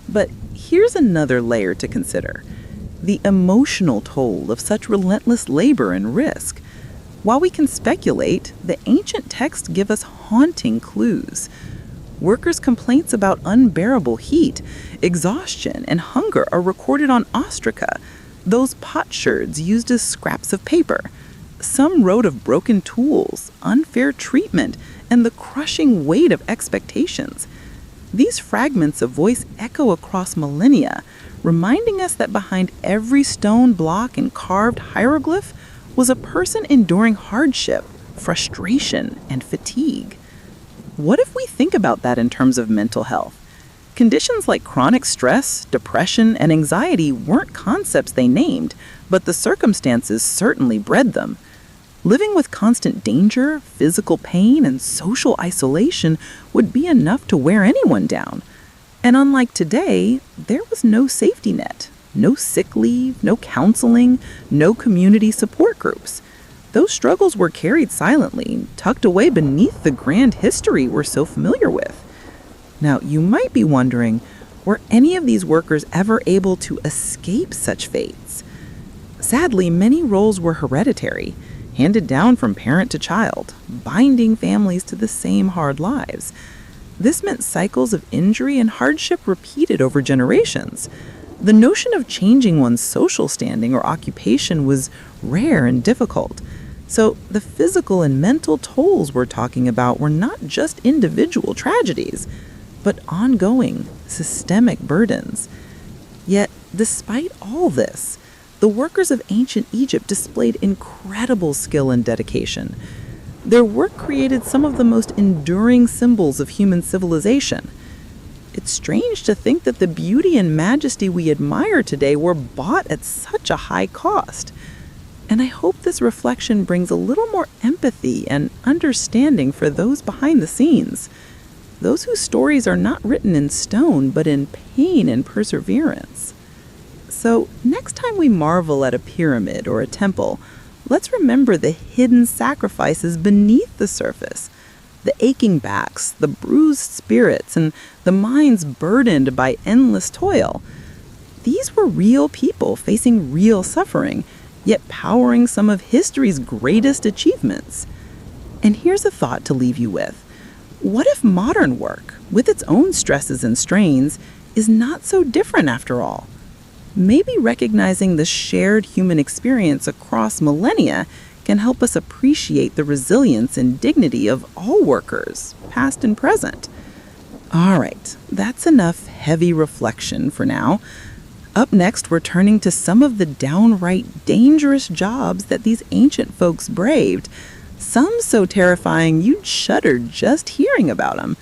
S3: But here's another layer to consider: the emotional toll of such relentless labor and risk. While we can speculate, the ancient texts give us haunting clues. Workers' complaints about unbearable heat, exhaustion, and hunger are recorded on ostraca, those potsherds used as scraps of paper. Some wrote of broken tools, unfair treatment, and the crushing weight of expectations. These fragments of voice echo across millennia, reminding us that behind every stone block and carved hieroglyph was a person enduring hardship, frustration, and fatigue. What if we think about that in terms of mental health? Conditions like chronic stress, depression, and anxiety weren't concepts they named, but the circumstances certainly bred them. Living with constant danger, physical pain, and social isolation would be enough to wear anyone down. And unlike today, there was no safety net, no sick leave, no counseling, no community support groups. Those struggles were carried silently, tucked away beneath the grand history we're so familiar with. Now, you might be wondering, were any of these workers ever able to escape such fates? Sadly, many roles were hereditary, handed down from parent to child, binding families to the same hard lives. This meant cycles of injury and hardship repeated over generations. The notion of changing one's social standing or occupation was rare and difficult. So the physical and mental tolls we're talking about were not just individual tragedies, but ongoing, systemic burdens. Yet, despite all this, the workers of ancient Egypt displayed incredible skill and dedication. Their work created some of the most enduring symbols of human civilization. It's strange to think that the beauty and majesty we admire today were bought at such a high cost. And I hope this reflection brings a little more empathy and understanding for those behind the scenes, those whose stories are not written in stone, but in pain and perseverance. So, next time we marvel at a pyramid or a temple, let's remember the hidden sacrifices beneath the surface, the aching backs, the bruised spirits, and the minds burdened by endless toil. These were real people facing real suffering, yet powering some of history's greatest achievements. And here's a thought to leave you with. What if modern work, with its own stresses and strains, is not so different after all? Maybe recognizing the shared human experience across millennia can help us appreciate the resilience and dignity of all workers, past and present. All right, that's enough heavy reflection for now. Up next, we're turning to some of the downright dangerous jobs that these ancient folks braved, some so terrifying you'd shudder just hearing about them.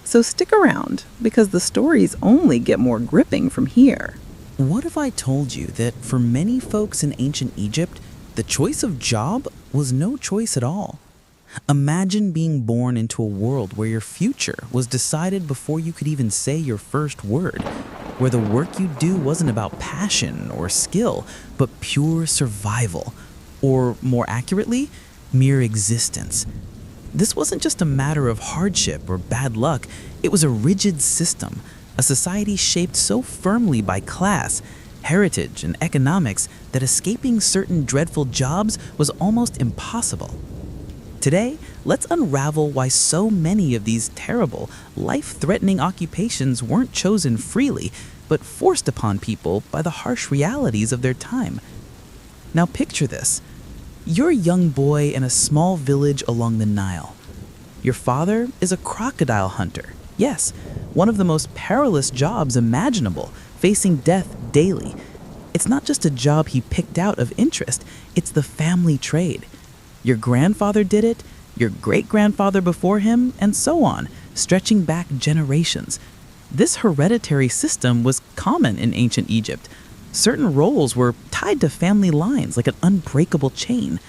S3: So stick around, because the stories only get more gripping from here.
S1: What if I told you that for many folks in ancient Egypt, the choice of job was no choice at all? Imagine being born into a world where your future was decided before you could even say your first word, where the work you do wasn't about passion or skill, but pure survival, or more accurately, mere existence. This wasn't just a matter of hardship or bad luck, it was a rigid system, a society shaped so firmly by class, heritage, and economics that escaping certain dreadful jobs was almost impossible. Today, let's unravel why so many of these terrible, life-threatening occupations weren't chosen freely, but forced upon people by the harsh realities of their time. Now picture this. You're a young boy in a small village along the Nile. Your father is a crocodile hunter, yes,
S3: one of the most perilous jobs imaginable, facing death daily. It's not just a job he picked out of interest, it's the family trade. Your grandfather did it, your great-grandfather before him, and so on, stretching back generations. This hereditary system was common in ancient Egypt. Certain roles were tied to family lines like an unbreakable chain.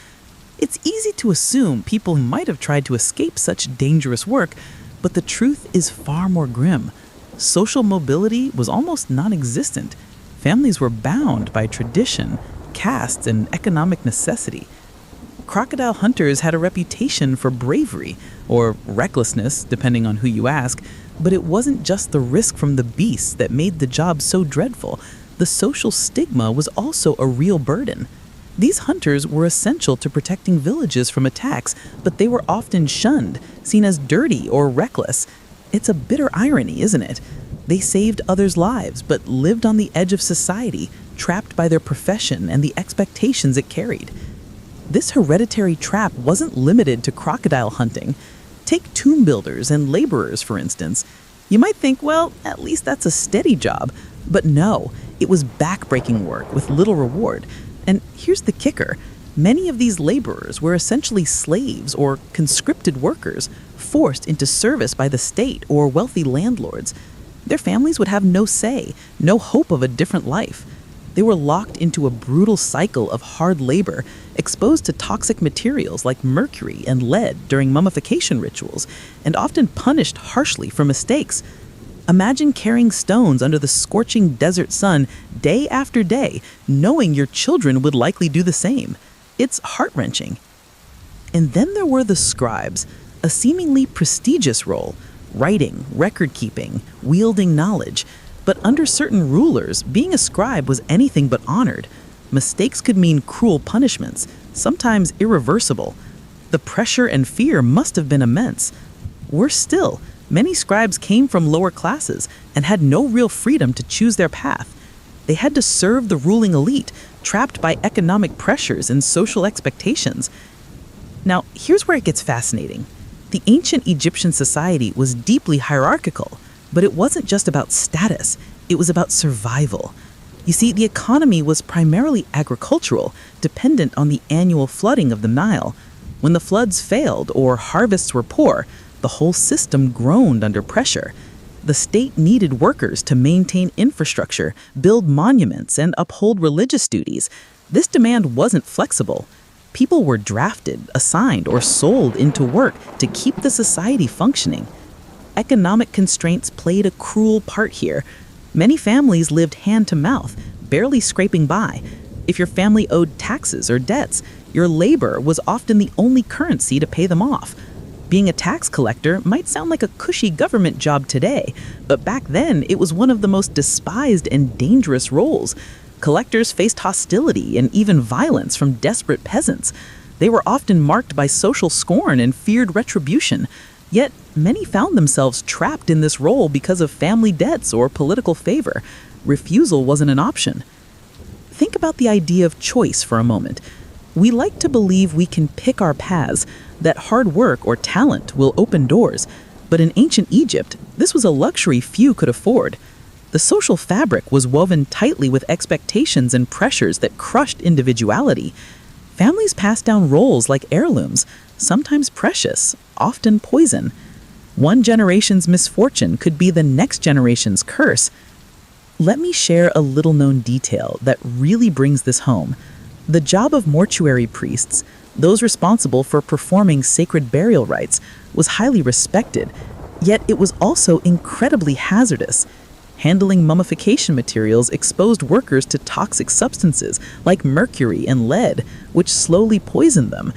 S3: It's easy to assume people might have tried to escape such dangerous work, but the truth is far more grim. Social mobility was almost non-existent. Families were bound by tradition, castes, and economic necessity. Crocodile hunters had a reputation for bravery, or recklessness, depending on who you ask, but it wasn't just the risk from the beasts that made the job so dreadful. The social stigma was also a real burden. These hunters were essential to protecting villages from attacks, but they were often shunned, seen as dirty or reckless. It's a bitter irony, isn't it? They saved others' lives, but lived on the edge of society, trapped by their profession and the expectations it carried. This hereditary trap wasn't limited to crocodile hunting. Take tomb builders and laborers, for instance. You might think, well, at least that's a steady job. But no, it was backbreaking work with little reward. And here's the kicker. Many of these laborers were essentially slaves or conscripted workers, forced into service by the state or wealthy landlords. Their families would have no say, no hope of a different life. They were locked into a brutal cycle of hard labor, exposed to toxic materials like mercury and lead during mummification rituals, and often punished harshly for mistakes. Imagine carrying stones under the scorching desert sun day after day, knowing your children would likely do the same. It's heart-wrenching. And then there were the scribes, a seemingly prestigious role, writing, record-keeping, wielding knowledge. But under certain rulers, being a scribe was anything but honored. Mistakes could mean cruel punishments, sometimes irreversible. The pressure and fear must have been immense. Worse still, many scribes came from lower classes and had no real freedom to choose their path. They had to serve the ruling elite, trapped by economic pressures and social expectations. Now, here's where it gets fascinating. The ancient Egyptian society was deeply hierarchical, but it wasn't just about status, it was about survival. You see, the economy was primarily agricultural, dependent on the annual flooding of the Nile. When the floods failed or harvests were poor, the whole system groaned under pressure. The state needed workers to maintain infrastructure, build monuments, and uphold religious duties. This demand wasn't flexible. People were drafted, assigned, or sold into work to keep the society functioning. Economic constraints played a cruel part here. Many families lived hand to mouth, barely scraping by. If your family owed taxes or debts, your labor was often the only currency to pay them off. Being a tax collector might sound like a cushy government job today, but back then it was one of the most despised and dangerous roles. Collectors faced hostility and even violence from desperate peasants. They were often marked by social scorn and feared retribution. Yet, many found themselves trapped in this role because of family debts or political favor. Refusal wasn't an option. Think about the idea of choice for a moment. We like to believe we can pick our paths, that hard work or talent will open doors. But in ancient Egypt, this was a luxury few could afford. The social fabric was woven tightly with expectations and pressures that crushed individuality. Families passed down roles like heirlooms, sometimes precious, often poison. One generation's misfortune could be the next generation's curse. Let me share a little-known detail that really brings this home. The job of mortuary priests, those responsible for performing sacred burial rites, was highly respected, yet it was also incredibly hazardous. Handling mummification materials exposed workers to toxic substances like mercury and lead, which slowly poisoned them.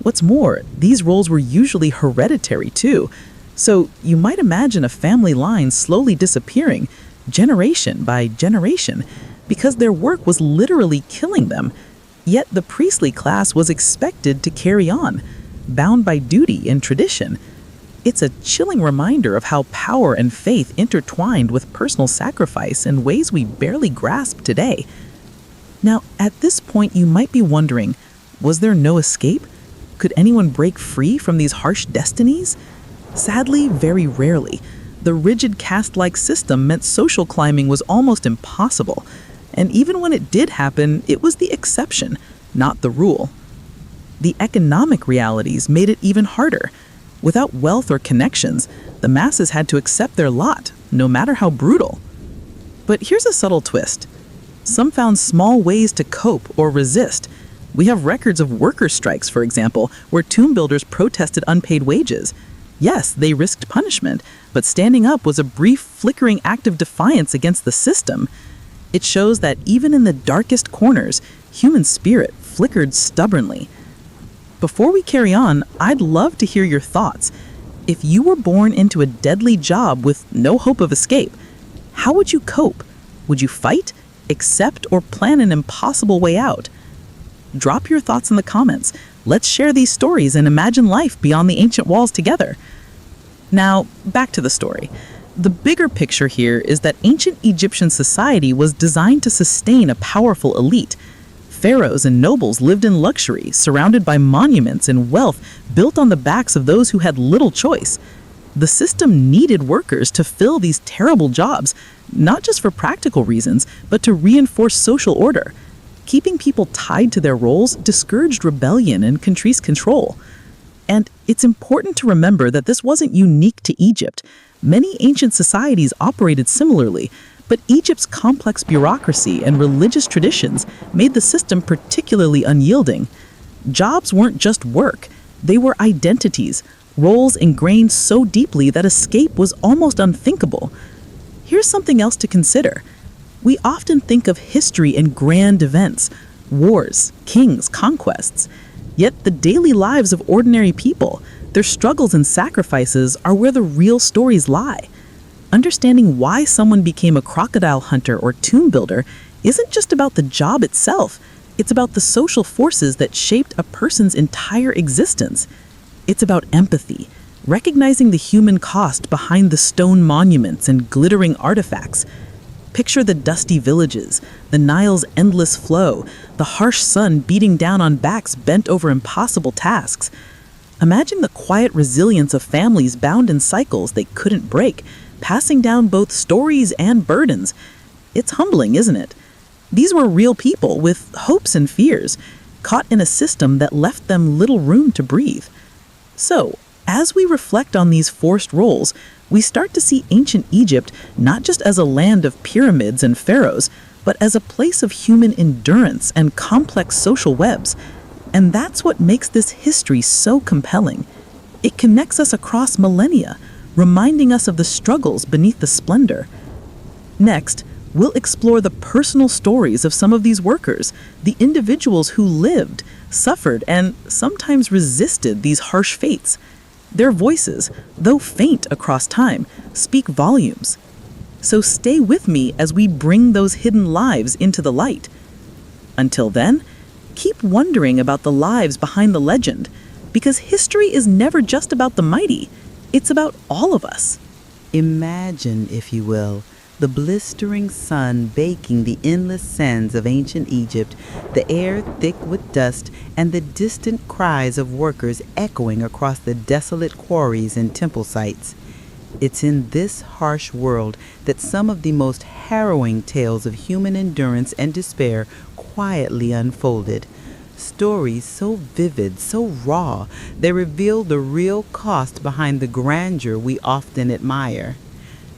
S3: What's more, these roles were usually hereditary too, so you might imagine a family line slowly disappearing, generation by generation, because their work was literally killing them. Yet the priestly class was expected to carry on, bound by duty and tradition. It's a chilling reminder of how power and faith intertwined with personal sacrifice in ways we barely grasp today. Now, at this point, you might be wondering, was there no escape? Could anyone break free from these harsh destinies? Sadly, very rarely. The rigid caste-like system meant social climbing was almost impossible, and even when it did happen, it was the exception, not the rule. The economic realities made it even harder. Without wealth or connections, the masses had to accept their lot, no matter how brutal. But here's a subtle twist. Some found small ways to cope or resist. We have records of worker strikes, for example, where tomb builders protested unpaid wages. Yes, they risked punishment, but standing up was a brief, flickering act of defiance against the system. It shows that even in the darkest corners, human spirit flickered stubbornly. Before we carry on, I'd love to hear your thoughts. If you were born into a deadly job with no hope of escape, how would you cope? Would you fight, accept, or plan an impossible way out? Drop your thoughts in the comments. Let's share these stories and imagine life beyond the ancient walls together. Now, back to the story. The bigger picture here is that ancient Egyptian society was designed to sustain a powerful elite. Pharaohs and nobles lived in luxury, surrounded by monuments and wealth built on the backs of those who had little choice. The system needed workers to fill these terrible jobs, not just for practical reasons, but to reinforce social order. Keeping people tied to their roles discouraged rebellion and increased control. And it's important to remember that this wasn't unique to Egypt. Many ancient societies operated similarly, but Egypt's complex bureaucracy and religious traditions made the system particularly unyielding. Jobs weren't just work, they were identities, roles ingrained so deeply that escape was almost unthinkable. Here's something else to consider. We often think of history in grand events, wars, kings, conquests. Yet the daily lives of ordinary people, their struggles and sacrifices are where the real stories lie. Understanding why someone became a crocodile hunter or tomb builder isn't just about the job itself. It's about the social forces that shaped a person's entire existence. It's about empathy, recognizing the human cost behind the stone monuments and glittering artifacts. Picture the dusty villages, the Nile's endless flow, the harsh sun beating down on backs bent over impossible tasks. Imagine the quiet resilience of families bound in cycles they couldn't break, passing down both stories and burdens. It's humbling, isn't it? These were real people with hopes and fears, caught in a system that left them little room to breathe. So, as we reflect on these forced roles, we start to see ancient Egypt not just as a land of pyramids and pharaohs, but as a place of human endurance and complex social webs. And that's what makes this history so compelling. It connects us across millennia, reminding us of the struggles beneath the splendor. Next, we'll explore the personal stories of some of these workers, the individuals who lived, suffered, and sometimes resisted these harsh fates. Their voices, though faint across time, speak volumes. So stay with me as we bring those hidden lives into the light. Until then, keep wondering about the lives behind the legend, because history is never just about the mighty. It's about all of us.
S5: Imagine, if you will, the blistering sun baking the endless sands of ancient Egypt, the air thick with dust, and the distant cries of workers echoing across the desolate quarries and temple sites. It's in this harsh world that some of the most harrowing tales of human endurance and despair quietly unfolded. Stories so vivid, so raw, they reveal the real cost behind the grandeur we often admire.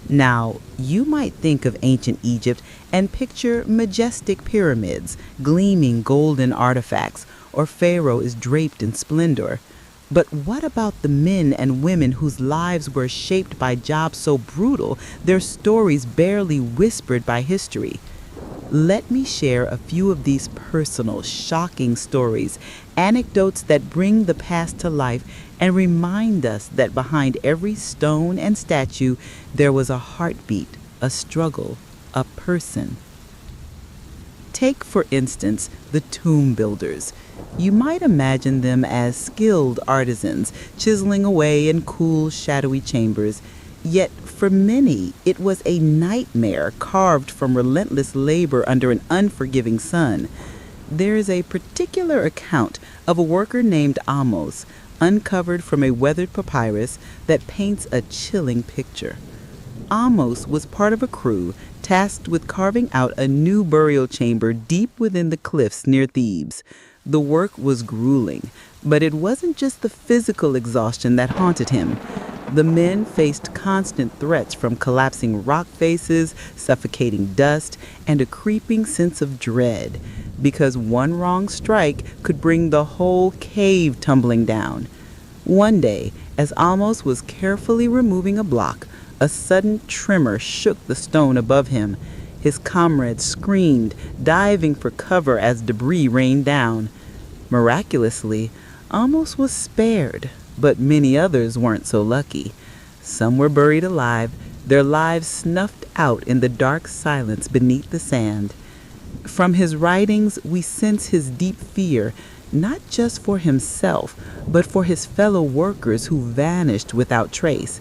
S5: Now, you might think of ancient Egypt and picture majestic pyramids, gleaming golden artifacts, or Pharaoh is draped in splendor. But what about the men and women whose lives were shaped by jobs so brutal, their stories barely whispered by history? Let me share a few of these personal, shocking stories, anecdotes that bring the past to life and remind us that behind every stone and statue, there was a heartbeat, a struggle, a person. Take, for instance, the tomb builders. You might imagine them as skilled artisans, chiseling away in cool, shadowy chambers. Yet, for many, it was a nightmare carved from relentless labor under an unforgiving sun. There is a particular account of a worker named Amos, uncovered from a weathered papyrus, that paints a chilling picture.
S3: Amos was part of a crew tasked with carving out a new burial chamber deep within the cliffs near Thebes. The work was grueling, but it wasn't just the physical exhaustion that haunted him. The men faced constant threats from collapsing rock faces, suffocating dust, and a creeping sense of dread, because one wrong strike could bring the whole cave tumbling down. One day, as Amos was carefully removing a block, a sudden tremor shook the stone above him. His comrades screamed, diving for cover as debris rained down. Miraculously, Amos was spared, but many others weren't so lucky. Some were buried alive, their lives snuffed out in the dark silence beneath the sand. From his writings, we sense his deep fear, not just for himself, but for his fellow workers who vanished without trace.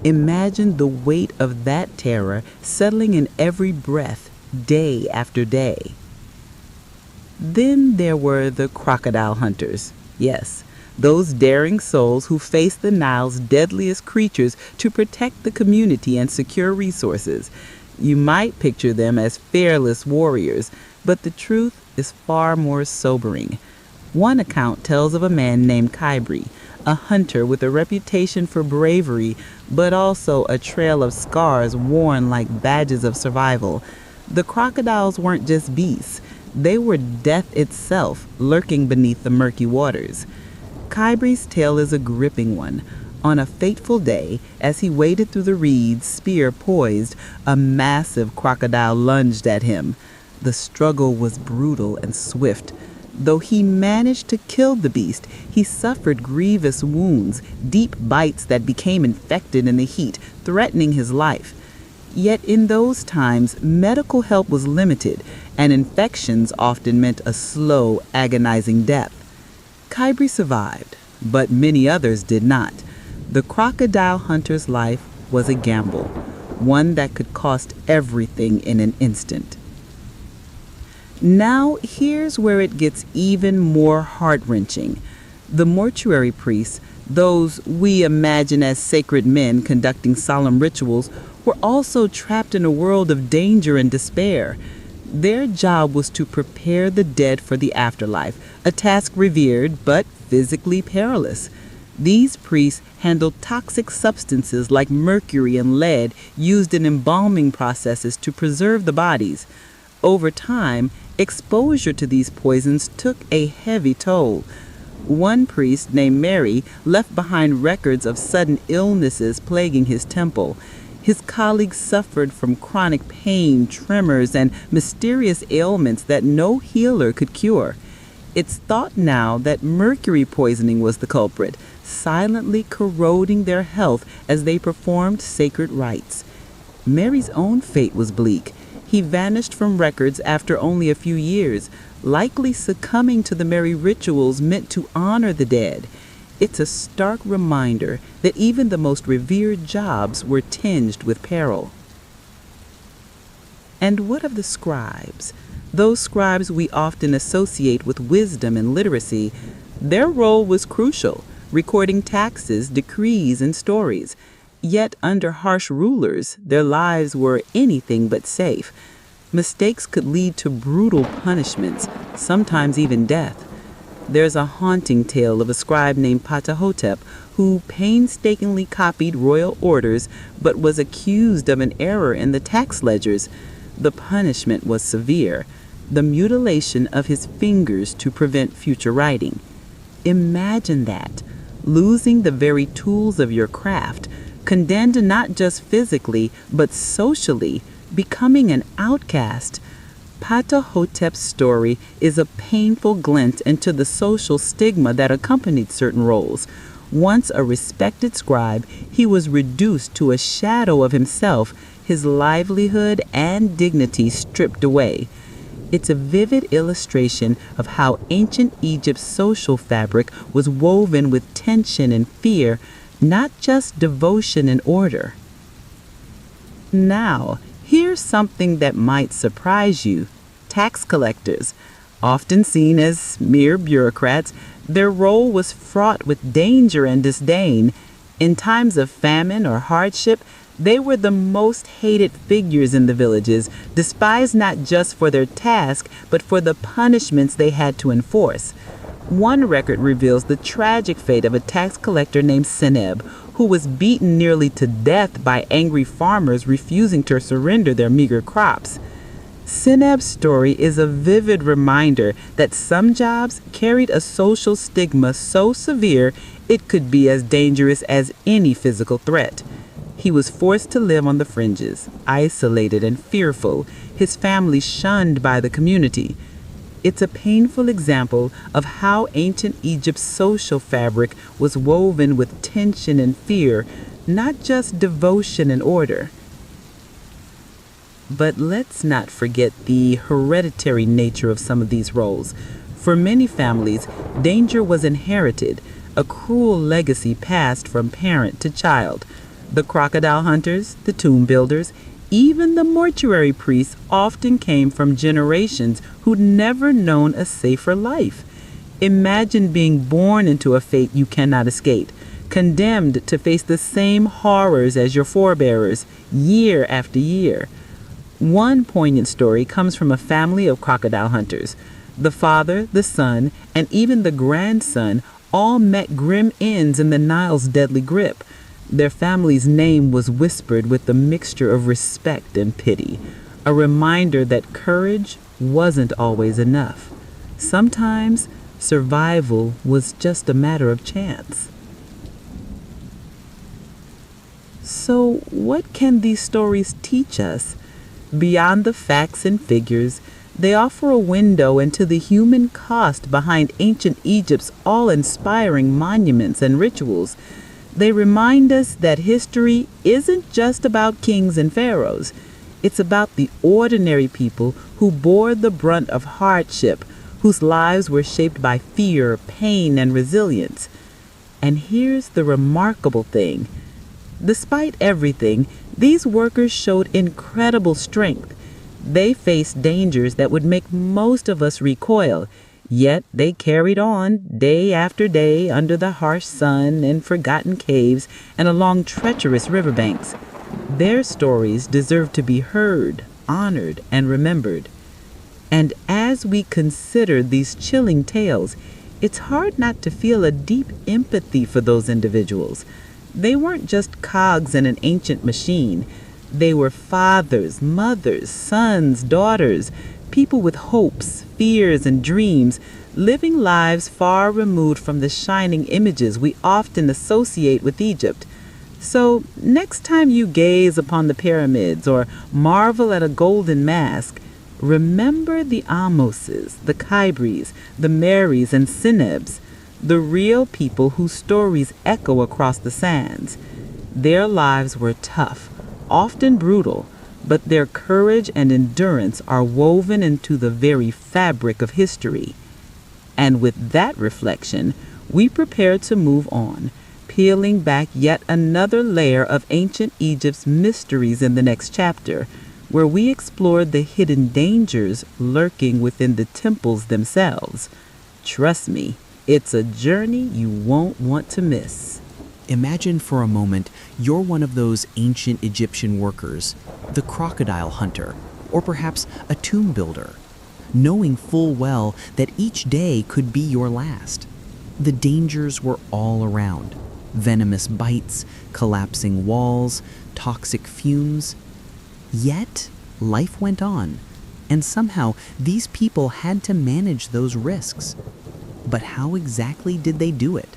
S3: Imagine the weight of that terror settling in every breath, day after day. Then there were the crocodile hunters. Yes, those daring souls who faced the Nile's deadliest creatures to protect the community and secure resources. You might picture them as fearless warriors, but the truth is far more sobering. One account tells of a man named Kybri, a hunter with a reputation for bravery, but also a trail of scars worn like badges of survival. The crocodiles weren't just beasts. They were death itself, lurking beneath the murky waters. Kybri's tale is a gripping one. On a fateful day, as he waded through the reeds, spear poised, a massive crocodile lunged at him. The struggle was brutal and swift. Though he managed to kill the beast, he suffered grievous wounds, deep bites that became infected in the heat, threatening his life. Yet in those times, medical help was limited, and infections often meant a slow, agonizing death. Kybri survived, but many others did not. The crocodile hunter's life was a gamble, one that could cost everything in an instant. Now, here's where it gets even more heart-wrenching. The mortuary priests, those we imagine as sacred men conducting solemn rituals, were also trapped in a world of danger and despair. Their job was to prepare the dead for the afterlife, a task revered but physically perilous. These priests handled toxic substances like mercury and lead used in embalming processes to preserve the bodies. Over time, exposure to these poisons took a heavy toll. One priest named Mary left behind records of sudden illnesses plaguing his temple. His colleagues suffered from chronic pain, tremors, and mysterious ailments that no healer could cure. It's thought now that mercury poisoning was the culprit, silently corroding their health as they performed sacred rites. Mary's own fate was bleak. He vanished from records after only a few years, likely succumbing to the merry rituals meant to honor the dead. It's a stark reminder that even the most revered jobs were tinged with peril. And what of the scribes? Those scribes we often associate with wisdom and literacy. Their role was crucial, recording taxes, decrees, and stories. Yet under harsh rulers, their lives were anything but safe. Mistakes could lead to brutal punishments, sometimes even death. There's a haunting tale of a scribe named Ptahhotep who painstakingly copied royal orders but was accused of an error in the tax ledgers. The punishment was severe, the mutilation of his fingers to prevent future writing. Imagine that, losing the very tools of your craft, condemned not just physically but socially, becoming an outcast. Ptahhotep's story is a painful glint into the social stigma that accompanied certain roles. Once a respected scribe, he was reduced to a shadow of himself, his livelihood and dignity stripped away. It's a vivid illustration of how ancient Egypt's social fabric was woven with tension and fear, not just devotion and order. Now, here's something that might surprise you. Tax collectors, often seen as mere bureaucrats, their role was fraught with danger and disdain. In times of famine or hardship, They were the most hated figures in the villages, despised not just for their task, but for the punishments they had to enforce. One record reveals the tragic fate of a tax collector named Seneb, who was beaten nearly to death by angry farmers refusing to surrender their meager crops. Seneb's story is a vivid reminder that some jobs carried a social stigma so severe it could be as dangerous as any physical threat. He was forced to live on the fringes, isolated and fearful, his family shunned by the community. It's a painful example of how ancient Egypt's social fabric was woven with tension and fear, not just devotion and order. But let's not forget the hereditary nature of some of these roles. For many families, danger was inherited, a cruel legacy passed from parent to child. The crocodile hunters, the tomb builders, even the mortuary priests often came from generations who'd never known a safer life. Imagine being born into a fate you cannot escape, condemned to face the same horrors as your forebearers, year after year. One poignant story comes from a family of crocodile hunters. The father, the son, and even the grandson all met grim ends in the Nile's deadly grip. Their family's name was whispered with a mixture of respect and pity, a reminder that courage wasn't always enough. Sometimes survival was just a matter of chance. So, what can these stories teach us? Beyond the facts and figures, they offer a window into the human cost behind ancient Egypt's awe-inspiring monuments and rituals. They remind us that history isn't just about kings and pharaohs. It's about the ordinary people who bore the brunt of hardship, whose lives were shaped by fear, pain, and resilience. And here's the remarkable thing. Despite everything, these workers showed incredible strength. They faced dangers that would make most of us recoil, yet they carried on day after day under the harsh sun, in forgotten caves, and along treacherous riverbanks. Their stories deserve to be heard, honored, and remembered. And as we consider these chilling tales, it's hard not to feel a deep empathy for those individuals. They weren't just cogs in an ancient machine. They were fathers, mothers, sons, daughters, people with hopes, fears, and dreams, living lives far removed from the shining images we often associate with Egypt. So, next time you gaze upon the pyramids or marvel at a golden mask, remember the Amoses, the Kybris, the Marys, and Senebs, the real people whose stories echo across the sands. Their lives were tough, often brutal, but their courage and endurance are woven into the very fabric of history. And with that reflection, we prepare to move on, peeling back yet another layer of ancient Egypt's mysteries in the next chapter, where we explore the hidden dangers lurking within the temples themselves. Trust me, it's a journey you won't want to miss.
S1: Imagine for a moment you're one of those ancient Egyptian workers, the crocodile hunter, or perhaps a tomb builder, knowing full well that each day could be your last. The dangers were all around: venomous bites, collapsing walls, toxic fumes. Yet, life went on, and somehow these people had to manage those risks. But how exactly did they do it?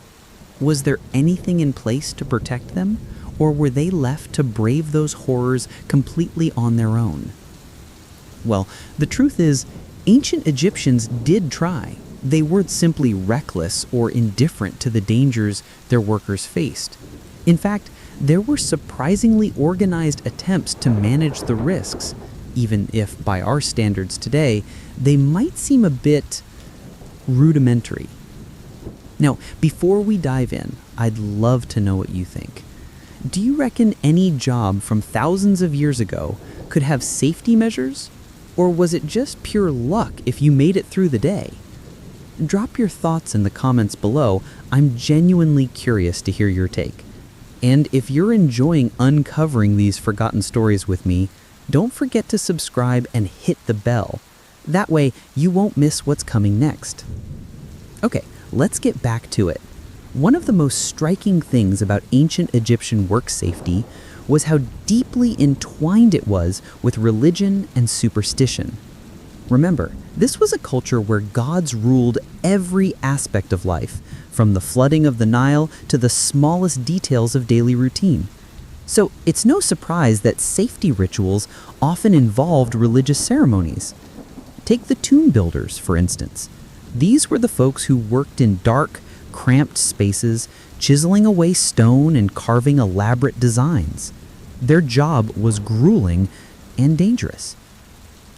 S1: Was there anything in place to protect them, or were they left to brave those horrors completely on their own? Well, the truth is, ancient Egyptians did try. They weren't simply reckless or indifferent to the dangers their workers faced. In fact, there were surprisingly organized attempts to manage the risks, even if, by our standards today, they might seem a bit rudimentary. Now, before we dive in, I'd love to know what you think. Do you reckon any job from thousands of years ago could have safety measures? Or was it just pure luck if you made it through the day? Drop your thoughts in the comments below. I'm genuinely curious to hear your take. And if you're enjoying uncovering these forgotten stories with me, don't forget to subscribe and hit the bell. That way, you won't miss what's coming next. Okay, let's get back to it. One of the most striking things about ancient Egyptian work safety was how deeply entwined it was with religion and superstition. Remember, this was a culture where gods ruled every aspect of life, from the flooding of the Nile to the smallest details of daily routine. So it's no surprise that safety rituals often involved religious ceremonies. Take the tomb builders, for instance. These were the folks who worked in dark, cramped spaces, chiseling away stone and carving elaborate designs. Their job was grueling and dangerous.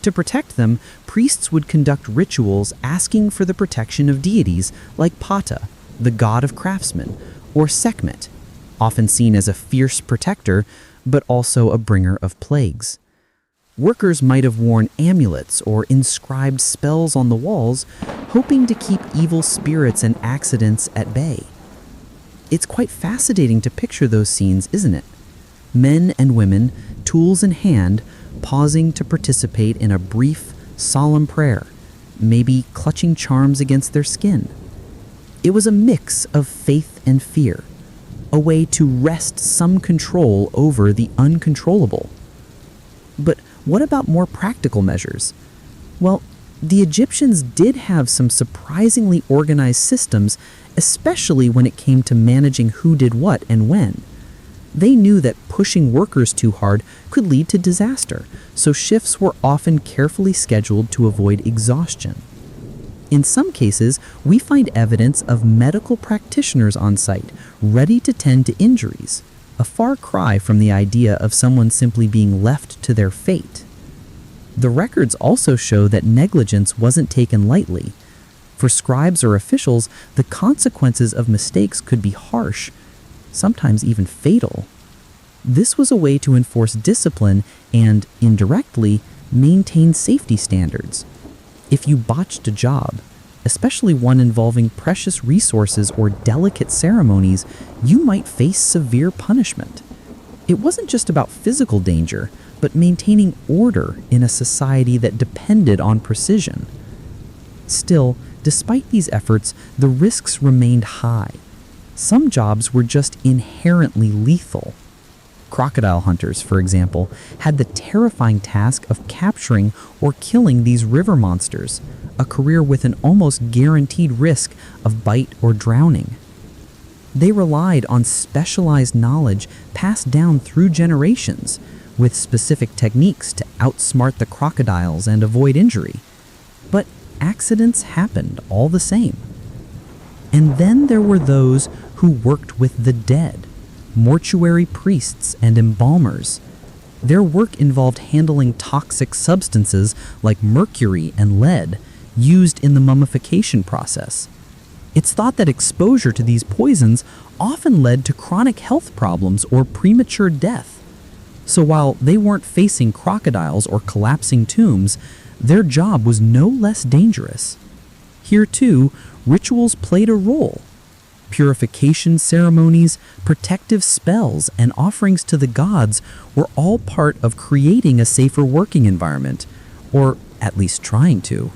S1: To protect them, priests would conduct rituals asking for the protection of deities like Ptah, the god of craftsmen, or Sekhmet, often seen as a fierce protector, but also a bringer of plagues. Workers might have worn amulets or inscribed spells on the walls, hoping to keep evil spirits and accidents at bay. It's quite fascinating to picture those scenes, isn't it? Men and women, tools in hand, pausing to participate in a brief, solemn prayer, maybe clutching charms against their skin. It was a mix of faith and fear, a way to wrest some control over the uncontrollable. But what about more practical measures? Well, the Egyptians did have some surprisingly organized systems, especially when it came to managing who did what and when. They knew that pushing workers too hard could lead to disaster, so shifts were often carefully scheduled to avoid exhaustion. In some cases, we find evidence of medical practitioners on site, ready to tend to injuries, a far cry from the idea of someone simply being left to their fate. The records also show that negligence wasn't taken lightly. For scribes or officials, the consequences of mistakes could be harsh, sometimes even fatal. This was a way to enforce discipline and, indirectly, maintain safety standards. If you botched a job, especially one involving precious resources or delicate ceremonies, you might face severe punishment. It wasn't just about physical danger, but maintaining order in a society that depended on precision. Still, despite these efforts, the risks remained high. Some jobs were just inherently lethal. Crocodile hunters, for example, had the terrifying task of capturing or killing these river monsters, a career with an almost guaranteed risk of bite or drowning. They relied on specialized knowledge passed down through generations, with specific techniques to outsmart the crocodiles and avoid injury. But accidents happened all the same. And then there were those who worked with the dead, mortuary priests and embalmers. Their work involved handling toxic substances like mercury and lead used in the mummification process. It's thought that exposure to these poisons often led to chronic health problems or premature death. So while they weren't facing crocodiles or collapsing tombs, their job was no less dangerous. Here too, rituals played a role. Purification ceremonies, protective spells, and offerings to the gods were all part of creating a safer working environment, or at least trying to.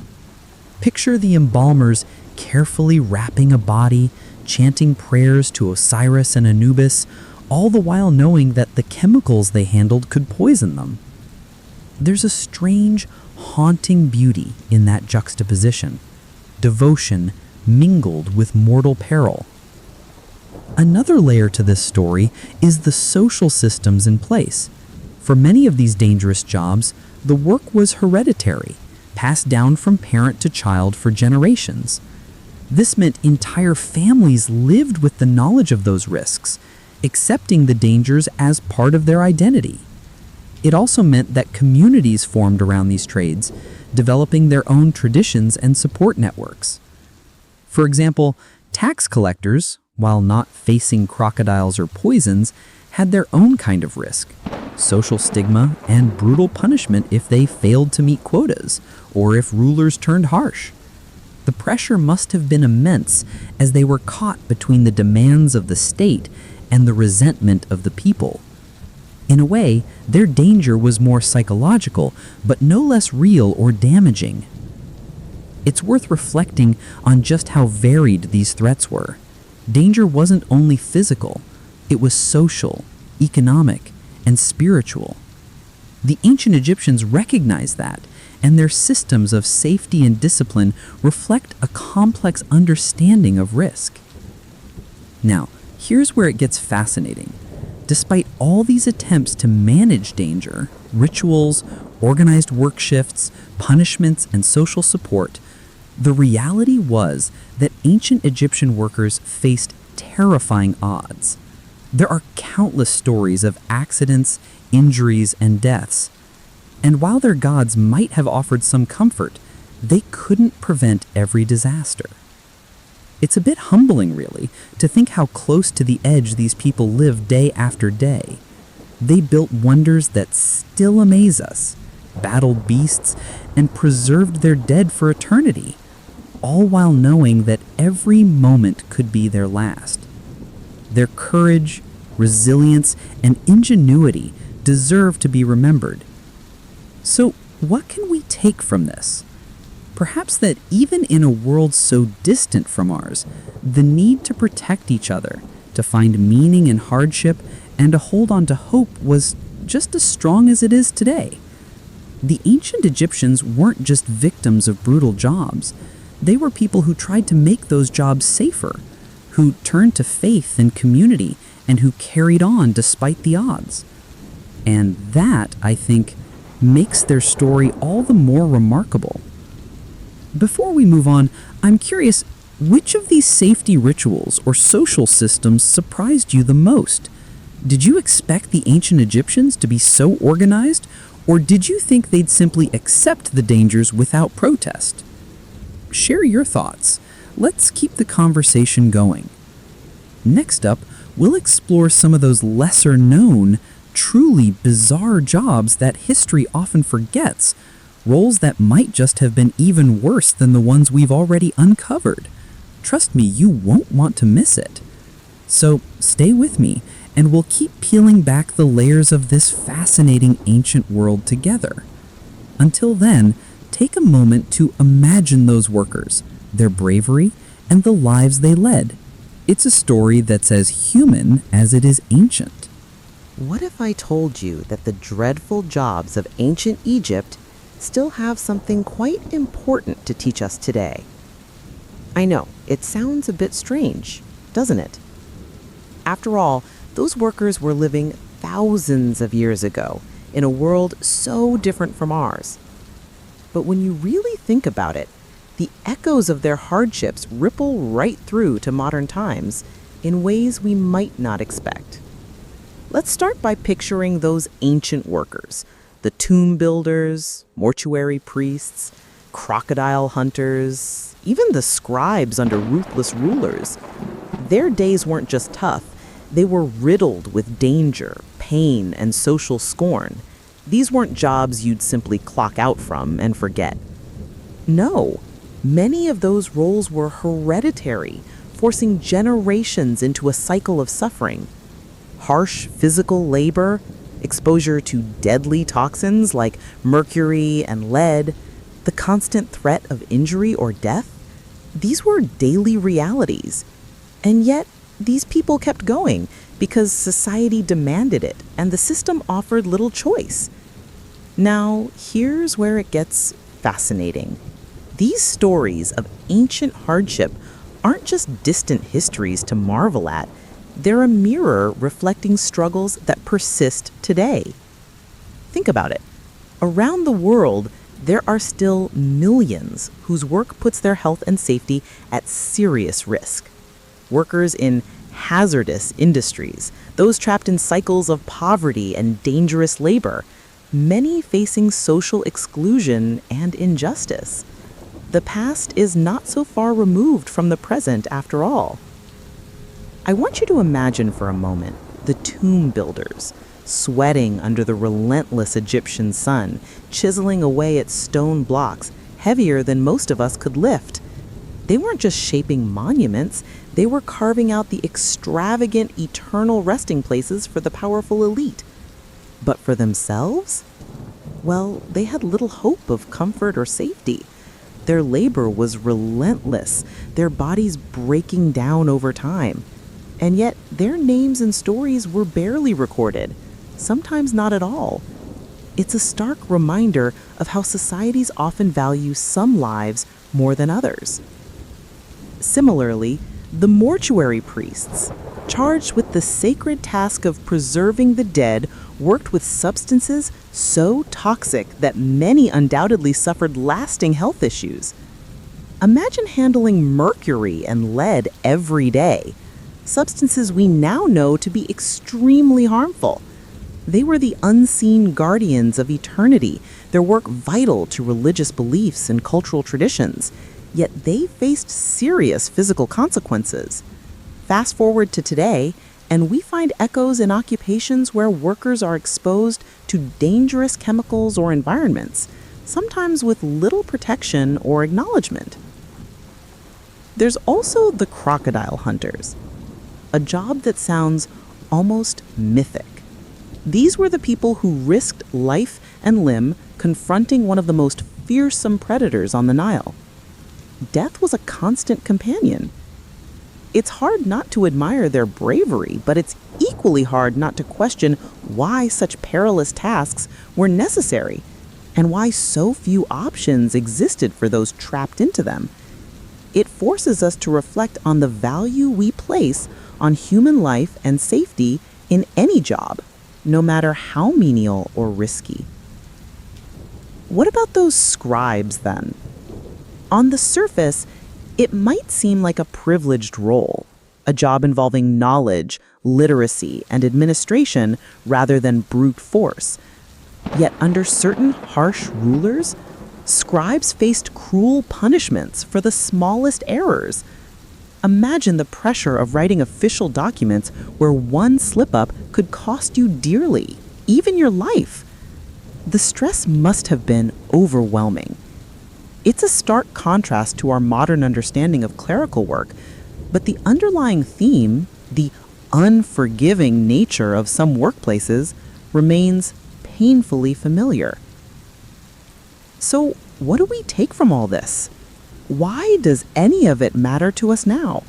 S1: Picture the embalmers carefully wrapping a body, chanting prayers to Osiris and Anubis, all the while knowing that the chemicals they handled could poison them. There's a strange, haunting beauty in that juxtaposition. Devotion mingled with mortal peril. Another layer to this story is the social systems in place. For many of these dangerous jobs, the work was hereditary, passed down from parent to child for generations. This meant entire families lived with the knowledge of those risks, accepting the dangers as part of their identity. It also meant that communities formed around these trades, developing their own traditions and support networks. For example, tax collectors, while not facing crocodiles or poisons, had their own kind of risk, social stigma and brutal punishment if they failed to meet quotas, or if rulers turned harsh. The pressure must have been immense, as they were caught between the demands of the state and the resentment of the people. In a way, their danger was more psychological, but no less real or damaging. It's worth reflecting on just how varied these threats were. Danger wasn't only physical, it was social, economic, and spiritual. The ancient Egyptians recognized that, and their systems of safety and discipline reflect a complex understanding of risk. Now, here's where it gets fascinating. Despite all these attempts to manage danger, rituals, organized work shifts, punishments, and social support, the reality was that ancient Egyptian workers faced terrifying odds. There are countless stories of accidents, injuries, and deaths. And while their gods might have offered some comfort, they couldn't prevent every disaster. It's a bit humbling, really, to think how close to the edge these people lived day after day. They built wonders that still amaze us, battled beasts, and preserved their dead for eternity, all while knowing that every moment could be their last. Their courage, resilience, and ingenuity deserve to be remembered. So, what can we take from this? Perhaps that even in a world so distant from ours, the need to protect each other, to find meaning in hardship, and to hold on to hope was just as strong as it is today. The ancient Egyptians weren't just victims of brutal jobs. They were people who tried to make those jobs safer, who turned to faith and community, and who carried on despite the odds. And that, I think, makes their story all the more remarkable. Before we move on, I'm curious, which of these safety rituals or social systems surprised you the most? Did you expect the ancient Egyptians to be so organized, or did you think they'd simply accept the dangers without protest? Share your thoughts. Let's keep the conversation going. Next up, we'll explore some of those lesser-known, truly bizarre jobs that history often forgets, roles that might just have been even worse than the ones we've already uncovered. Trust me, you won't want to miss it. So stay with me, and we'll keep peeling back the layers of this fascinating ancient world together. Until then, take a moment to imagine those workers, their bravery, and the lives they led. It's a story that's as human as it is ancient.
S5: What if I told you that the dreadful jobs of ancient Egypt still have something quite important to teach us today? I know, it sounds a bit strange, doesn't it? After all, those workers were living thousands of years ago in a world so different from ours. But when you really think about it, the echoes of their hardships ripple right through to modern times in ways we might not expect. Let's start by picturing those ancient workers, the tomb builders, mortuary priests, crocodile hunters, even the scribes under ruthless rulers. Their days weren't just tough, they were riddled with danger, pain, and social scorn. These weren't jobs you'd simply clock out from and forget. No, many of those roles were hereditary, forcing generations into a cycle of suffering. Harsh physical labor, exposure to deadly toxins like mercury and lead, the constant threat of injury or death, these were daily realities. And yet, these people kept going because society demanded it and the system offered little choice. Now, here's where it gets fascinating. These stories of ancient hardship aren't just distant histories to marvel at. They're a mirror reflecting struggles that persist today. Think about it. Around the world, there are still millions whose work puts their health and safety at serious risk. Workers in hazardous industries, those trapped in cycles of poverty and dangerous labor, many facing social exclusion and injustice. The past is not so far removed from the present after all. I want you to imagine for a moment the tomb builders, sweating under the relentless Egyptian sun, chiseling away at stone blocks heavier than most of us could lift. They weren't just shaping monuments,
S2: They were carving out the extravagant, eternal resting places for the powerful elite. But for themselves? Well, they had little hope of comfort or safety. Their labor was relentless, their bodies breaking down over time. And yet, their names and stories were barely recorded, sometimes not at all. It's a stark reminder of how societies often value some lives more than others. Similarly, the mortuary priests, charged with the sacred task of preserving the dead, worked with substances so toxic that many undoubtedly suffered lasting health issues. Imagine handling mercury and lead every day, substances we now know to be extremely harmful. They were the unseen guardians of eternity, their work vital to religious beliefs and cultural traditions, yet they faced serious physical consequences. Fast forward to today, and we find echoes in occupations where workers are exposed to dangerous chemicals or environments, sometimes with little protection or acknowledgement. There's also the crocodile hunters, a job that sounds almost mythic. These were the people who risked life and limb confronting one of the most fearsome predators on the Nile. Death was a constant companion. It's hard not to admire their bravery, but it's equally hard not to question why such perilous tasks were necessary and why so few options existed for those trapped into them. It forces us to reflect on the value we place on human life and safety in any job, no matter how menial or risky. What about those scribes then? On the surface, it might seem like a privileged role, a job involving knowledge, literacy, and administration rather than brute force. Yet under certain harsh rulers, scribes faced cruel punishments for the smallest errors. Imagine the pressure of writing official documents where one slip-up could cost you dearly, even your life. The stress must have been overwhelming. It's a stark contrast to our modern understanding of clerical work, but the underlying theme, the unforgiving nature of some workplaces, remains painfully familiar. So, what do we take from all this? Why does any of it matter to us now?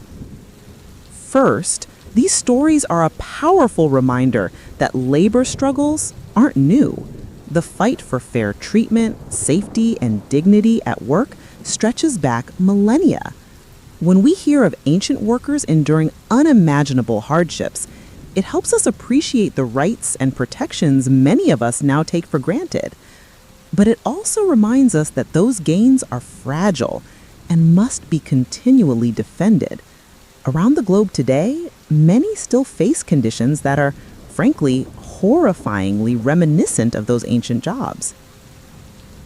S2: First, these stories are a powerful reminder that labor struggles aren't new. The fight for fair treatment, safety, and dignity at work stretches back millennia. When we hear of ancient workers enduring unimaginable hardships, it helps us appreciate the rights and protections many of us now take for granted. But it also reminds us that those gains are fragile and must be continually defended. Around the globe today, many still face conditions that are, frankly, horrifyingly reminiscent of those ancient jobs.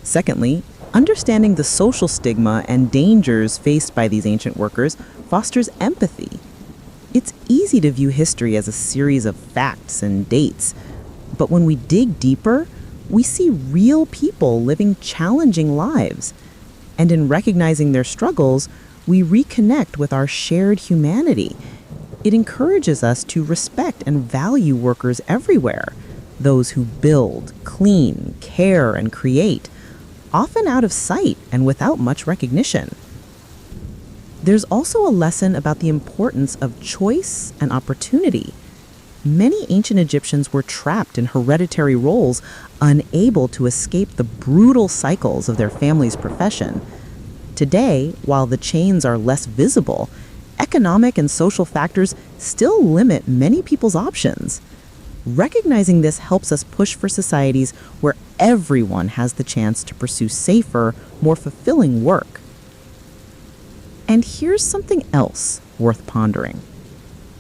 S2: Secondly, understanding the social stigma and dangers faced by these ancient workers fosters empathy. It's easy to view history as a series of facts and dates, but when we dig deeper, we see real people living challenging lives. And in recognizing their struggles, we reconnect with our shared humanity. It encourages us to respect and value workers everywhere, those who build, clean, care, and create, often out of sight and without much recognition. There's also a lesson about the importance of choice and opportunity. Many ancient Egyptians were trapped in hereditary roles, unable to escape the brutal cycles of their family's profession. Today, while the chains are less visible, economic and social factors still limit many people's options. Recognizing this helps us push for societies where everyone has the chance to pursue safer, more fulfilling work. And here's something else worth pondering.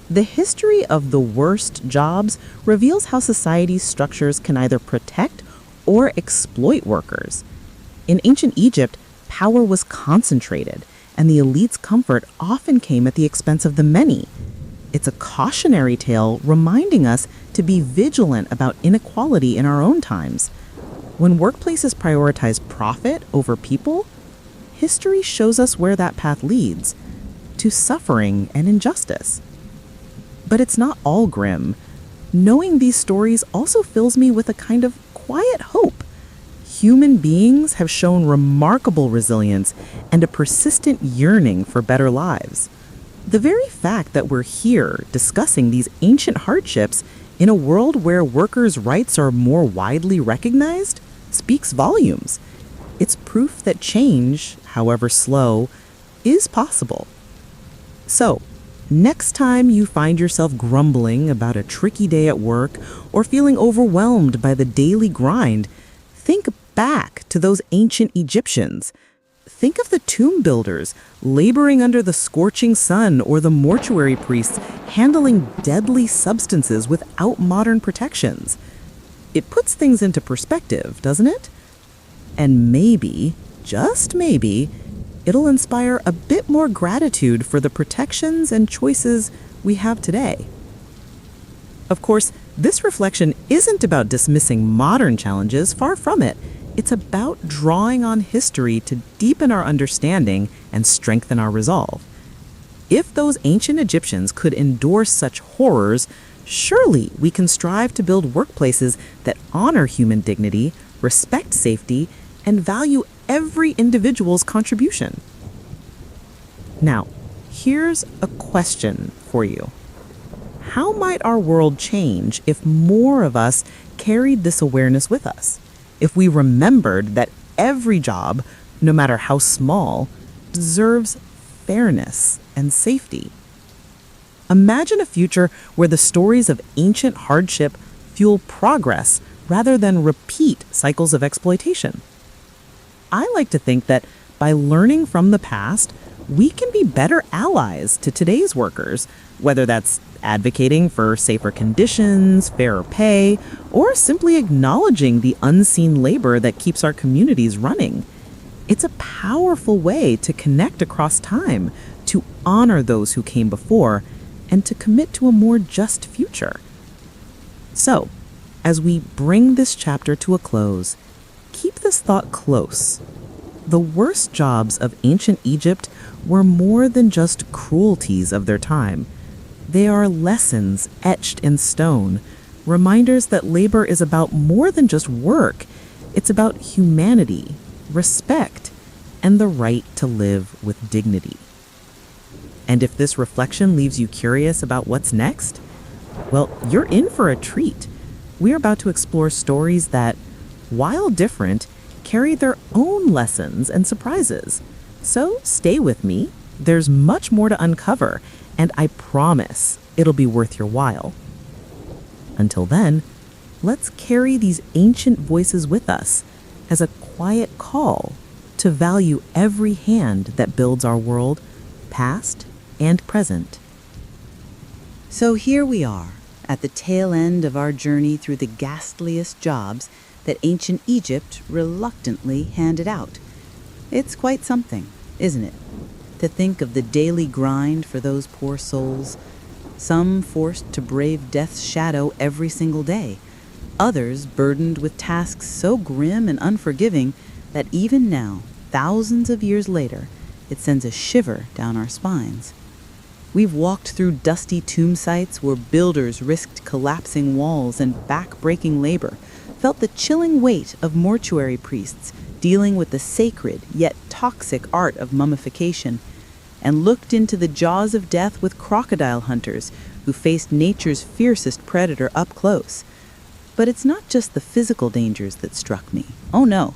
S2: The history of the worst jobs reveals how society's structures can either protect or exploit workers. In ancient Egypt, power was concentrated, and the elite's comfort often came at the expense of the many. It's a cautionary tale reminding us to be vigilant about inequality in our own times. When workplaces prioritize profit over people, history shows us where that path leads, to suffering and injustice. But it's not all grim. Knowing these stories also fills me with a kind of quiet hope. Human beings have shown remarkable resilience and a persistent yearning for better lives. The very fact that we're here discussing these ancient hardships in a world where workers' rights are more widely recognized speaks volumes. It's proof that change, however slow, is possible. So, next time you find yourself grumbling about a tricky day at work or feeling overwhelmed by the daily grind, think back to those ancient Egyptians. Think of the tomb builders laboring under the scorching sun, or the mortuary priests handling deadly substances without modern protections. It puts things into perspective, doesn't it? And maybe, just maybe, it'll inspire a bit more gratitude for the protections and choices we have today. Of course, this reflection isn't about dismissing modern challenges, far from it. It's about drawing on history to deepen our understanding and strengthen our resolve. If those ancient Egyptians could endure such horrors, surely we can strive to build workplaces that honor human dignity, respect safety, and value every individual's contribution. Now, here's a question for you. How might our world change if more of us carried this awareness with us? If we remembered that every job, no matter how small, deserves fairness and safety? Imagine a future where the stories of ancient hardship fuel progress rather than repeat cycles of exploitation. I like to think that by learning from the past, we can be better allies to today's workers, whether that's advocating for safer conditions, fairer pay, or simply acknowledging the unseen labor that keeps our communities running. It's a powerful way to connect across time, to honor those who came before, and to commit to a more just future. So, as we bring this chapter to a close, keep this thought close. The worst jobs of ancient Egypt were more than just cruelties of their time. They are lessons etched in stone, reminders that labor is about more than just work. It's about humanity, respect, and the right to live with dignity. And if this reflection leaves you curious about what's next, well, you're in for a treat. We're about to explore stories that, while different, carry their own lessons and surprises. So stay with me. There's much more to uncover, and I promise it'll be worth your while. Until then, let's carry these ancient voices with us as a quiet call to value every hand that builds our world, past and present.
S5: So here we are, at the tail end of our journey through the ghastliest jobs that ancient Egypt reluctantly handed out. It's quite something, isn't it? To think of the daily grind for those poor souls, some forced to brave death's shadow every single day, others burdened with tasks so grim and unforgiving that even now, thousands of years later, it sends a shiver down our spines. We've walked through dusty tomb sites where builders risked collapsing walls and back-breaking labor, felt the chilling weight of mortuary priests dealing with the sacred yet toxic art of mummification, and looked into the jaws of death with crocodile hunters who faced nature's fiercest predator up close. But it's not just the physical dangers that struck me. Oh no,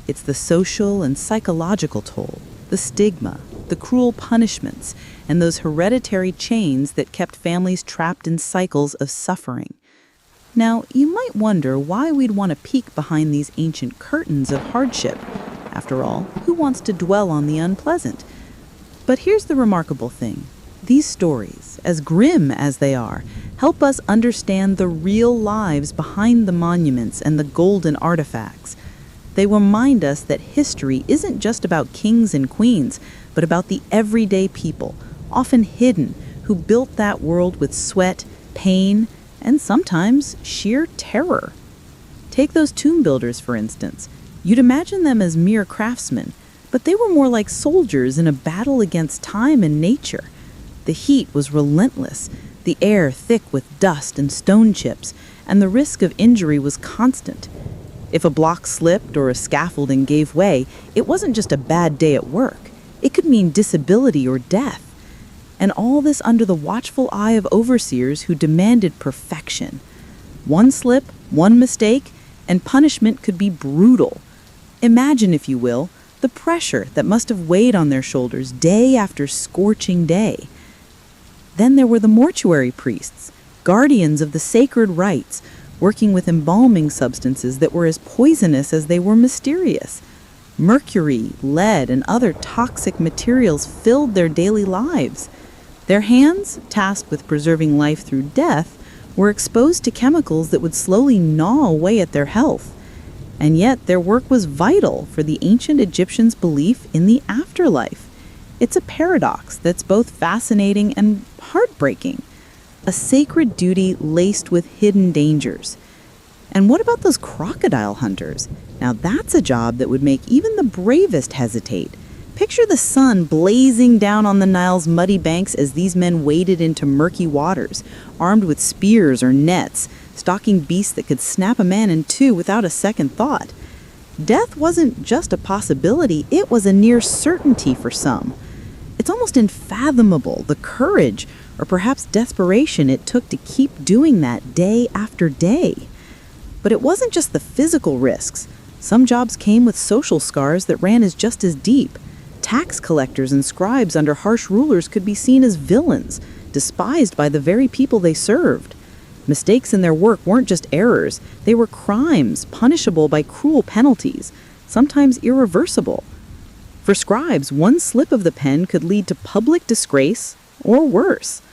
S5: it's the social and psychological toll, the stigma, the cruel punishments, and those hereditary chains that kept families trapped in cycles of suffering. Now, you might wonder why we'd want to peek behind these ancient curtains of hardship. After all, who wants to dwell on the unpleasant? But here's the remarkable thing. These stories, as grim as they are, help us understand the real lives behind the monuments and the golden artifacts. They remind us that history isn't just about kings and queens, but about the everyday people, often hidden, who built that world with sweat, pain, and sometimes sheer terror. Take those tomb builders, for instance. You'd imagine them as mere craftsmen,
S3: but they were more like soldiers in a battle against time and nature. The heat was relentless, the air thick with dust and stone chips, and the risk of injury was constant. If a block slipped or a scaffolding gave way, it wasn't just a bad day at work. It could mean disability or death. And all this under the watchful eye of overseers who demanded perfection. One slip, one mistake, and punishment could be brutal. Imagine, if you will, the pressure that must have weighed on their shoulders day after scorching day. Then there were the mortuary priests, guardians of the sacred rites, working with embalming substances that were as poisonous as they were mysterious. Mercury, lead, and other toxic materials filled their daily lives. Their hands, tasked with preserving life through death, were exposed to chemicals that would slowly gnaw away at their health. And yet their work was vital for the ancient Egyptians' belief in the afterlife. It's a paradox that's both fascinating and heartbreaking. A sacred duty laced with hidden dangers. And what about those crocodile hunters? Now that's a job that would make even the bravest hesitate. Picture the sun blazing down on the Nile's muddy banks as these men waded into murky waters, armed with spears or nets, stalking beasts that could snap a man in two without a second thought. Death wasn't just a possibility, it was a near certainty for some. It's almost unfathomable the courage, or perhaps desperation, it took to keep doing that day after day. But it wasn't just the physical risks. Some jobs came with social scars that ran as just as deep. Tax collectors and scribes under harsh rulers could be seen as villains, despised by the very people they served. Mistakes in their work weren't just errors, they were crimes, punishable by cruel penalties, sometimes irreversible. For scribes, one slip of the pen could lead to public disgrace or worse.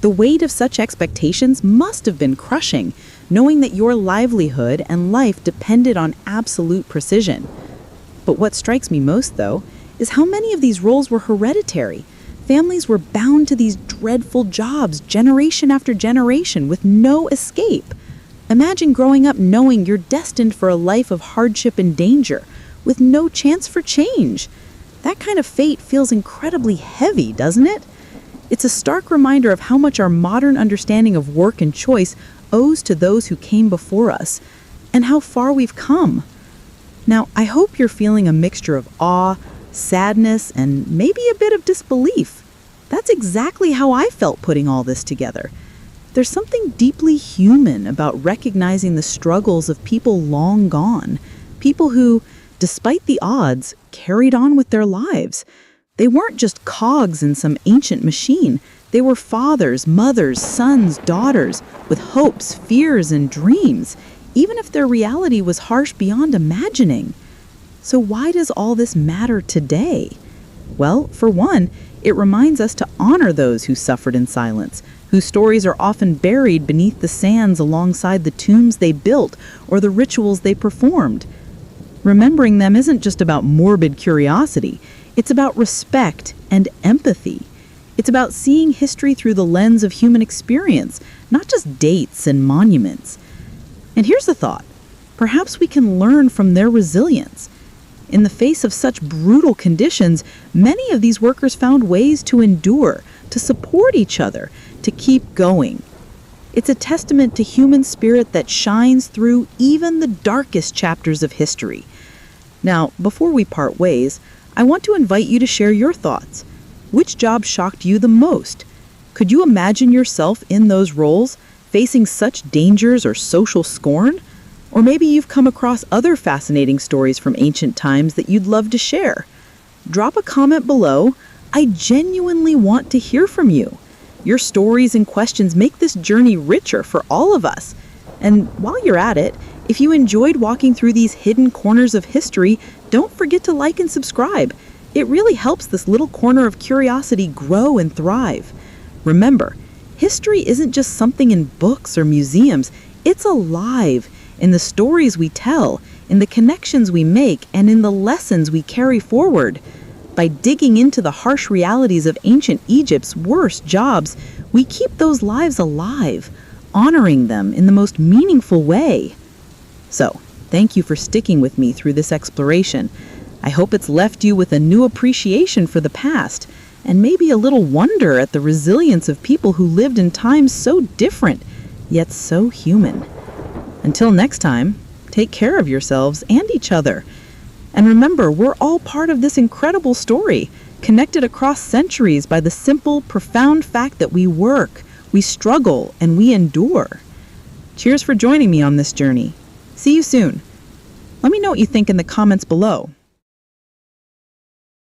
S3: The weight of such expectations must have been crushing, knowing that your livelihood and life depended on absolute precision. But what strikes me most, though, is how many of these roles were hereditary. Families were bound to these dreadful jobs generation after generation with no escape. Imagine growing up knowing you're destined for a life of hardship and danger, with no chance for change. That kind of fate feels incredibly heavy, doesn't it? It's a stark reminder of how much our modern understanding of work and choice owes to those who came before us, and how far we've come. Now, I hope you're feeling a mixture of awe, sadness, and maybe a bit of disbelief. That's exactly how I felt putting all this together. There's something deeply human about recognizing the struggles of people long gone, people who, despite the odds, carried on with their lives. They weren't just cogs in some ancient machine. They were fathers, mothers, sons, daughters, with hopes, fears, and dreams, even if their reality was harsh beyond imagining. So why does all this matter today? Well, for one, it reminds us to honor those who suffered in silence, whose stories are often buried beneath the sands alongside the tombs they built or the rituals they performed. Remembering them isn't just about morbid curiosity, it's about respect and empathy. It's about seeing history through the lens of human experience, not just dates and monuments. And here's the thought. Perhaps we can learn from their resilience. In the face of such brutal conditions, many of these workers found ways to endure, to support each other, to keep going. It's a testament to human spirit that shines through even the darkest chapters of history. Now, before we part ways, I want to invite you to share your thoughts. Which job shocked you the most? Could you imagine yourself in those roles, facing such dangers or social scorn? Or maybe you've come across other fascinating stories from ancient times that you'd love to share. Drop a comment below. I genuinely want to hear from you. Your stories and questions make this journey richer for all of us. And while you're at it, if you enjoyed walking through these hidden corners of history, don't forget to like and subscribe. It really helps this little corner of curiosity grow and thrive. Remember, history isn't just something in books or museums. It's alive in the stories we tell, in the connections we make, and in the lessons we carry forward. By digging into the harsh realities of ancient Egypt's worst jobs, we keep those lives alive, honoring them in the most meaningful way. So, thank you for sticking with me through this exploration. I hope it's left you with a new appreciation for the past, and maybe a little wonder at the resilience of people who lived in times so different, yet so human. Until next time, take care of yourselves and each other. And remember, we're all part of this incredible story, connected across centuries by the simple, profound fact that we work, we struggle, and we endure. Cheers for joining me on this journey. See you soon. Let me know what you think in the comments below.